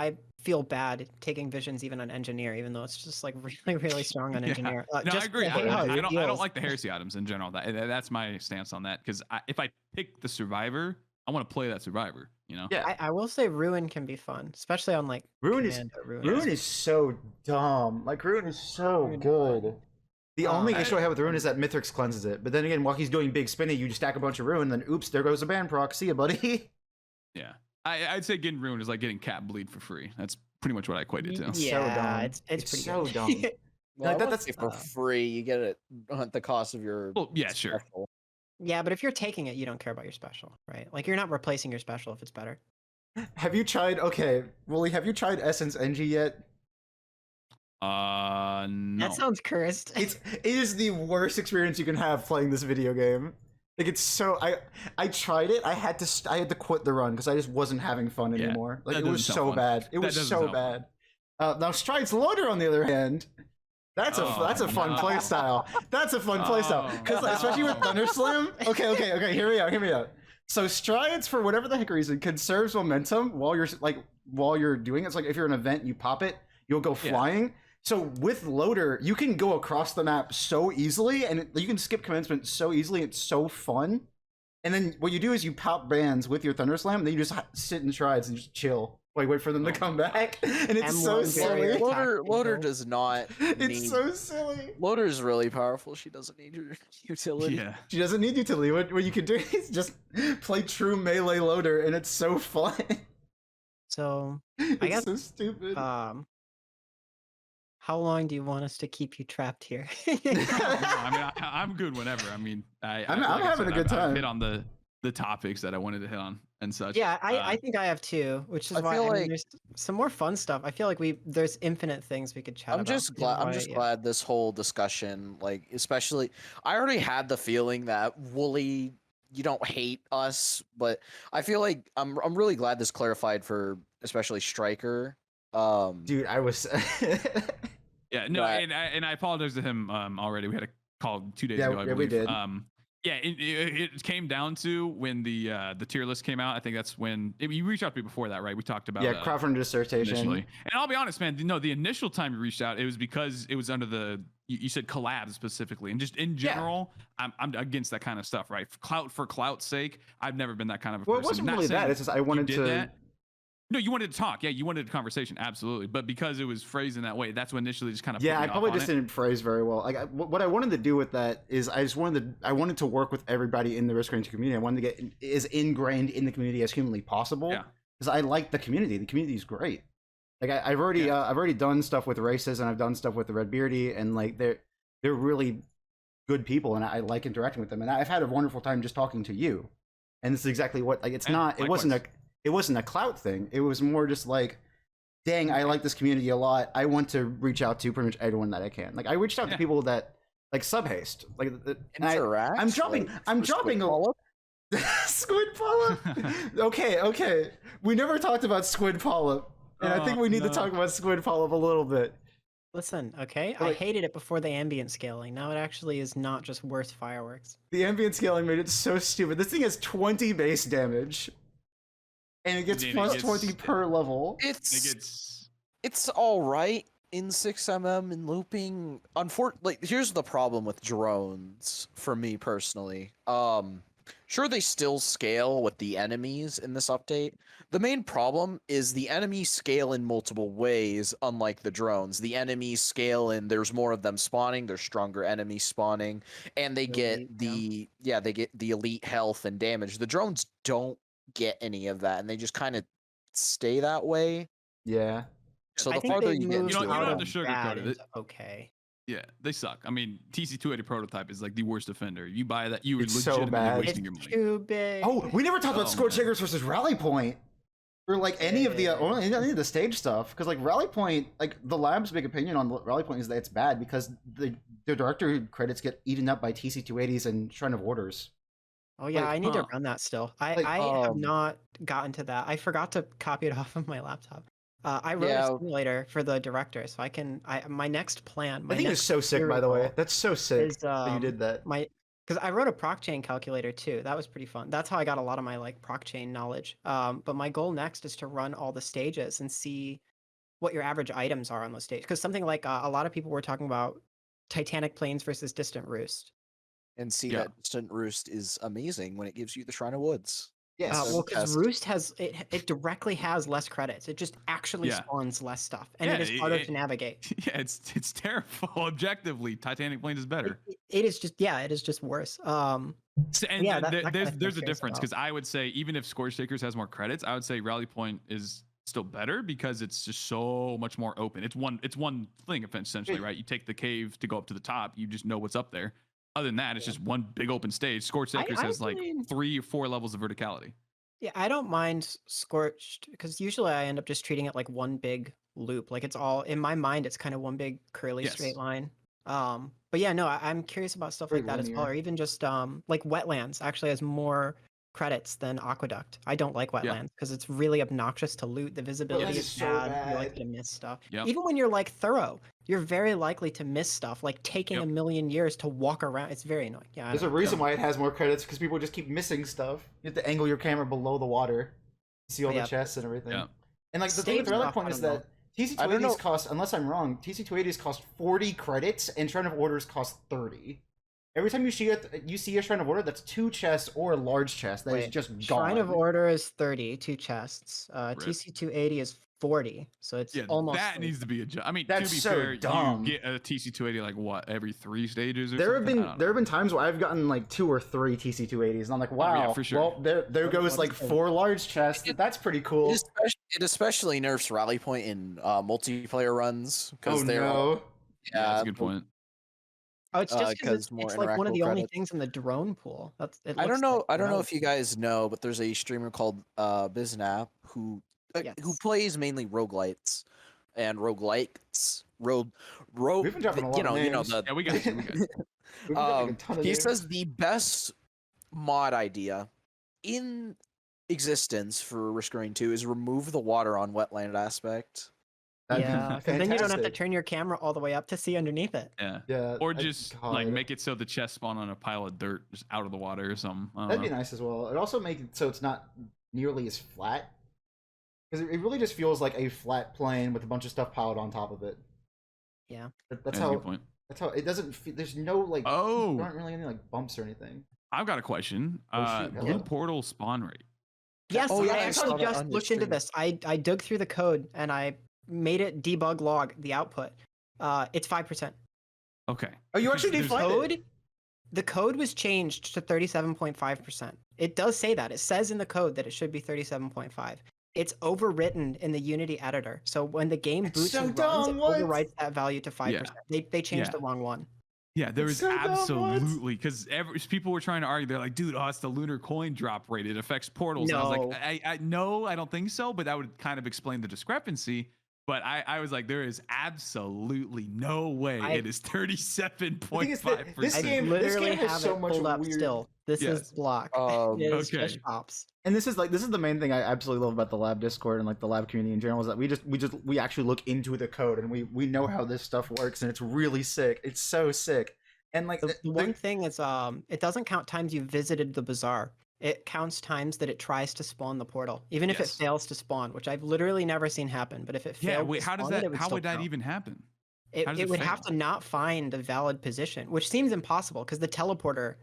feel bad taking visions even on engineer, even though it's just like really strong on Yeah. engineer. No, just I agree. for how I it don't feels. like the heresy items in general. That's my stance on that. Because if I pick the survivor, I want to play that survivor. You know. Yeah. I will say ruin can be fun, especially on like Ruin Commando. is so dumb. Like Ruin is so good. The only issue I have with Ruin is that Mithrix cleanses it. But then again, while he's doing big spinny, you just stack a bunch of Ruin, then oops, there goes a ban proc. See ya, buddy. Yeah. I'd say getting ruined is like getting cat bleed for free. That's pretty much what I equate it to. Yeah, so dumb. it's pretty so good. dumb. Well, Like, I that's wouldn't say for free. You get it at the cost of your. Well, yeah, sure. special. Yeah, but if you're taking it, you don't care about your special, right? Like you're not replacing your special if it's better. Have you tried? Okay, Wooly, have you tried Essence NG yet? No. That sounds cursed. It is the worst experience you can have playing this video game. Like it's so I tried it. I had to quit the run because I just wasn't having fun Yeah, anymore. Like that it was doesn't so sound fun. bad. It That was doesn't so sound bad. Now Stride's Loader on the other hand, that's a fun no. play style. That's a fun play style because especially with no. Thunderslam. Okay. Hear me out. So Strides, for whatever the heck reason, conserves momentum while you're doing it. It's like if you're an event, you pop it, you'll go flying. So with Loader, you can go across the map so easily, and you can skip commencement so easily. It's so fun. And then what you do is you pop bands with your Thunderslam, and then you just sit in Strides and just chill. Wait for them to come back, and it's so M1 silly. barrier. Loader does not. It's so silly. Loader is really powerful. She doesn't need your utility. Yeah. She doesn't need utility. What you can do is just play true melee Loader, and it's so fun. So It's I guess so stupid. how long do you want us to keep you trapped here? No, I mean, I'm good whenever. I mean, I'm like I having a said, good time. I've hit on the topics that I wanted to hit on and such. Yeah, I think I have too, which is I why feel I mean, like- there's some more fun stuff. I feel like there's infinite things we could chat I'm about. just which is glad. I'm why, just yeah. glad this whole discussion, like, especially, I already had the feeling that Wooly, you don't hate us, but I feel like I'm really glad this clarified for especially Striker. Dude, I was. Yeah, no, Right. and I apologize to him already. We had a call 2 days ago. I we believe. did. Yeah, it came down to when the tier list came out. I think that's when you reached out to me before that, right? We talked about Yeah, crowdfunding dissertation. initially. And I'll be honest, man. No, the initial time you reached out, it was because it was under the you said collabs specifically, and just in general, I'm against that kind of stuff, right? For clout's sake, I've never been that kind of a Well, it person. wasn't Not really that. saying It's just I wanted you to. did that. No, you wanted to talk. Yeah, you wanted a conversation. Absolutely. But because it was phrased in that way, that's what initially just kind of Yeah, put I me probably off on just it. didn't phrase very well. Like what I wanted to do with that is I wanted to work with everybody in the risk range community. I wanted to get as ingrained in the community as humanly possible Yeah. because I like the community. The community is great. Like I've already done stuff with races and I've done stuff with the Red Beardy, and like they're really good people, and I like interacting with them. And I've had a wonderful time just talking to you. And this is exactly what like it's Yeah, not. It wasn't a clout thing. It was more just like, dang, I like this community a lot. I want to reach out to pretty much everyone that I can. Like I reached out to people that like sub haste. Like and Interact. I'm dropping a squid polyp. Okay. We never talked about squid polyp, and I think we need to talk about squid polyp a little bit. Listen, okay, I Like- hated it before the ambient scaling. Now it actually is not just worse fireworks. The ambient scaling made it so stupid. This thing has 20 base damage, and it gets Dude, it plus gets- 20 per level. It It's gets it's all right in 6mm and looping. Unfortunately, here's the problem with drones for me personally. Sure, they still scale with the enemies in this update. The main problem is the enemies scale in multiple ways, unlike the drones. The enemies scale in there's more of them spawning, there's stronger enemies spawning, and they get Elite, they get the elite health and damage. The drones don't get any of that, and they just kind of stay that way. Yeah. So I the think farther they've you get moved You into don't out have it, to of sugarcoat bad it. into okay. yeah, they suck. I mean, TC280 prototype is like the worst offender. You buy that, you are It's so legitimately bad. wasting It's your money. too big. Oh, we never talked about Oh, Scorch man. Shakers versus Rally Point. Or like any of the or any of the stage stuff, because like Rally Point, like the lab's big opinion on Rally Point is that it's bad because the director credits get eaten up by TC280s and Shrine of Orders. Oh yeah, Like, I need to huh. run that still. I Like, I have um, not gotten to that. I forgot to copy it off of my laptop. I wrote a simulator for the director, so my next plan. I think it's so sick, by the way. That's so sick is, that you did that. Because I wrote a proc chain calculator too. That was pretty fun. That's how I got a lot of my like proc chain knowledge. But my goal next is to run all the stages and see what your average items are on those stages. Because something like a lot of people were talking about Titanic Plains versus Distant Roost. And see that Distant Roost is amazing when it gives you the Shrine of Woods. Yes. Well, because Roost has it directly has less credits. It just actually spawns less stuff, and it is harder to navigate. Yeah, it's terrible. Objectively, Titanic Plains is better. It is just worse. And there's a difference, because I would say even if Scorch Takers has more credits, I would say Rally Point is still better because it's just so much more open. It's one thing essentially, right? You take the cave to go up to the top. You just know what's up there. Other than that, it's just one big open stage. Scorched Acres has like 3 or 4 levels of verticality. Yeah, I don't mind Scorched because usually I end up just treating it like one big loop. Like it's all in my mind, it's kind of one big curly straight line. But yeah, no, I'm curious about stuff like that as well, or even just like Wetlands actually has more credits than Aqueduct. I don't like Wetlands because it's really obnoxious to loot. The visibility is bad. You're likely to miss stuff. Even when you're like thorough, you're very likely to miss stuff, like taking a million years to walk around. It's very annoying. Yeah, there's a reason why it has more credits, because people just keep missing stuff. You have to angle your camera below the water to see all the chests and everything. And like the thing with Relic Point is that TC280s cost, unless I'm wrong, TC280s cost 40 credits and Shrine of Orders cost 30. Every time you see a Shrine of Order, that's 2 chests or a large chest that is just gone. Shrine of Order is 30, 2 chests. TC280 is 40, so it's almost. That needs to be adjusted. I mean, that's to be so fair, dumb. You get a TC280 like what, every 3 stages or there something? have been times where I've gotten like 2 or 3 TC280s, and I'm like, wow, for sure. Well, there goes like 4 large chests. That's pretty cool. It especially nerfs Rally Point in multiplayer runs because no. Yeah, that's a good point. Oh, it's just because it's like one of the only things in the drone pool. I don't know. I don't know if you guys know, but there's a streamer called Biznap who plays mainly roguelites and roguelites. We've been dropping a lot of names. We got you. He says the best mod idea in existence for Risk Marine 2 is remove the water on wetland aspect. Yeah, because then you don't have to turn your camera all the way up to see underneath it. Yeah. Or just like make it so the chest spawn on a pile of dirt just out of the water or something. That'd be nice as well. It also makes it so it's not nearly as flat, because it really just feels like a flat plane with a bunch of stuff piled on top of it. Yeah, that's how. That's how it doesn't. There's no like. There aren't really any like bumps or anything. I've got a question. Blue portal spawn rate. Yes, I actually just looked into this. I dug through the code and I made it debug log the output. It's 5%. Okay. Oh, you actually did find it? The code was changed to 37.5%. It does say that. It says in the code that it should be 37.5. It's overwritten in the Unity editor. So when the game boots and runs, it overwrites that value to 5%. They changed the wrong one. Yeah, there was absolutely, because people were trying to argue. They're like, dude, it's the lunar coin drop rate. It affects portals. No. And I was like, no, I don't think so. But that would kind of explain the discrepancy. But I was like, there is absolutely no way it is 37.5%. This game has so much weird. Still, this is block. It is fish pops. And this is the main thing I absolutely love about the lab Discord and like the lab community in general, is that we actually look into the code and we know how this stuff works, and it's really sick. It's so sick. And like the one thing is it doesn't count times you visited the bazaar. It counts times that it tries to spawn the portal, even if it fails to spawn, which I've literally never seen happen. But if it fails, how would that even happen? It would have to not find a valid position, which seems impossible because the teleporter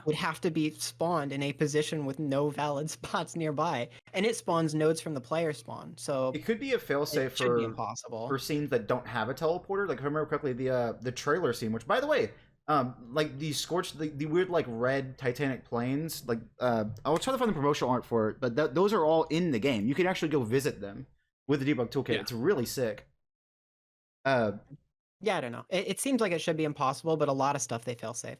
would have to be spawned in a position with no valid spots nearby, and it spawns nodes from the player spawn. So it could be a failsafe for scenes that don't have a teleporter. Like if I remember correctly, the trailer scene, which by the way. Like the scorched, the weird like red Titanic plains. Like I'll try to find the promotional art for it, but those are all in the game. You can actually go visit them with the debug toolkit. It's really sick. Yeah, I don't know. It seems like it should be impossible, but a lot of stuff they fail safe.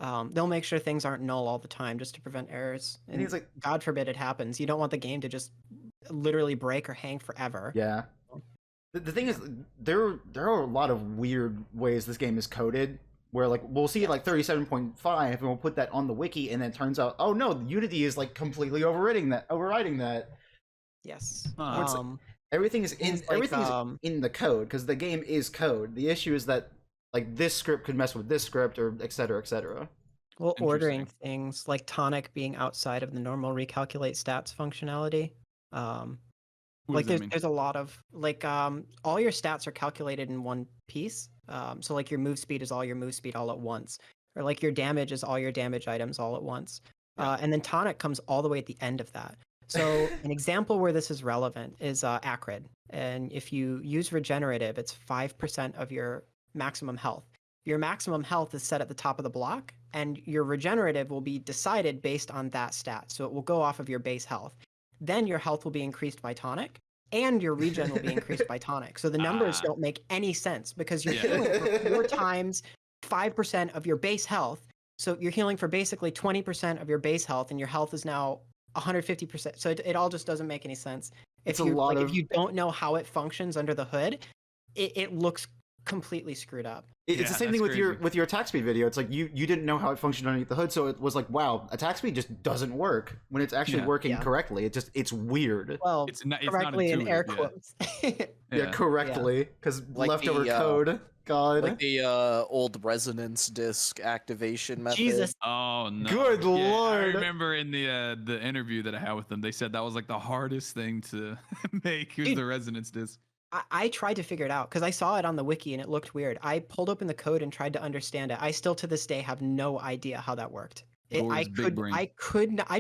They'll make sure things aren't null all the time just to prevent errors. And it's like, God forbid it happens. You don't want the game to just literally break or hang forever. Yeah. The thing is, there are a lot of weird ways this game is coded. Where like we'll see like 37.5 and we'll put that on the wiki, and then it turns out, oh no, Unity is like completely overriding that. Yes. It's everything is in things like, everything's in the code because the game is code. The issue is that like this script could mess with this script or et cetera, et cetera. well, ordering Interesting. things like tonic being outside of the normal recalculate stats functionality. What Like does that mean? there's a lot of like all your stats are calculated in one piece. So like your move speed is all your move speed all at once, or like your damage is all your damage items all at once. Yeah. And then tonic comes all the way at the end of that. So an example where this is relevant is acrid, and if you use regenerative, it's 5% of your maximum health. Your maximum health is set at the top of the block, and your regenerative will be decided based on that stat. So it will go off of your base health. Then your health will be increased by tonic, and your regen will be increased by tonic. So the numbers don't make any sense because you're healing for 4 times 5% of your base health. So you're healing for basically 20% of your base health, and your health is now 150%. So it all just doesn't make any sense. It's a lot of... if you don't know how it functions under the hood, it looks completely screwed up. It's the same thing with crazy. your attack speed video. It's like you didn't know how it functioned underneath the hood, so it was like, wow, attack speed just doesn't work when it's actually working correctly. It's weird. Well, It's not correctly in air intuitive, quotes. Yeah, correctly, because Like leftover the, code. God. Like the old resonance disk activation method. Jesus. Oh no! Good lord. I remember in the interview that I had with them, they said that was like the hardest thing to make. Was Dude. the resonance disk. I tried to figure it out because I saw it on the wiki and it looked weird. I pulled open the code and tried to understand it. I still to this day have no idea how that worked. I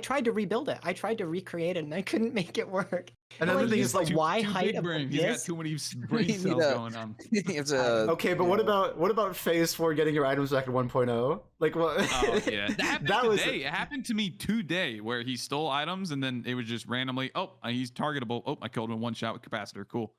tried to rebuild it. I tried to recreate it and I couldn't make it work. Another thing is like Y too height big of brain. this. He's got too many brain You need cells a- going on. You have to, okay, but what about phase 4 getting your items back at 1.0? Like what? Oh yeah, that happened That was- today. It happened to me today where he stole items and then it was just randomly. Oh, he's targetable. Oh, I killed him in one shot with capacitor. Cool.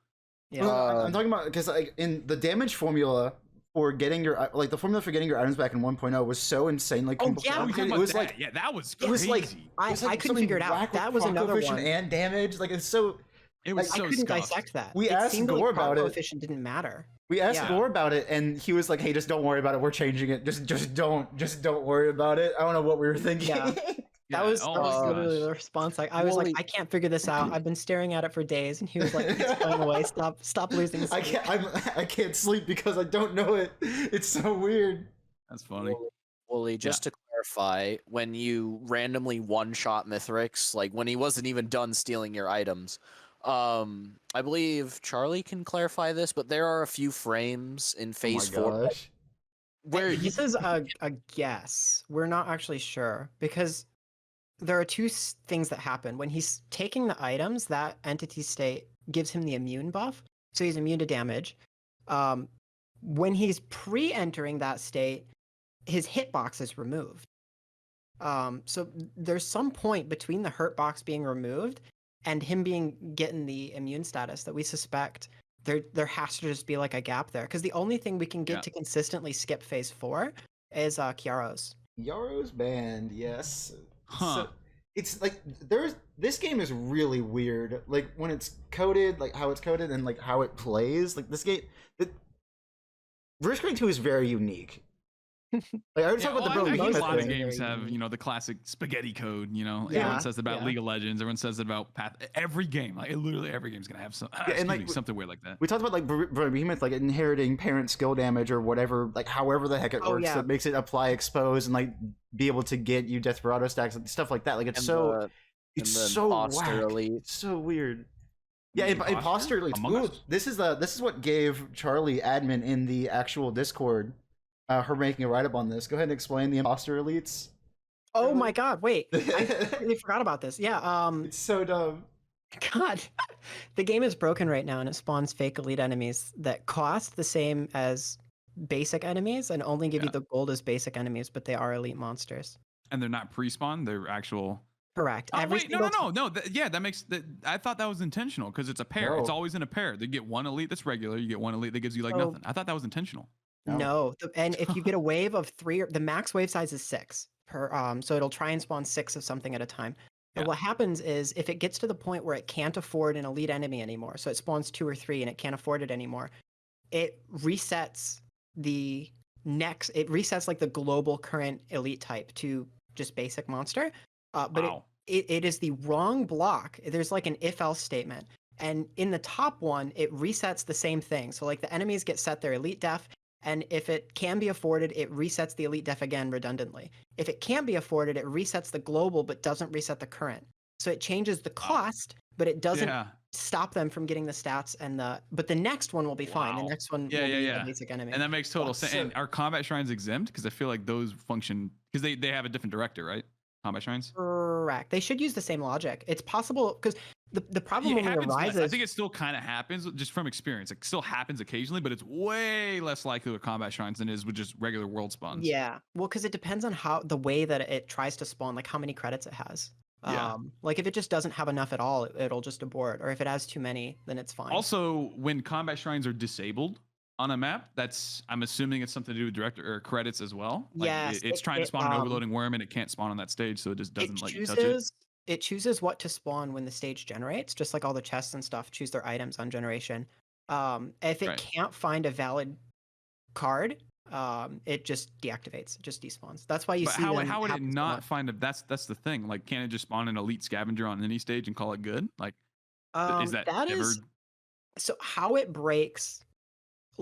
Yeah. Well, I'm talking about because like in the damage formula for getting your the formula for getting your items back in 1.0 was so insanely Oh, complex. yeah, Oh, we you're talking it about was that. like Yeah, that was it was like crazy. I like couldn't figure it out. whack with That was proc another coefficient one. and damage. Like it's so. It was I so couldn't scuffed. dissect that. We It asked seemed Gore like proc about it. coefficient didn't matter. We asked Yeah. Gore about it, and he was like, "Hey, just don't worry about it. We're changing it. Just don't worry about it." I don't know what we were thinking. Yeah. That was my literally gosh. the response. Like I was like, Wally- I can't figure this out. I've been staring at it for days, and he was like, "It's going away. Stop losing I sleep." I can't sleep because I don't know it. It's so weird. That's funny. Wooly, just to clarify, when you randomly one-shot Mithrix, like when he wasn't even done stealing your items, I believe Charlie can clarify this, but there are a few frames in Phase 4 gosh. where This is a guess. We're not actually sure because there are two things that happen when he's taking the items. That entity state gives him the immune buff, so he's immune to damage. When he's pre-entering that state, his hitbox is removed. So there's some point between the hurt box being removed and him getting the immune status that we suspect there has to just be like a gap there because the only thing we can get to consistently skip phase 4 is Kiaros. Yaro's band, yes. Huh. So, it's like this game is really weird. Like when it's coded, like how it's coded and like how it plays. Like this game, Risk Rain 2 is very unique. Like I already talked about the I think Behemoth a lot of thing. games have, the classic spaghetti code, Yeah, everyone says about yeah. League of Legends, everyone says about Path. Every game, like literally every game's gonna have something weird like that. We talked about like Behemoth, like inheriting parent skill damage or whatever, like however the heck it works, yeah. that makes it apply expose and like be able to get you Desperado stacks and stuff like that. Like it's so Imposter whack. Elite. It's so weird. Yeah, Imposter? Imposter Elite. Among Ooh, Us? this is what gave Charlie admin in the actual Discord her making a write up on this. Go ahead and explain the Imposter Elites. Oh my god, wait. I completely forgot about this. Yeah, It's so dumb. God. The game is broken right now and it spawns fake elite enemies that cost the same as basic enemies and only give you the gold as basic enemies, but they are elite monsters. And they're not pre-spawn; they're actual. Correct. Oh, Every wait, single no. That makes that. I thought that was intentional because it's a pair. It's No. always in a pair. They get one elite that's regular. You get one elite that gives you like Oh. nothing. I thought that was intentional. No, and if you get a wave of 3, the max wave size is 6 per. So it'll try and spawn 6 of something at a time. And Yeah. what happens is if it gets to the point where it can't afford an elite enemy anymore, so it spawns 2 or 3 and it can't afford it anymore, it resets the next. It resets like the global current elite type to just basic monster. But Wow. it is the wrong block. There's like an if-else statement. And in the top one, it resets the same thing. So like the enemies get set their elite def, and if it can be afforded, it resets the elite def again redundantly. If it can't be afforded, it resets the global but doesn't reset the current. So it changes the cost, but it doesn't stop them from getting the stats but the next one will be fine. The next one will be a basic enemy. And that makes total sense. And are combat shrines exempt? Because I feel like those function because they have a different director, right? Combat shrines? Correct. They should use the same logic. It's possible because the problem only arises. I think it still kind of happens just from experience. It still happens occasionally, but it's way less likely with combat shrines than it is with just regular world spawns. Yeah. Well, because it depends on the way that it tries to spawn, like how many credits it has. Yeah. Like if it just doesn't have enough at all, it'll just abort. Or if it has too many, then it's fine. Also, when combat shrines are disabled on a map, I'm assuming it's something to do with director or credits as well. Like yes, it's trying to spawn an overloading worm and it can't spawn on that stage, so it just doesn't let you touch it. It chooses what to spawn when the stage generates, just like all the chests and stuff choose their items on generation. If it can't find a valid card, it just deactivates, it just despawns. That's why you see. How would it not find a? That's the thing. Like, can't it just spawn an elite scavenger on any stage and call it good? Like, is that ever? So how it breaks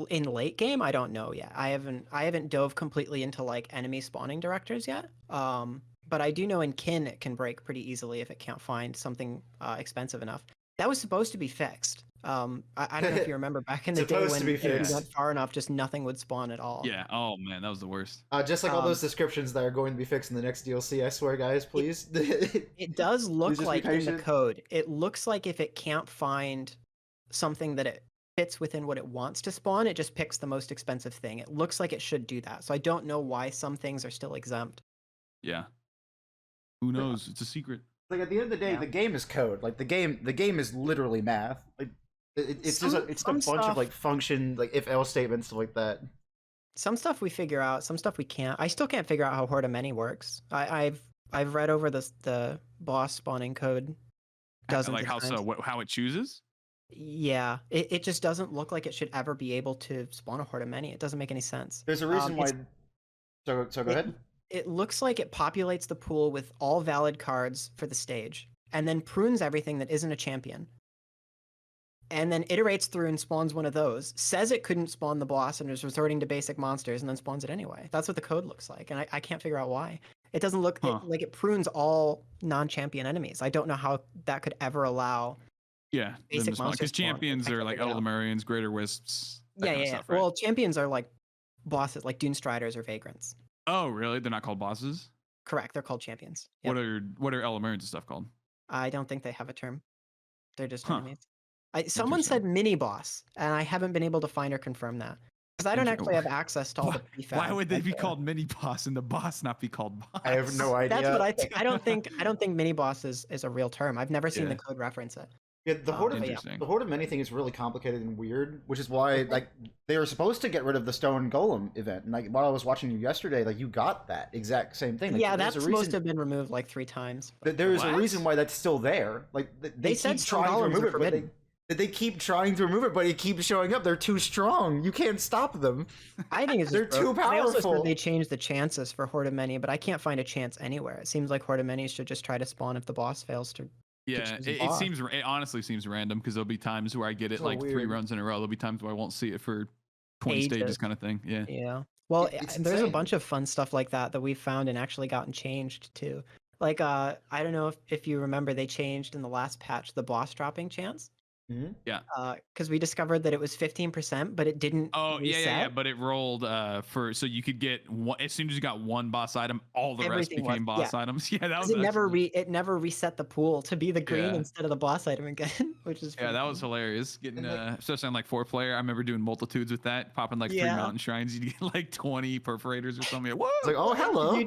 in late game, I don't know yet. I haven't dove completely into like enemy spawning directors yet. But I do know in kin it can break pretty easily if it can't find something expensive enough. That was supposed to be fixed. I don't know if you remember back in the day when if you went far enough, just nothing would spawn at all. Yeah. Oh man, that was the worst. Just like all those descriptions that are going to be fixed in the next DLC. I swear, guys, please. It does look like in the code. It looks like if it can't find something that it fits within what it wants to spawn, it just picks the most expensive thing. It looks like it should do that. So I don't know why some things are still exempt. Yeah. Who knows? It's a secret. Like at the end of the day, the game is code. Like the game is literally math. Like it's a bunch of like function, like if else statements, stuff like that. Some stuff we figure out, some stuff we can't. I still can't figure out how Horde of Many works. I've read over the boss spawning code dozens of times. How it chooses? Yeah, it just doesn't look like it should ever be able to spawn a Horde of Many. It doesn't make any sense. There's a reason why. So go ahead. It looks like it populates the pool with all valid cards for the stage, and then prunes everything that isn't a champion. And then iterates through and spawns one of those, says it couldn't spawn the boss and is resorting to basic monsters, and then spawns it anyway. That's what the code looks like, and I can't figure out why. It doesn't look like it prunes all non-champion enemies. I don't know how that could ever allow basic monsters. Because champions are like Eldamarians, Greater Wisps. Stuff, right? Well, champions are like bosses, like Dune Striders or Vagrants. Oh, really? They're not called bosses? Correct. They're called champions. Yep. What are Eldamarians and stuff called? I don't think they have a term. They're just enemies. Someone said mini boss, and I haven't been able to find or confirm that because I don't actually have access to all the prefab. Why would they be called mini boss and the boss not be called boss? I have no idea. That's what I think. I don't think mini boss is a real term. I've never seen the code reference it. Yeah, the Horde of Many thing is really complicated and weird, which is why like they were supposed to get rid of the Stone Golem event. And like while I was watching you yesterday, like you got that exact same thing. Like, that's supposed to have been removed like 3 times. There is a reason why that's still there. Like they keep trying to remove it, but they keep trying to remove it, but it keeps showing up. They're too strong. You can't stop them. I think it's they're too powerful. I also said they changed the chances for Horde of Many, but I can't find a chance anywhere. It seems like Horde of Many should just try to spawn if the boss fails to. Yeah, it honestly seems random because there'll be times where I get it like weird. 3 runs in a row. There'll be times where I won't see it for 20 stages kind of thing. Yeah. Yeah. Well, there's a bunch of fun stuff like that we found and actually gotten changed too. Like I don't know if you remember, they changed in the last patch the boss dropping chance. Mm-hmm. Yeah. Because we discovered that it was 15%, but it didn't. Oh, reset. Yeah. But it rolled so you could get one, as soon as you got one boss item, all the rest became boss items. Yeah, that was. It never reset the pool to be the green instead of the boss item again, which is. Yeah, that was hilarious. Getting especially on like 4-player, I remember doing multitudes with that, popping like 3 mountain shrines. You get like 20 perforators or something. Whoa! It's like, oh, hello.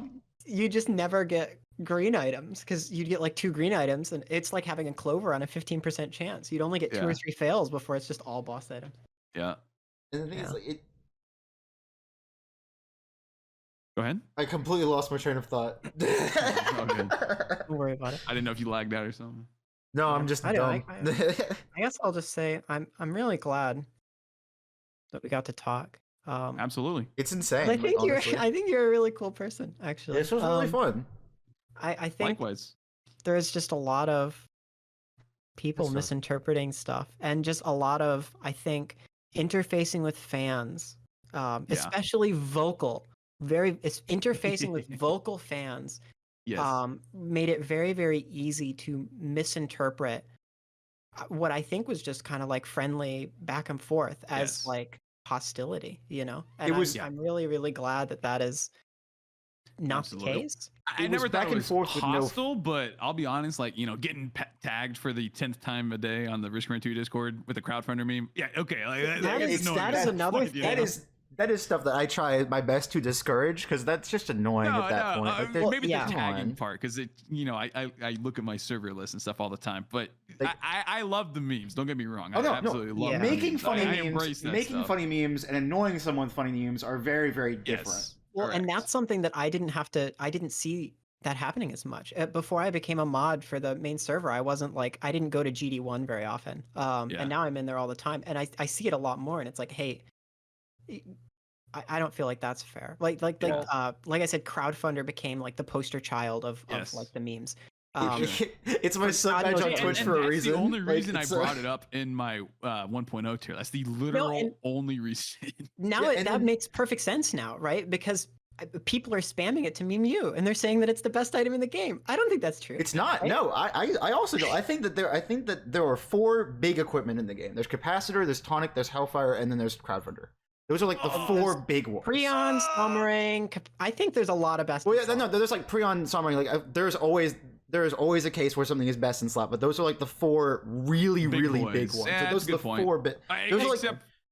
You just never get green items because you'd get like 2 green items, and it's like having a clover on a 15% chance. You'd only get 2 or 3 fails before it's just all boss items. Yeah. And the thing is, like, Go ahead. I completely lost my train of thought. Don't worry about it. I didn't know if you lagged out or something. No, I'm just dumb. I guess I'll just say I'm really glad that we got to talk. Absolutely. It's insane. I think you're a really cool person, actually. This was really fun. I think likewise. there's just a lot of people That's rough. misinterpreting stuff, and just a lot of, I think, interfacing with fans, especially vocal. It's interfacing with vocal fans. Yes. Made it very, very easy to misinterpret what I think was just kind of like friendly back and forth as Yes. like hostility, And I'm really, really glad that is not Absolutely. the case. I never thought it was hostile, but I'll be honest, like, getting tagged for the 10th time a day on the Risk Rant 2 Discord with the crowdfunder meme. Yeah, okay. Like, that is another thing. That is stuff that I try my best to discourage, because that's just annoying at that point. Like, maybe the tagging part, because I look at my server list and stuff all the time. But like, I love the memes. Don't get me wrong. I absolutely love making funny memes. Funny memes and annoying someone with funny memes are very, very different. Yes. Well, Correct. And that's something that I didn't see that happening as much. Before I became a mod for the main server, I didn't go to GD1 very often. And now I'm in there all the time, and I see it a lot more, and it's like, hey, I don't feel like that's fair. Like I said, crowdfunder became like the poster child of like the memes. It's my sub badge on Twitch for a reason. The only reason I brought it up in my 1.0 tier. That's the literal only reason. Now that makes perfect sense now, right? Because people are spamming it to meme you, and they're saying that it's the best item in the game. I don't think that's true. It's not. Right? No, I also don't. I think that there are 4 big equipment in the game. There's capacitor, there's tonic, there's hellfire, and then there's crowdfunder. Those are like the 4 big ones. Preon, Sommering. I think there's a lot of best. Well, yeah, no, there's like Preon, Sommering. Like there's always a case where something is best in slot, but those are like the 4 really big ones. Yeah, so those are the 4 bit.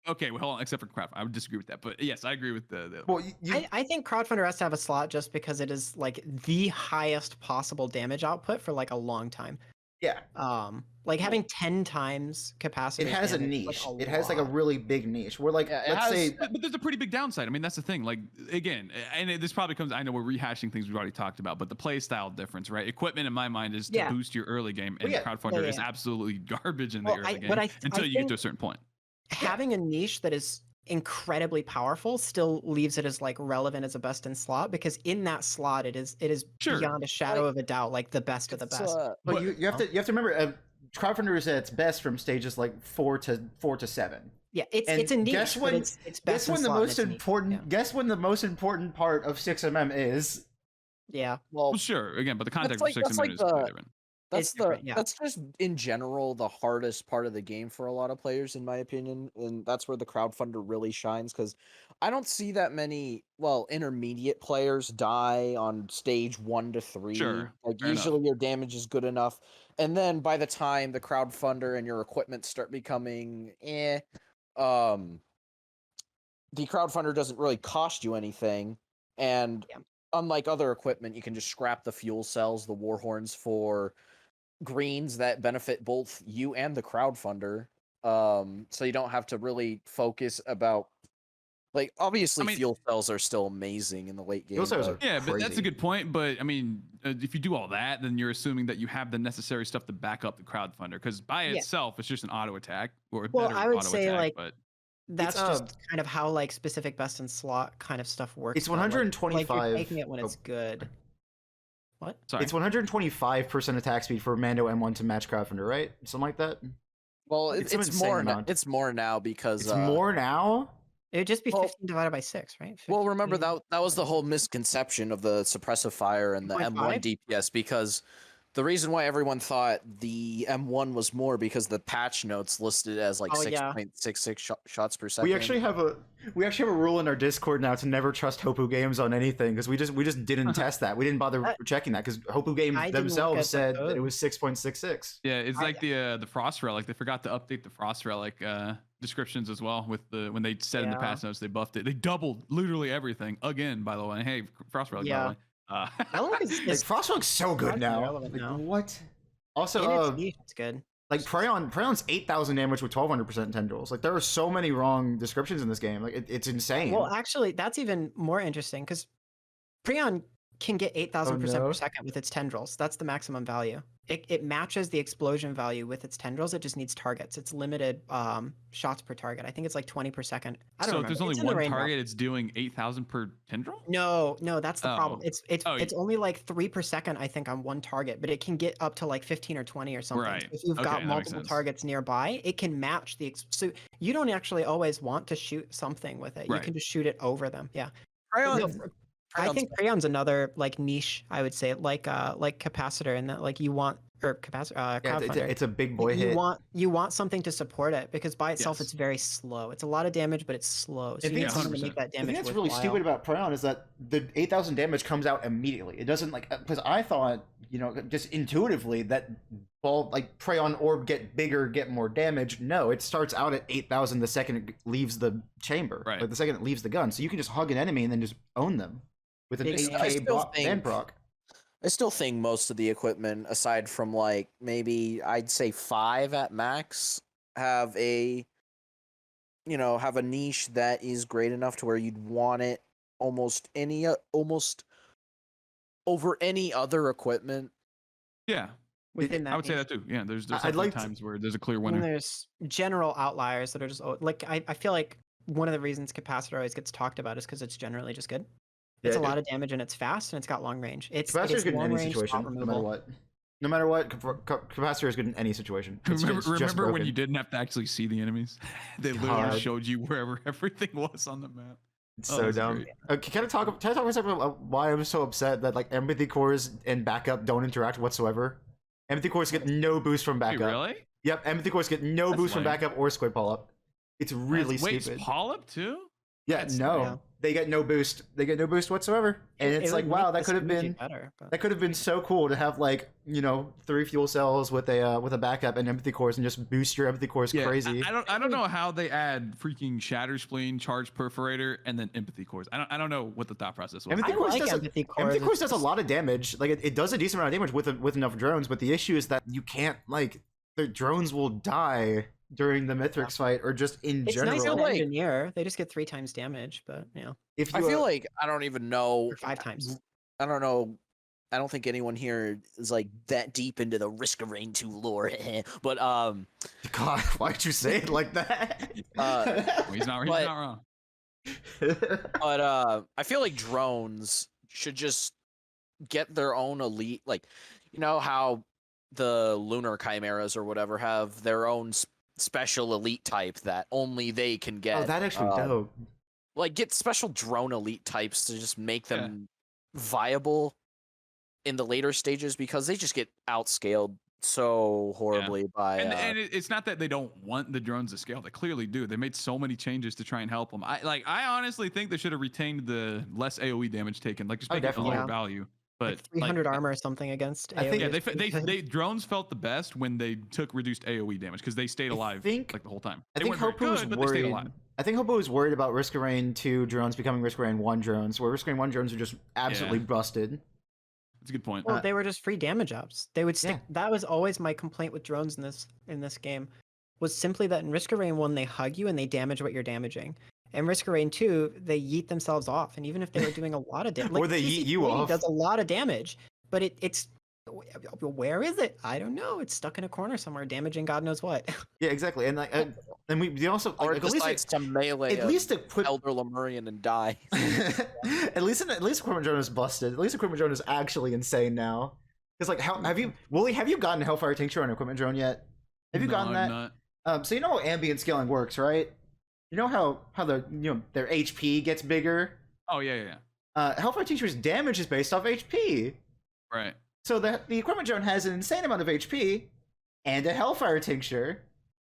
Okay, well, hold on, except for crowdfunder, I would disagree with that, but yes, I agree with the well, I think crowdfunder has to have a slot just because it is like the highest possible damage output for like a long time. Yeah. Like having 10 times capacity. It has a niche. It has like a really big niche. We're like, but there's a pretty big downside. I mean, that's the thing. Like, again, and this probably comes. I know we're rehashing things we've already talked about, but the play style difference, right? Equipment, in my mind, is to boost your early game, and crowdfunder is absolutely garbage in the early game until you get to a certain point. Having a niche that is incredibly powerful still leaves it as like relevant as a best in slot, because in that slot it is beyond a shadow of a doubt like the best of the best. But you have to remember, crowdfunder is at its best from stages like 4 to 7. Yeah, it's a niche. Guess when it's best guess when the most important guess when the most important part of 6mm is. Yeah. Well, sure. Again, but the context for 6mm is quite different. That's just in general the hardest part of the game for a lot of players, in my opinion, and that's where the crowdfunder really shines, because I don't see that many intermediate players die on stage 1 to 3. Sure, like usually your damage is good enough, and then by the time the crowdfunder and your equipment start becoming the crowdfunder doesn't really cost you anything, and unlike other equipment, you can just scrap the fuel cells, the war horns for greens that benefit both you and the crowdfunder, so you don't have to really focus about, like, obviously fuel cells are still amazing in the late game. But that's a good point. But I mean, if you do all that, then you're assuming that you have the necessary stuff to back up the crowdfunder, because by itself it's just an auto attack, or I would say attack, like but that's just kind of how like specific best in slot kind of stuff works. It's 125. Like you're taking it when it's good. What? Sorry. It's 125% attack speed for Mando M1 to match crowdfunder, right? Something like that. Well, it's more now. It's more now because it's more now. It would just be 15 divided by 6, right? 15. Well, remember that was the whole misconception of the suppressive fire and the M1 DPS, because the reason why everyone thought the M1 was more because the patch notes listed as like 6.66 shots per second. We actually have a rule in our Discord now to never trust Hopu games on anything, because we just didn't test that. We didn't bother checking that because Hopu games themselves said that it was 6.66. Yeah, it's like the frost relic. They forgot to update the frost relic descriptions as well with when they said in the patch notes they buffed it. They doubled literally everything again. By the way, hey, frost relic. By the way. Frost looks so good now. What? Also, it's good. Like Preon's 8,000 damage with 1,200% tendrils. Like there are so many wrong descriptions in this game. Like it's insane. Well, actually, that's even more interesting because Preon can get 8,000% no. per second with its tendrils. That's the maximum value. It matches the explosion value with its tendrils. It just needs targets. It's limited shots per target. I think it's like 20 per second. I don't So remember. if there's only It's in the one rainbow. target, it's doing 8,000 per tendril? No, that's the problem. Oh. It's only like 3 per second, I think, on one target, but it can get up to like 15 or 20 or something. Right. So if you've Okay, got that makes multiple sense. targets nearby, it can match the. So you don't actually always want to shoot something with it. You Right. can just shoot it over them. Yeah. Prion's I think Prion's another like niche, I would say, like capacitor, in that like you want or capacitor. Yeah, it's a big boy hit. You want something to support it, because by itself Yes. it's very slow. It's a lot of damage, but it's slow. So I you think need something to 100%. make that The damage. thing that's really worthwhile. stupid about Prion is that the 8,000 damage comes out immediately. It doesn't like, because I thought, just intuitively that Prion orb get bigger, get more damage. No, it starts out at 8,000 the second it leaves the chamber, Right. like the second it leaves the gun. So you can just hug an enemy and then just own them with an I 8K still think- band proc. I still think most of the equipment, aside from like maybe I'd say 5 at max, have a niche that is great enough to where you'd want it almost over any other equipment. Yeah, within that. I would say niche. that too. Yeah, there's I'd definitely like to- times where there's a clear And winner. there's general outliers that are just like I feel like one of the reasons capacitor always gets talked about is because it's generally just good. It's a lot of damage and it's fast and it's got long range. Capacitor's good in long any range, situation, spot no matter removal. what. No matter what, capacitor is good in any situation. It's just Remember when broken. you didn't have to actually see the enemies? They literally God. just showed you wherever everything was on the map. It's Oh, so that's dumb. great. Can I talk for a second about why I'm so upset that like empathy cores and backup don't interact whatsoever? Empathy cores get no boost from Wait, backup. really? Yep, empathy cores get no That's boost from lame. backup or squid pull up. It's really Wait, stupid. Polyp too? Yeah, That's- no, yeah. they get no boost. They get no boost whatsoever, and It it's like, would wow, make that this could have emoji been better. But... that could have been so cool to have like 3 fuel cells with a backup and empathy cores and just boost your empathy cores crazy. I don't know how they add freaking Shatter Spleen, Charge Perforator, and then Empathy Cores. I don't know what the thought process was. Empathy I cores like does empathy cores. Empathy cores It's does a just- lot of damage. Like it does a decent amount of damage with enough drones, but the issue is that you can't the drones will die during the Mithrix fight or just in It's general. nice on Like- engineer. They just get 3 times damage, but If I you feel like I don't even know. or 5 times. I don't know. I don't think anyone here is like that deep into the Risk of Rain 2 lore. But God, why'd you say it like that? He's not But- wrong. I feel like drones should just get their own elite, like how the lunar chimeras or whatever have their own special elite type that only they can get. Oh, that actually dope. Like get special drone elite types to just make them viable in the later stages, because they just get outscaled so horribly by. And it's not that they don't want the drones to scale. They clearly do. They made so many changes to try and help them. I honestly think they should have retained the less AOE damage taken. Like just Oh, make it a definitely. lower value. But Like 300 armor or something against. I think- Yeah, AoE. they drones felt the best when they took reduced AOE damage because they stayed alive think- like the whole time. I They think weren't very Hopu was good, but they stayed worried. alive. I think Hopu was worried about Risk of Rain 2 drones becoming Risk of Rain 1 drones, where Risk of Rain 1 drones are just absolutely busted. That's a good point. Well, they were just free damage ups. They would stick. Yeah. That was always my complaint with drones in this game, was simply that in Risk of Rain 1 they hug you and they damage what you're damaging. In Risk of Rain 2 they yeet themselves off, and even if they were doing a lot of damage, Or they yeet you off. does a lot of damage, but it's where is it? I don't know. It's stuck in a corner somewhere, damaging God knows what. Yeah, exactly. And and we also or like, it decides to melee at least equip Elder Lemurian and die. at least equipment drone is busted. At least equipment drone is actually insane now. Because like, how have you, Wooly? Have you gotten Hellfire Tincture on equipment drone yet? Have you No, gotten I'm that? not. So you know how ambient scaling works, right? You know how the their HP gets bigger. Oh yeah. Hellfire Tincture's damage is based off HP. Right. So that the equipment drone has an insane amount of HP and a Hellfire Tincture.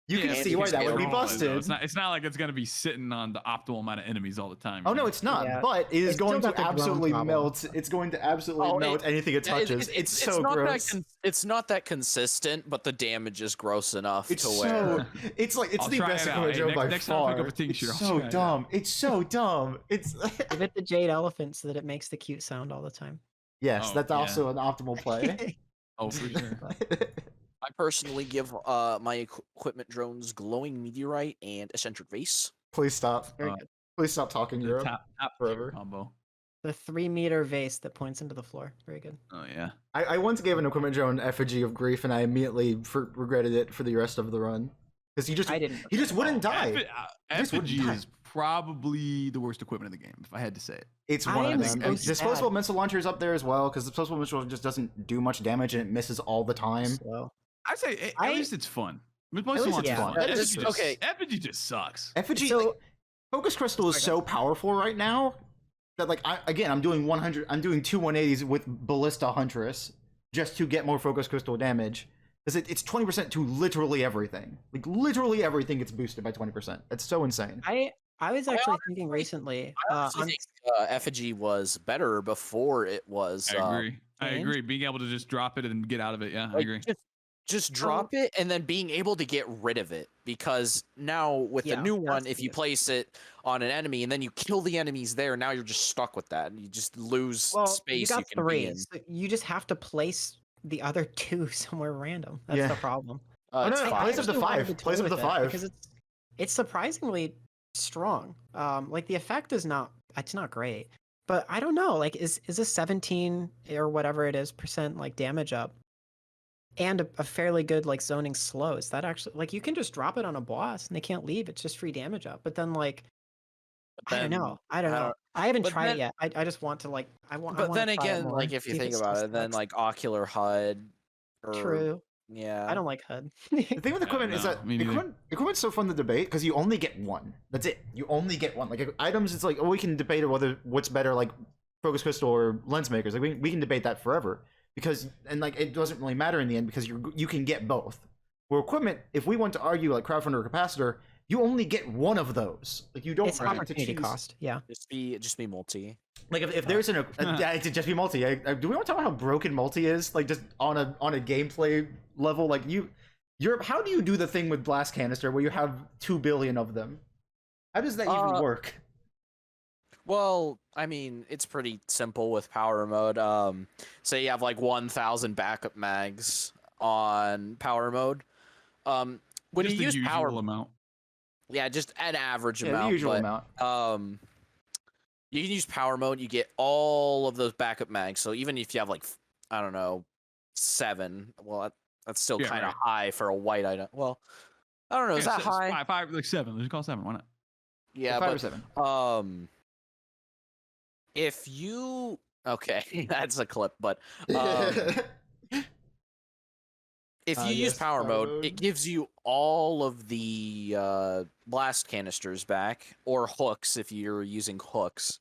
You can Yeah, see you why can that would scale be it. busted. It's not like it's gonna be sitting on the optimal amount of enemies all the time. Oh you no, know? it's not. Yeah. But it is It's still going to got the drone absolutely problem. melt. It's going to absolutely melt anything it Yeah, touches. It's so not gross. it's not that consistent, but the damage is gross enough It's to so. where. It's like it's I'll the try best it out. equipment Hey, drone by next time I pick far. up a tincture, It's I'll so try it dumb. It's so dumb. It's Give it the jade elephant so that it makes the cute sound all the time. yes, Oh, that's yeah. also an optimal play. Oh, for sure. I personally give my equipment drones glowing meteorite and eccentric vase. Please stop. Very Uh, good. Please stop talking The Europe top forever. combo. The 3-meter vase that points into the floor. Very good. Oh yeah. I once gave an equipment drone effigy of grief, and I immediately regretted it for the rest of the run because he just wouldn't die. Effigy is probably the worst equipment in the game, if I had to say it. It's one of them. And disposable missile launcher is up there as well because the disposable missile just doesn't do much damage and it misses all the time. So, I'd say at least it's fun. Missile launcher is fun. Effigy just sucks. Effigy, Focus Crystal is so powerful right now that I'm doing 100. I'm doing 2 180s with Ballista Huntress just to get more Focus Crystal damage. Because it's 20% to literally everything. Like literally everything gets boosted by 20%. It's so insane. I was actually thinking recently. I think Effigy was better before it was. I agree. Being able to just drop it and get out of it. Yeah, I agree. Just drop it and then being able to get rid of it, because now with the new one, if you place it on an enemy and then you kill the enemies there, now you're just stuck with that and you just lose space. You got 3. So you just have to place the other 2 somewhere random. That's the problem. Place up to 5. Place up to 5 because it's surprisingly strong. Like the effect is not great, but I don't know. Like is a 17 or whatever it is % like damage up? And a fairly good like zoning slow. Is that actually like you can just drop it on a boss and they can't leave? It's just free damage up. But then like I don't know. I haven't tried it yet. I just want to like I want. But then again, like if you think about it, then like Ocular HUD. True. Yeah. I don't like HUD. The thing with equipment is that equipment's so fun to debate because you only get one. That's it. You only get one. Like items, it's like we can debate what's better, like Focus Crystal or Lens Makers. Like we can debate that forever. Because it doesn't really matter in the end because you can get both. Where equipment, if we want to argue like crowdfunder or capacitor, you only get one of those. Like you don't get to choose. Cost. Yeah. Just be multi. Like if there's it could just be multi. Do we want to talk about how broken multi is? Like just on a gameplay level, like how do you do the thing with blast canister where you have 2 billion of them? How does that even work? Well, I mean, it's pretty simple with power mode. Say you have like 1,000 backup mags on power mode. When just you use power amount. Yeah, just an average amount. The usual amount. You can use power mode. You get all of those backup mags. So even if you have like, I don't know, 7, well, that's still kind of high for a white item. Well, I don't know. Is that high? 5, like 7. Let's call 7. Why not? Yeah, 5 or 7. If you that's a clip, but if you use power mode, it gives you all of the blast canisters back, or hooks if you're using hooks.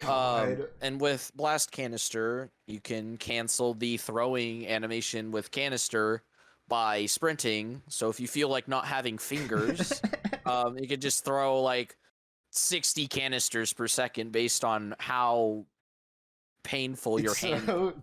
And with blast canister, you can cancel the throwing animation with canister by sprinting. So if you feel like not having fingers, you can just throw like 60 canisters per second based on how painful your hand.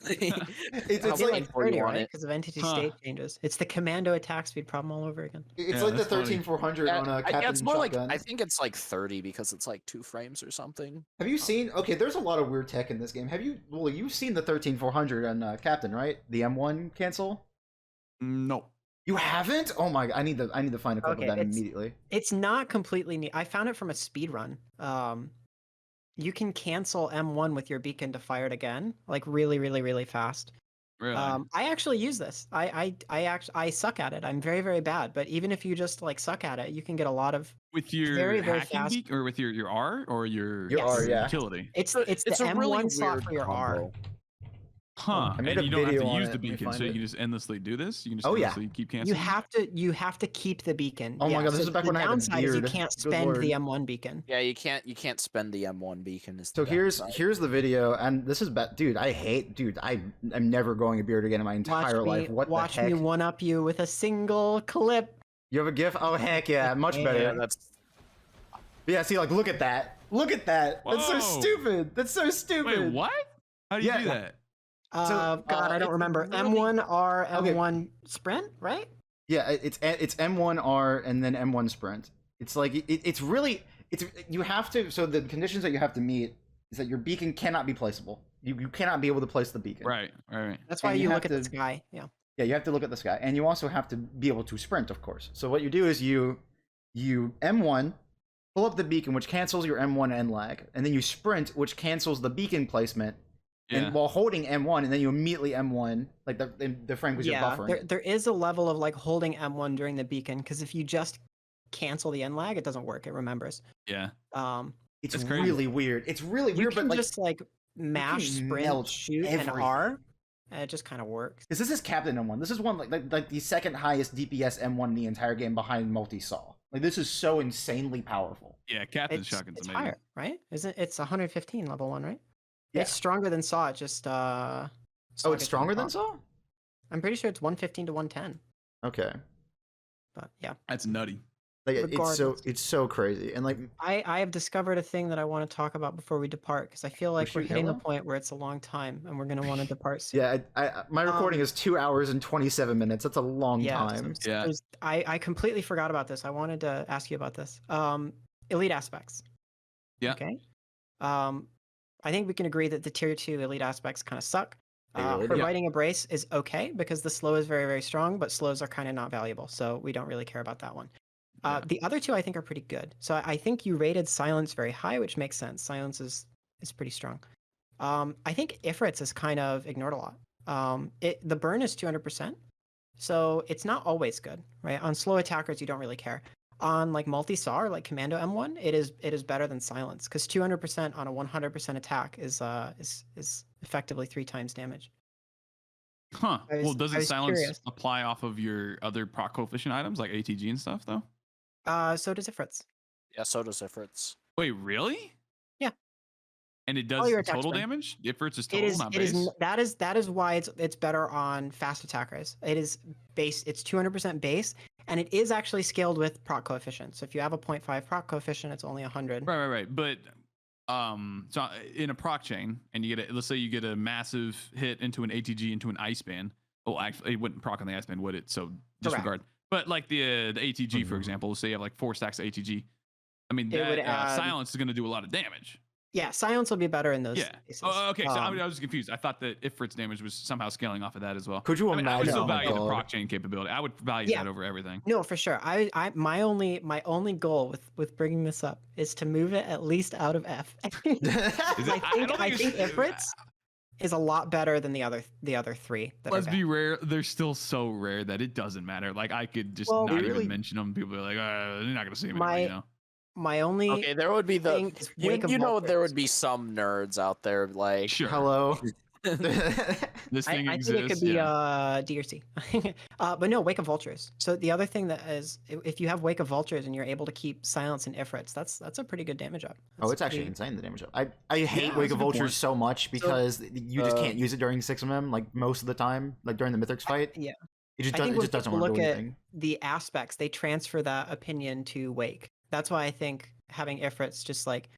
It's like 30, right? Because of entity state changes. It's the commando attack speed problem all over again. It's like the 13400 on a Captain it's more shotgun. like I think it's like 30 because it's like 2 frames or something. Have you seen? Okay, there's a lot of weird tech in this game. You've seen the 13400 on Captain, right? The M1 cancel. No. You haven't? Oh my! I need to find a clip of that immediately. It's not completely neat. I found it from a speed run. You can cancel M1 with your beacon to fire it again, like really, really, really fast. Really? I actually use this. I suck at it. I'm very, very bad. But even if you just like suck at it, you can get a lot of with your very, very hacking fast... beak or with your R or your R, yeah. utility. It's the M1 really slot for your combo. R. Huh? I made and you don't have to use it. the beacon, so you can just endlessly do this. You can just endlessly keep canceling. You have to keep the beacon. Oh my god, this is back when I had a beard. You can't spend the M1 beacon. Yeah, you can't spend the M1 beacon. So here's the video, and this is bad, dude. I'm never going a beard again in my entire life. What the heck? Watch me one up you with a single clip. You have a GIF? Oh heck yeah, much better. Yeah, that's. Yeah, see, like look at that. Look at that. Whoa. That's so stupid. That's so stupid. Wait, what? How do you do that? God, I don't remember. M1R, M1 Sprint, right? Yeah, it's M1R and then M1 Sprint. It's like it's really you have to. So the conditions that you have to meet is that your beacon cannot be placeable. You cannot be able to place the beacon. Right. That's why you look at the sky. Yeah. Yeah, you have to look at the sky, and you also have to be able to sprint, of course. So what you do is you M1 pull up the beacon, which cancels your M1 end lag, and then you sprint, which cancels the beacon placement, and while holding M1, and then you immediately M1, like the frame because you're buffering. There is a level of like holding M1 during the beacon, because if you just cancel the end lag, it doesn't work. It remembers. Yeah. It's really weird. It's really weird, but like just like mash, sprint, shoot, and R, and it just kind of works. Because this is Captain M1. This is one like the second highest DPS M1 in the entire game behind multi-saw. Like this is so insanely powerful. Yeah, Captain Shotgun's amazing. Higher, right? Isn't it's 115 level 1, right? Yeah. It's stronger than Saw. It just oh, it's stronger than Saw? I'm pretty sure it's 115 to 110. Okay. But yeah. That's nutty. Like it's so crazy. And like I have discovered a thing that I want to talk about before we depart, because I feel like we're hitting the point where it's a long time and we're gonna want to depart soon. Yeah, my recording is 2 hours and 27 minutes. That's a long time. I completely forgot about this. I wanted to ask you about this. Elite aspects. Yeah. Okay. I think we can agree that the tier 2 elite aspects kind of suck. Providing a brace is okay because the slow is very, very strong, but slows are kind of not valuable, so we don't really care about that one. The other two I think are pretty good. So I think you rated Silence very high, which makes sense. Silence is pretty strong. I think Ifrits is kind of ignored a lot. The burn is 200%, so it's not always good, right? On slow attackers, you don't really care. On like multi-SAR, like Commando M1, it is better than Silence, because 200% on a 100% attack is effectively 3 times damage. Huh. Well, doesn't Silence apply off of your other proc coefficient items like ATG and stuff though? So does Ifrits. Yeah, so does Ifrits. Wait, really? Yeah. And it does total damage? Ifrits is total, not base? That is why it's better on fast attackers. It is base. It's 200% base, and it is actually scaled with proc coefficient. So if you have a 0.5 proc coefficient, it's only 100. Right. But so in a proc chain, and you get let's say you get a massive hit into an ATG into an ice band. Oh, actually, it wouldn't proc on the ice band, would it? So disregard. Correct. But like the ATG, for example, say you have like 4 stacks of ATG. I mean, that Silence is going to do a lot of damage. Yeah, Silence will be better in those cases. Oh, okay. So I was confused. I thought that Ifrit's damage was somehow scaling off of that as well. Could you imagine? I would still value the proc chain capability. I would value that over everything. No, for sure. My only goal with bringing this up is to move it at least out of F. I think Ifrit's is a lot better than the other 3. Let's be rare. They're still so rare that it doesn't matter. Like I could just not even mention them. People are like, you're not gonna see them anymore, you know. My only there would be there would be some nerds out there like hello. This thing I exists. think it could be D or C. But no, Wake of Vultures. So the other thing that is, if you have Wake of Vultures and you're able to keep Silence and Ifrits, that's a pretty good damage up. It's actually insane, the damage up. I hate Wake of Vultures so much because you just can't use it during 6 of them, like most of the time, like during the Mythics fight. Yeah. It just doesn't want to do anything. The aspects, they transfer that opinion to Wake. That's why I think having Ifrits just like,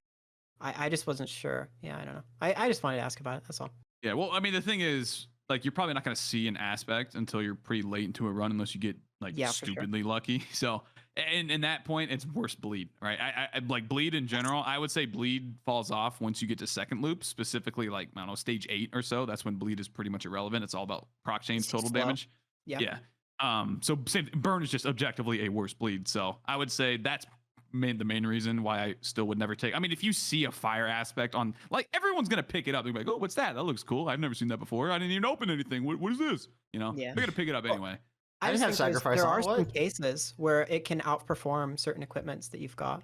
I just wasn't sure. Yeah, I don't know. I just wanted to ask about it. That's all. Yeah, well, I mean, the thing is, like, you're probably not going to see an aspect until you're pretty late into a run, unless you get like stupidly lucky. So, and in that point, it's worse bleed, right? I like bleed in general. I would say bleed falls off once you get to second loop, specifically like I don't know, stage 8 or so. That's when bleed is pretty much irrelevant. It's all about proc chains, total damage. Yeah. So burn is just objectively a worse bleed. So I would say that's the main reason why I still would never take. I mean, if you see a fire aspect on, like, everyone's gonna pick it up. They're like, oh, what's that? That looks cool. I've never seen that before. I didn't even open anything. What is this? You know, they're gonna pick it up anyway. I just have sacrifice. There are some cases where it can outperform certain equipments that you've got.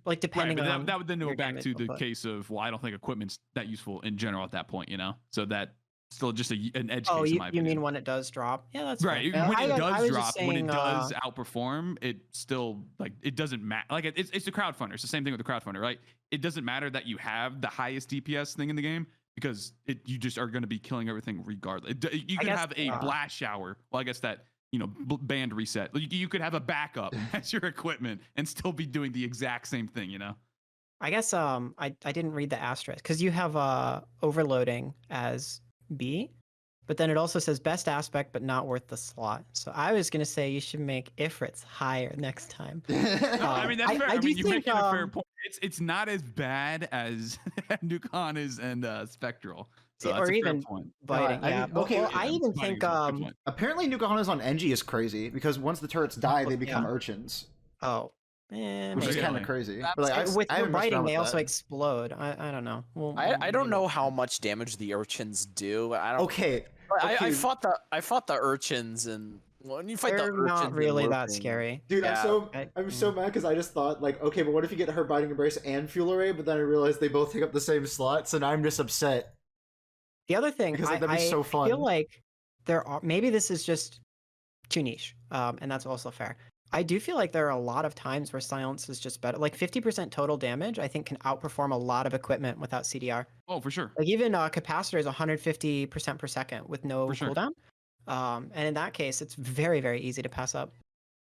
Like depending on that would then go back to the case of, well, I don't think equipment's that useful in general at that point. You know, so that. Still just an edge case, in my opinion. You mean when it does drop? Yeah, that's right. When it does drop, when it does outperform, it still, like, it doesn't matter. Like, it's a crowdfunder. It's the same thing with the crowdfunder, right? It doesn't matter that you have the highest DPS thing in the game because you just are going to be killing everything regardless. You can have a blast shower. Well, I guess that, band reset. You could have a backup as your equipment and still be doing the exact same thing, you know? I guess I didn't read the asterisk because you have overloading as B, but then it also says best aspect but not worth the slot. So I was gonna say you should make Ifrits higher next time. I mean, that's fair. I mean, you're making a fair point. It's not as bad as Nukon is and Spectral. So that's a fair point. Biting, I even think apparently Nukon is on NG is crazy because once the turrets die, they become urchins. Oh. which is maybe. kind of crazy. That's- But, like, With I haven't messed biting, around they with also that. explode. I don't know. Well, I don't maybe know we'll how see. much damage the urchins do. I don't. Okay. I okay. fought the urchins, and when you fight They're the urchins, not in really that Warframe- scary. Dude, Yeah. I'm so mad because I just thought like, okay, but what if you get her biting embrace and fuel array? But then I realized they both take up the same slot, so now I'm just upset. The other thing, Because, like, that'd be I so feel fun. like there are maybe this is just too niche, and that's also fair. I do feel like there are a lot of times where silence is just better. Like 50% total damage, I think can outperform a lot of equipment without CDR. Oh, for sure. Like even capacitor is 150% per second with no For sure. cooldown. And in that case, it's very, very easy to pass up.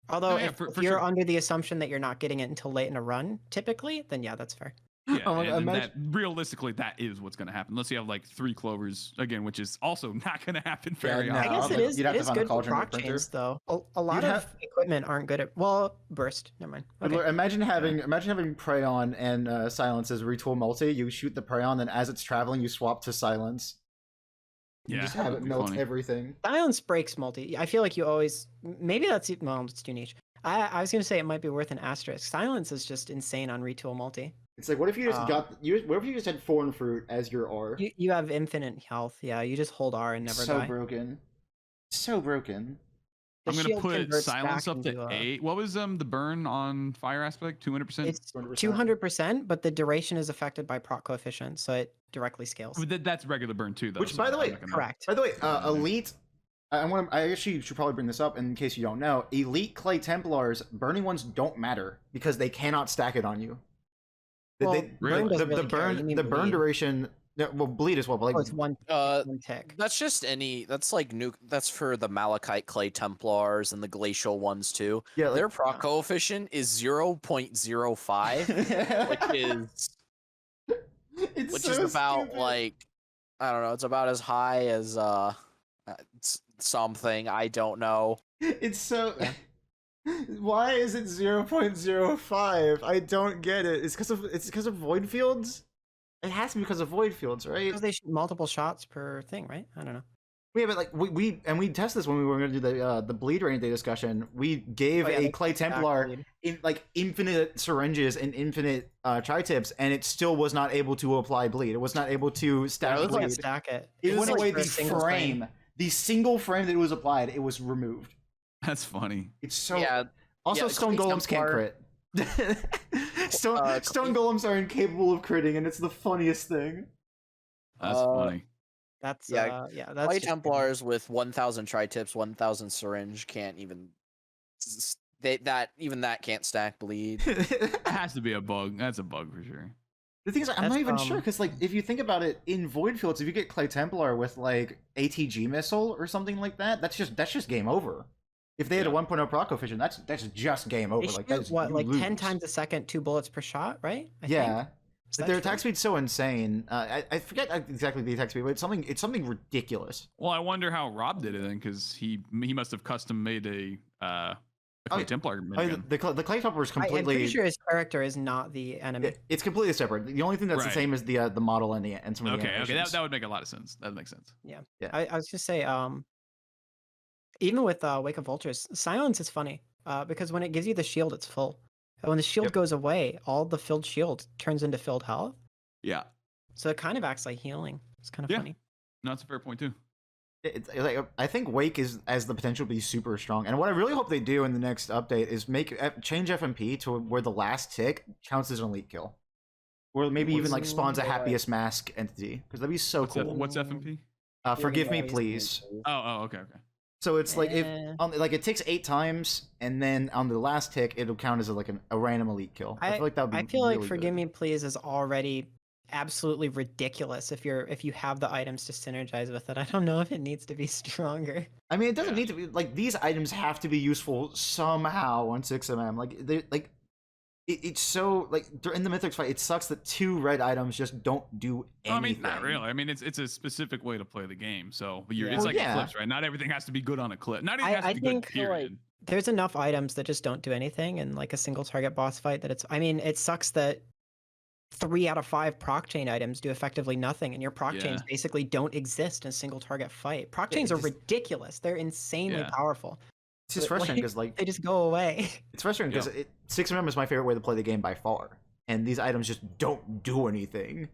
Although Oh, yeah, if for you're sure. under the assumption that you're not getting it until late in a run, typically, then yeah, that's fair. Yeah, Oh my God, and imagine- that realistically, that is what's going to happen. Unless you have like 3 clovers again, which is also not going to happen very no. I often. guess like, it is. you'd have It to is find a good for cauldron or proc printer. chains, though. A lot You'd of have- equipment aren't good at. Well, burst. Never mind. But Okay. look, imagine having Prayon and Silence as retool multi. You shoot the Prayon, then as it's traveling, you swap to Silence. You Yeah, just have that'd it be melt funny. everything. Silence breaks multi. I feel like you always. Maybe that's well, it's too niche. I was gonna say it might be worth an asterisk. Silence is just insane on retool multi. It's like, what if you just Um, what if you just had Foreign Fruit as your R? You have infinite health. Yeah, you just hold R and never so die. broken, so broken. The I'm gonna shield put converts silence back up to into, 8. What was the burn on fire aspect? 200%. It's 200%. 200%, but the duration is affected by proc coefficient, so it directly scales. But that's regular burn too, though. Which, so by the I'm way, not gonna- Correct. By the way, Yeah. Elite. I actually should probably bring this up in case you don't know. Elite Clay Templars, burning ones don't matter because they cannot stack it on you. Well, Really? burn doesn't the really care. You burn mean the burn bleed. duration. No, well, bleed as well, but Oh, like it's one Uh, tick. That's just any. That's like That's for the Malachite Clay Templars and the Glacial ones too. yeah, like, Their proc coefficient is 0.05, it's which so is about stupid. like, I don't know. It's about as high as something. I don't know. It's so. Yeah. Why is it 0.05? I don't get it. It's because of void fields. It has to be because of void fields, right? Because they shoot multiple shots per thing, right? I don't know. Yeah, but like we tested this when we were going to do the bleed rain day discussion. We gave Oh, yeah, a they Clay stack Templar bleed. in like infinite syringes and infinite tri-tips, and it still was not able to apply bleed. It was not able to stack it was You like can't bleed. stack it. It It's went like away for a the single frame. The single frame that it was applied, it was removed. That's funny. It's so. Yeah. Also, yeah, stone Clay golems can't Templar- crit. Stone golems are incapable of critting, and it's the funniest thing. That's Uh, funny. That's Yeah, that's Clay just Templars with 1,000 tri-tips, 1,000 syringe can't even. That can't stack bleed. It has to be a bug. That's a bug for sure. The thing is, I'm That's, not even sure because, like, if you think about it, in Void Fields, if you get Clay Templar with like ATG missile or something like that, that's just game over. If they had a Yeah. 1.0 proc coefficient, that's just game over. They Like shoot, that's what, you like 10 lose. times a second, 2 bullets per shot, right? I Yeah, think. Is like, that their true? attack speed's so insane. I forget exactly the attack speed, but it's something ridiculous. Well, I wonder how Rob did it then, because he must have custom made a Clay Templar I mean, minigun. the Clay Templar is I'm completely. pretty sure his character is not the enemy. It's completely separate. The only thing that's the Right. same is the model and some of the Okay, animations. that would make a lot of sense. That makes sense. I was just say, even with Wake of Vultures, silence is funny because when it gives you the shield, it's full. And when the shield Yep. goes away, all the filled shield turns into filled health. Yeah, So it kind of acts like healing. It's kind of Yeah. funny. no, that's a fair point too. It's like I think Wake has the potential to be super strong, and what I really hope they do in the next update is change FMP to where the last tick counts as an elite kill, or maybe even like spawns a Boy. happiest mask entity because that'd be so What's, cool. what's FMP? Forgive me, Boys. please. Oh, okay. So it's like if Eh. like it ticks 8 times, and then on the last tick it'll count as like a random elite kill. I feel like that would be. I feel like really Forgive good. Me Please is already absolutely ridiculous if you have the items to synergize with it. I don't know if it needs to be stronger. I mean, it doesn't Yeah. need to be like these items have to be useful somehow on 6mm. Like they like it's so like in the Mythics fight, it sucks that 2 red items just don't do anything. I mean, not really. I mean, it's a specific way to play the game. So Yeah. it's Well, like yeah. Eclipse, right? Not everything has to be good on a clip. Not everything has I to be good. think, Period. There's enough items that just don't do anything in like a single target boss fight that it's. I mean, it sucks that 3 out of 5 proc chain items do effectively nothing, and your proc chains Yeah. basically don't exist in a single target fight. Proc Yeah, chains it are just- ridiculous. They're insanely Yeah. powerful. It's just frustrating because like they just go away. it's frustrating because 6mm is my favorite way to play the game by far, and these items just don't do anything.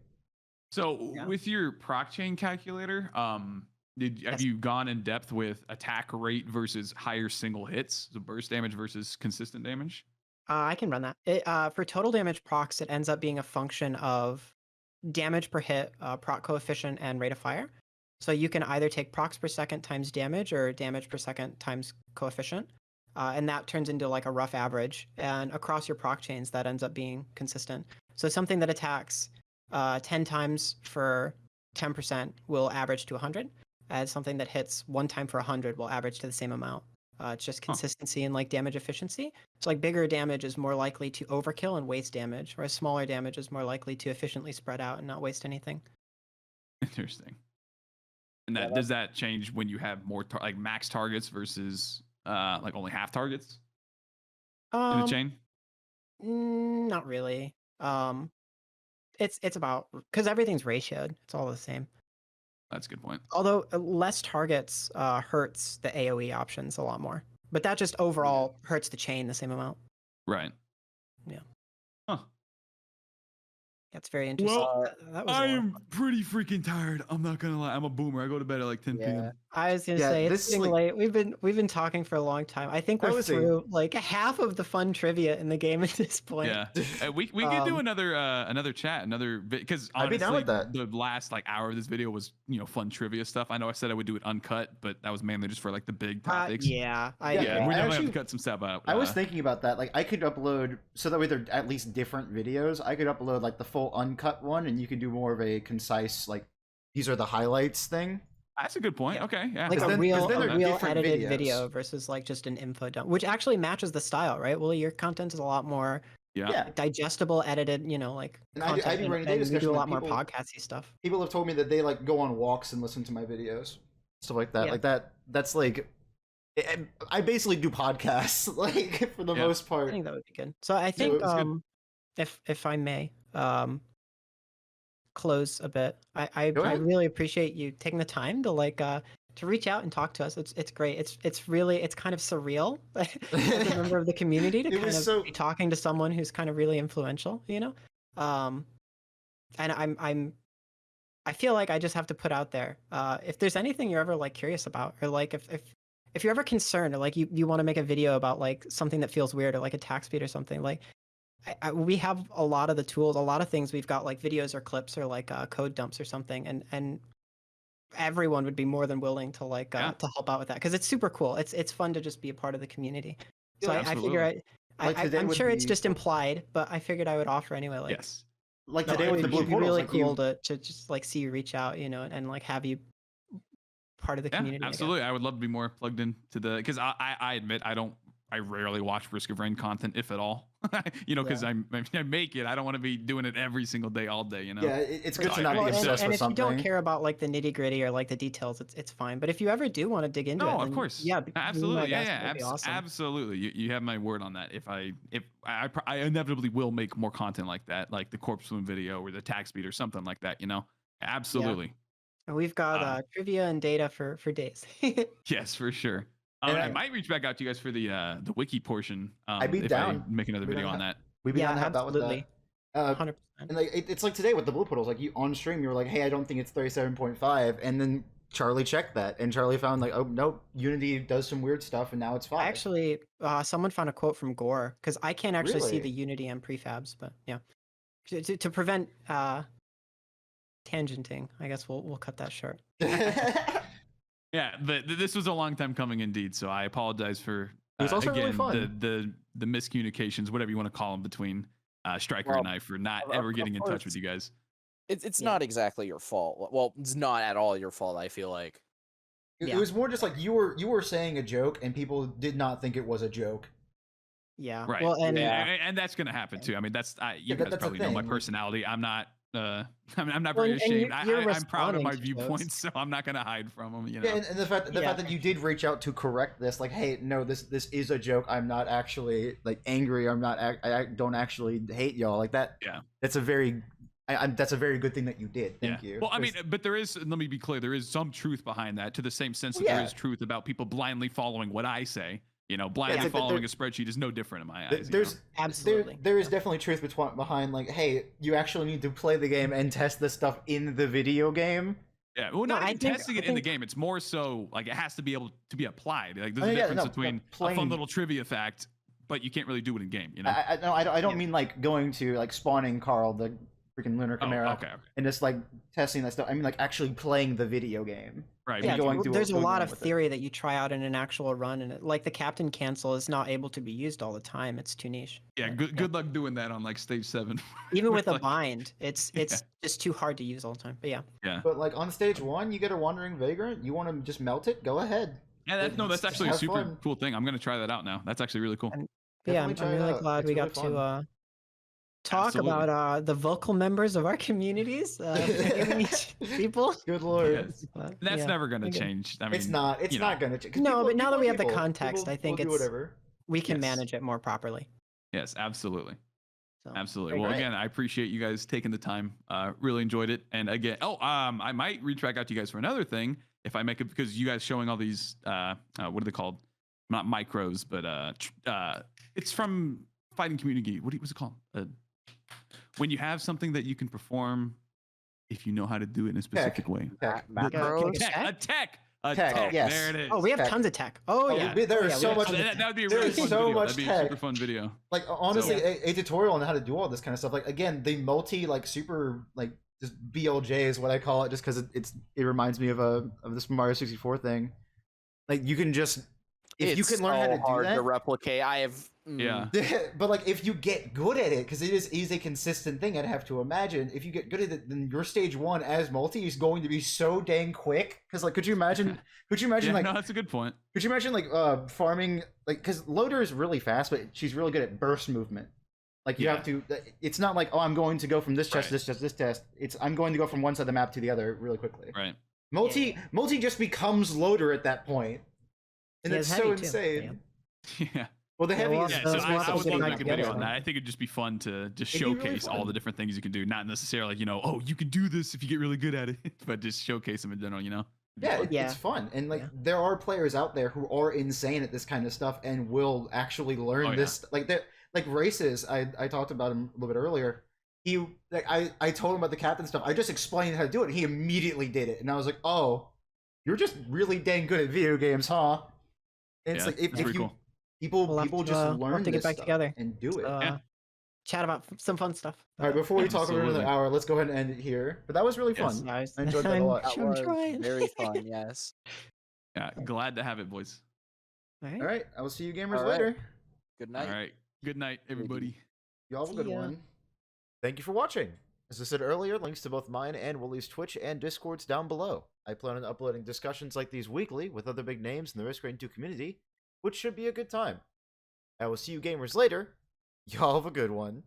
So with your proc chain calculator, have you gone in depth with attack rate versus higher single hits, so burst damage versus consistent damage? I can run that. For total damage procs, it ends up being a function of damage per hit, proc coefficient, and rate of fire. So you can either take procs per second times damage or damage per second times coefficient. And that turns into like a rough average. And across your proc chains, that ends up being consistent. So something that attacks 10 times for 10% will average to 100. And something that hits 1 time for 100 will average to the same amount. It's just consistency and like damage efficiency. So like bigger damage is more likely to overkill and waste damage, whereas smaller damage is more likely to efficiently spread out and not waste anything. Interesting. And that does that change when you have more like max targets versus like only half targets in the chain? Not really. It's about because everything's ratioed. It's all the same. That's a good point. Although less targets hurts the AoE options a lot more, but that just overall hurts the chain the same amount. Right. Yeah. Huh. That's very interesting. Well, that was I am pretty freaking tired. I'm not gonna lie. I'm a boomer. I go to bed at like 10 p.m. I was gonna say it's getting late. We've been talking for a long time. I think we're through like half of the fun trivia in the game at this point. Yeah, we could do another chat, because honestly, I'd be down with that. The last like hour of this video was fun trivia stuff. I know I said I would do it uncut, but that was mainly just for like the big topics. We definitely have to cut some stuff out. I was thinking about that. Like I could upload so that way they're at least different videos. I could upload like the full uncut one, and you could do more of a concise like these are the highlights thing. That's a good point. Okay, yeah. Like a real edited video versus like just an info dump, which actually matches the style, right? Well, your content is a lot more digestible, edited, like and content, I do run a day discussion. We do a lot more podcasty stuff. People have told me that they like go on walks and listen to my videos, stuff like that. Like that's like I basically do podcasts like for the most part. I think that would be good. So I think if I may close a bit, I really appreciate you taking the time to reach out and talk to us. It's great. It's really kind of surreal as a member of the community to be talking to someone who's kind of really influential, and I feel like I just have to put out there, if there's anything you're ever like curious about, or like if you're ever concerned, or like you want to make a video about like something that feels weird, or like attack speed or something, like we have a lot of the tools, a lot of things. We've got like videos or clips or like code dumps or something, and everyone would be more than willing to to help out with that, because it's super cool. It's fun to just be a part of the community. So I figure I'm sure it's just implied, but I figured I would offer anyway. Like yes, like today with the blue portals, really cool to just like see you reach out, and like have you part of the community. Absolutely, I would love to be more plugged into because I admit I rarely watch Risk of Rain content, if at all. Because I make it. I don't want to be doing it every single day, all day. Yeah, it's good to not be obsessed with something. And if you don't care about like the nitty gritty or like the details, it's fine. But if you ever do want to dig into it, of course, yeah, absolutely, awesome. Absolutely. You have my word on that. If I inevitably will make more content like that, like the corpse swoon video or the attack speed or something like that. Absolutely. Yeah. And we've got trivia and data for days. Yes, for sure. I might reach back out to you guys for the wiki portion. I'd be down. I make another video on that. We'd be down to help out with that. 100%. And like it's like today with the blue portals, like you on stream, you were like, "Hey, I don't think it's 37.5," and then Charlie checked that, and Charlie found like, "Oh nope, Unity does some weird stuff, and now it's 5." Actually, someone found a quote from Gore, because I can't actually see the Unity and prefabs, but yeah, to prevent tangenting, I guess we'll cut that short. Yeah, but this was a long time coming indeed, so I apologize for it was also again, really fun. the miscommunications, whatever you want to call them, between Striker and I for not ever getting in touch with you guys. It's not exactly your fault. Well, it's not at all your fault, I feel like. It was more just like you were saying a joke and people did not think it was a joke. Yeah. Right. Well, and that's gonna happen too. I mean, guys probably know my personality. I'm not very ashamed. I'm proud of my viewpoints, so I'm not gonna hide from them. Yeah, and the fact that you did reach out to correct this, like, hey, no, this is a joke. I'm not actually like angry. I don't actually hate y'all like that. Yeah, that's a very good thing that you did. Thank you. Well, I mean, but there is. Let me be clear. There is some truth behind that, to the same sense that there is truth about people blindly following what I say. You know, blindly it's like following a spreadsheet is no different in my eyes. There's Absolutely. there is definitely truth behind like, hey, you actually need to play the game and test this stuff in the video game. Yeah, well, No, not I even think- testing I it in the think- game. It's more so like it has to be able to be applied. Like there's Oh, a yeah, difference no, between a playing- fun little trivia fact, but you can't really do it in game. You know? I don't mean like going to like spawning Carl the freaking lunar Oh, chimera okay. and just like testing that stuff. I mean like actually playing the video game. Right. and Yeah, going through there's a going lot along of with it. theory that you try out in an actual run, and like the captain cancel is not able to be used all the time. It's too niche. Yeah. But, Good luck doing that on like stage 7. Even with a like- bind, it's just too hard to use all the time. But yeah, Yeah. But like on stage 1, you get a wandering vagrant. You want to just melt it? Go ahead. Yeah. That's Just actually a have super fun. cool thing. I'm gonna try that out now. That's actually really cool. And- but yeah, Definitely I'm try it really out. glad It's we really got fun. to talk Absolutely. about the vocal members of our communities, giving each people. Good lord. Yes. That's Yeah, never gonna okay. change. I mean, It's not. It's you know. not gonna change. No, but now that we have the people. context, I think will do it's- whatever. We can Yes. manage it more properly. Yes, absolutely. So, Absolutely. very Well, good. again, I appreciate you guys taking the time. Really enjoyed it. And again, I might reach back out to you guys for another thing if I make it, because you guys showing all these what are they called? Not micros, but it's from Fighting Community. What's it called? When you have something that you can perform if you know how to do it in a specific way. Tech. Macros. A Tech, tech. yes. There it is. Oh, we have Tech. tons of tech. Oh, Oh, yeah. there Oh, is yeah, so we have much- tons of That would be a There really is fun so video. much That'd be a tech. super fun video. Like honestly, So- a tutorial on how to do all this kind of stuff. Like again, the multi like super like just BLJ is what I call it, just because it reminds me of this Mario 64 thing. Like you can just if you It's can learn how so to do hard that. to replicate. I have. Yeah. But like if you get good at it, because it is a consistent thing, I'd have to imagine if you get good at it, then your stage 1 as multi is going to be so dang quick. Because like, could you imagine? Yeah, Like, no, that's a good point. could you imagine like farming like because Loader is really fast, but she's really good at burst movement. Like you Yeah. have to. It's not like I'm going to go from this chest to this chest to this chest. It's I'm going to go from one side of the map to the other really quickly. Right. Multi just becomes Loader at that point, and He it's has so heavy, too. insane. Yeah. Well, the Yeah, heavy well, is Yeah, Those so will I have would to love get to back make a video together. on that. I think it'd just be fun to just It'd be really showcase all fun. the different things you can do. Not necessarily, all you can do this if you get really good at it, but just showcase them in general, Yeah, Yeah. it's fun, and like Yeah. there are players out there who are insane at this kind of stuff and will actually learn Oh, yeah. this. Like that, like races. I talked about him a little bit earlier. He like I told him about the captain stuff. I just explained how to do it. And he immediately did it, and I was like, oh, you're just really dang good at video games, huh? And it's Yeah, like if that's pretty you cool. people We'll have people to, just we'll learn have to get this back stuff together. and do it. Yeah. Chat about some fun stuff. All right, before we talk over another Absolutely. hour, let's go ahead and end it here. But that was really Yes. fun. Nice. I enjoyed that a lot. That I'm was trying. very fun. Yes. Yeah, glad to have it, boys. All right. All right, I will see you gamers All right. later. Good night. All right. Good night, everybody. Y'all have a See good ya. one. Thank you for watching. As I said earlier, links to both mine and Wooly's Twitch and Discords down below. I plan on uploading discussions like these weekly with other big names in the Risk Rating 2 community, which should be a good time. I will see you gamers later. Y'all have a good one.